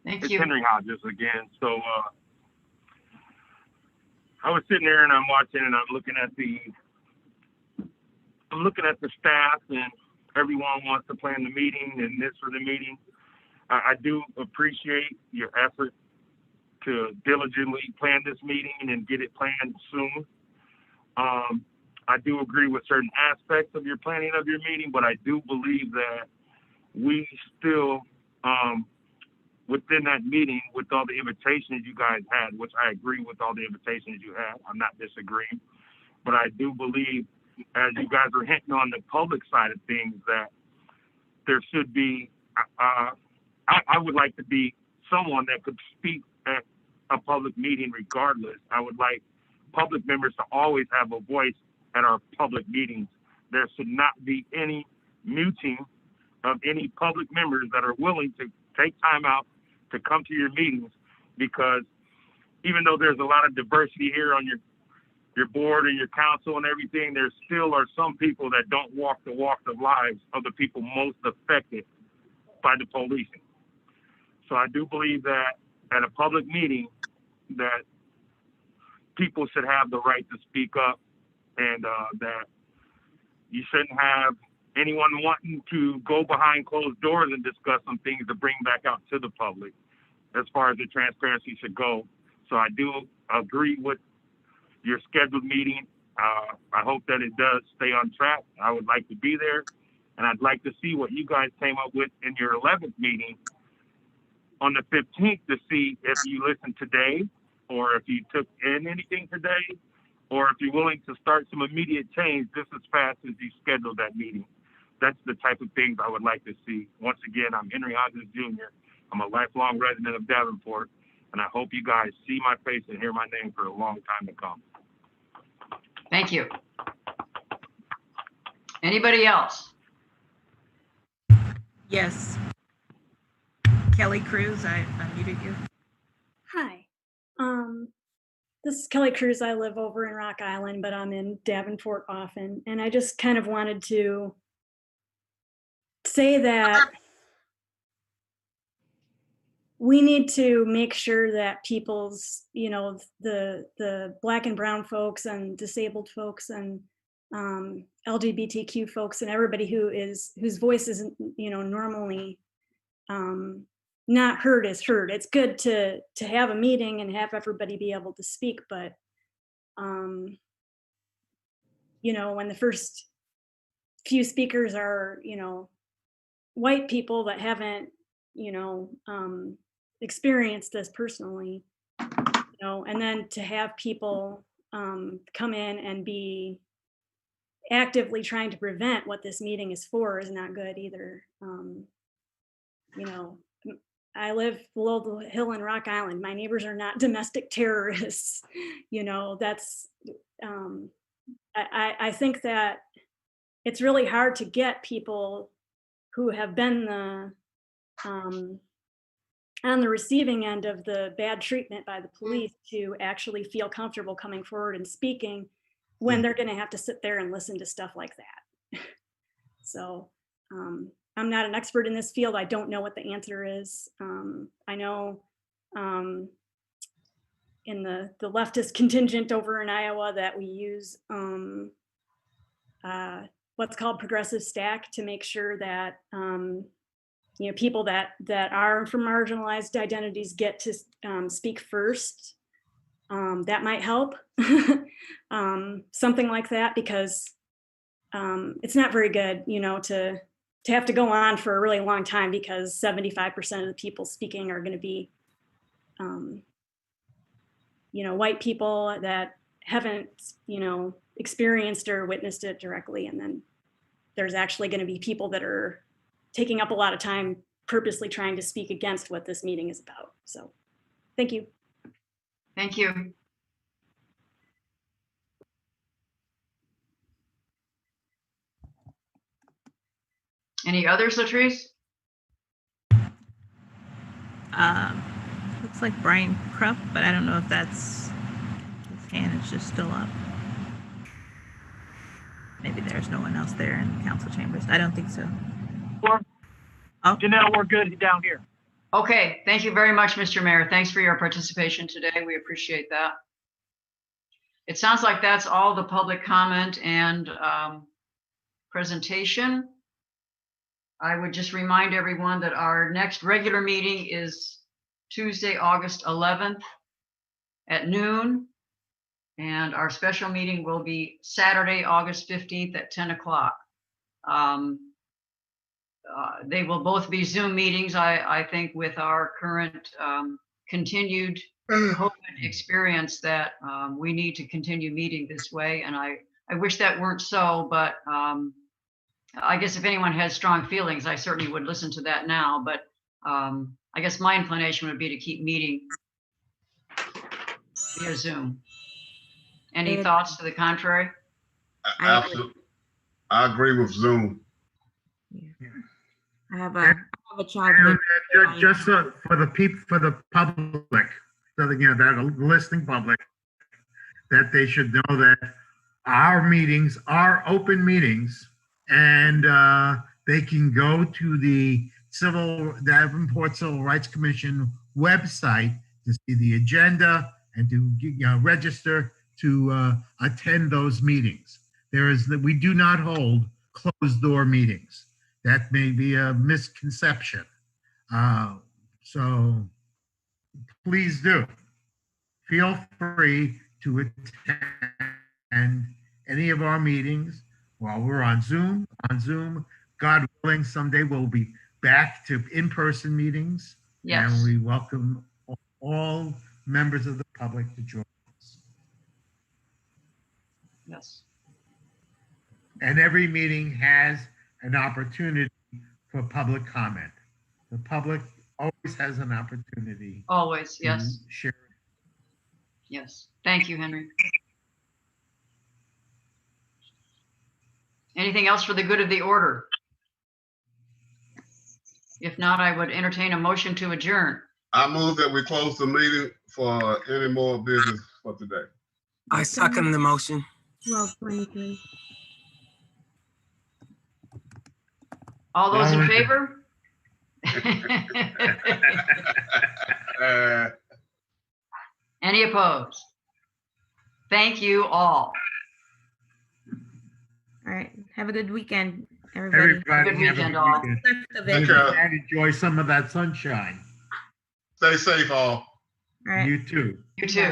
Speaker 2: Thank
Speaker 15: It's
Speaker 2: you.
Speaker 15: Henry Hodges again. So I was sitting there and I'm watching and I'm looking at the staff, and everyone wants to plan the meeting and this for the meeting. I do appreciate your effort to diligently plan this meeting and get it planned soon. I do agree with certain aspects of your planning of your meeting, but I do believe that we still, within that meeting, with all the invitations you guys had, which I agree with all the invitations you had, I'm not disagreeing, but I do believe, as you guys are hinting on the public side of things, that there should be, I would like to be someone that could speak at a public meeting regardless. I would like public members to always have a voice at our public meetings. There should not be any muting of any public members that are willing to take time out to come to your meetings, because even though there's a lot of diversity here on your board and your council and everything, there still are some people that don't walk the lives of the people most affected by the policing. So I do believe that at a public meeting that people should have the right to speak up, and that you shouldn't have anyone wanting to go behind closed doors and discuss some things to bring back out to the public as far as the transparency should go. So I do agree with your scheduled meeting. I hope that it does stay on track. I would like to be there, and I'd like to see what you guys came up with in your 11th meeting on the 15th, to see if you listened today, or if you took in anything today, or if you're willing to start some immediate change just as fast as you scheduled that meeting. That's the type of things I would like to see. Once again, I'm Henry Hodges Jr. I'm a lifelong resident of Davenport, and I hope you guys see my face and hear my name for a long time to come.
Speaker 2: Thank you. Anybody else?
Speaker 3: Yes. Kelly Cruz, I unmuted you.
Speaker 13: Hi. This is Kelly Cruz. I live over in Rock Island, but I'm in Davenport often. And I just kind of wanted to say that we need to make sure that people's, you know, the Black and brown folks and disabled folks and LGBTQ folks and everybody whose voice isn't, you know, normally not heard is heard. It's good to have a meeting and have everybody be able to speak, but you know, when the first few speakers are, you know, white people that haven't, you know, experienced this personally, you know, and then to have people come in and be actively trying to prevent what this meeting is for is not good either. You know, I live below the hill in Rock Island. My neighbors are not domestic terrorists. You know, that's, I think that it's really hard to get people who have been on the receiving end of the bad treatment by the police to actually feel comfortable coming forward and speaking when they're going to have to sit there and listen to stuff like that. So I'm not an expert in this field. I don't know what the answer is. I know in the leftist contingent over in Iowa that we use what's called progressive stack to make sure that you know, people that are from marginalized identities get to speak first. That might help. Something like that, because it's not very good, you know, to have to go on for a really long time because 75% of the people speaking are going to be, you know, white people that haven't, you know, experienced or witnessed it directly. And then there's actually going to be people that are taking up a lot of time purposely trying to speak against what this meeting is about. So thank you.
Speaker 2: Thank you. Any others, Latrice?
Speaker 3: Looks like Brian Krupp, but I don't know if that's, his hand is just still up. Maybe there's no one else there in council chambers. I don't think so.
Speaker 12: Oh. Janelle, we're good down here.
Speaker 2: Okay, thank you very much, Mr. Mayor. Thanks for your participation today. We appreciate that. It sounds like that's all the public comment and presentation. I would just remind everyone that our next regular meeting is Tuesday, August 11th at noon. And our special meeting will be Saturday, August 15th at 10 o'clock. They will both be Zoom meetings, I think, with our current continued COVID experience that we need to continue meeting this way. And I wish that weren't so, but I guess if anyone has strong feelings, I certainly would listen to that now. But I guess my inclination would be to keep meeting via Zoom. Any thoughts to the contrary?
Speaker 23: Absolutely. I agree with Zoom.
Speaker 19: I have a child.
Speaker 8: Just for the public, so that, you know, that listening public, that they should know that our meetings are open meetings, and they can go to the Davenport Civil Rights Commission website to see the agenda and to, you know, register to attend those meetings. We do not hold closed door meetings. That may be a misconception. So please do. Feel free to attend any of our meetings while we're on Zoom. God willing, someday we'll be back to in-person meetings.
Speaker 2: Yes.
Speaker 8: And we welcome all members of the public to join us.
Speaker 2: Yes.
Speaker 8: And every meeting has an opportunity for public comment. The public always has an opportunity.
Speaker 2: Always, yes.
Speaker 8: To share.
Speaker 2: Yes. Thank you, Henry. Anything else for the good of the order? If not, I would entertain a motion to adjourn.
Speaker 23: I move that we close the meeting for any more business for today.
Speaker 9: I second the motion.
Speaker 19: 12:23.
Speaker 2: All those in favor? Any opposed? Thank you all.
Speaker 19: All right. Have a good weekend, everybody.
Speaker 2: Good weekend, all.
Speaker 8: And enjoy some of that sunshine.
Speaker 23: Stay safe, all.
Speaker 19: All right.
Speaker 8: You too.
Speaker 2: You too.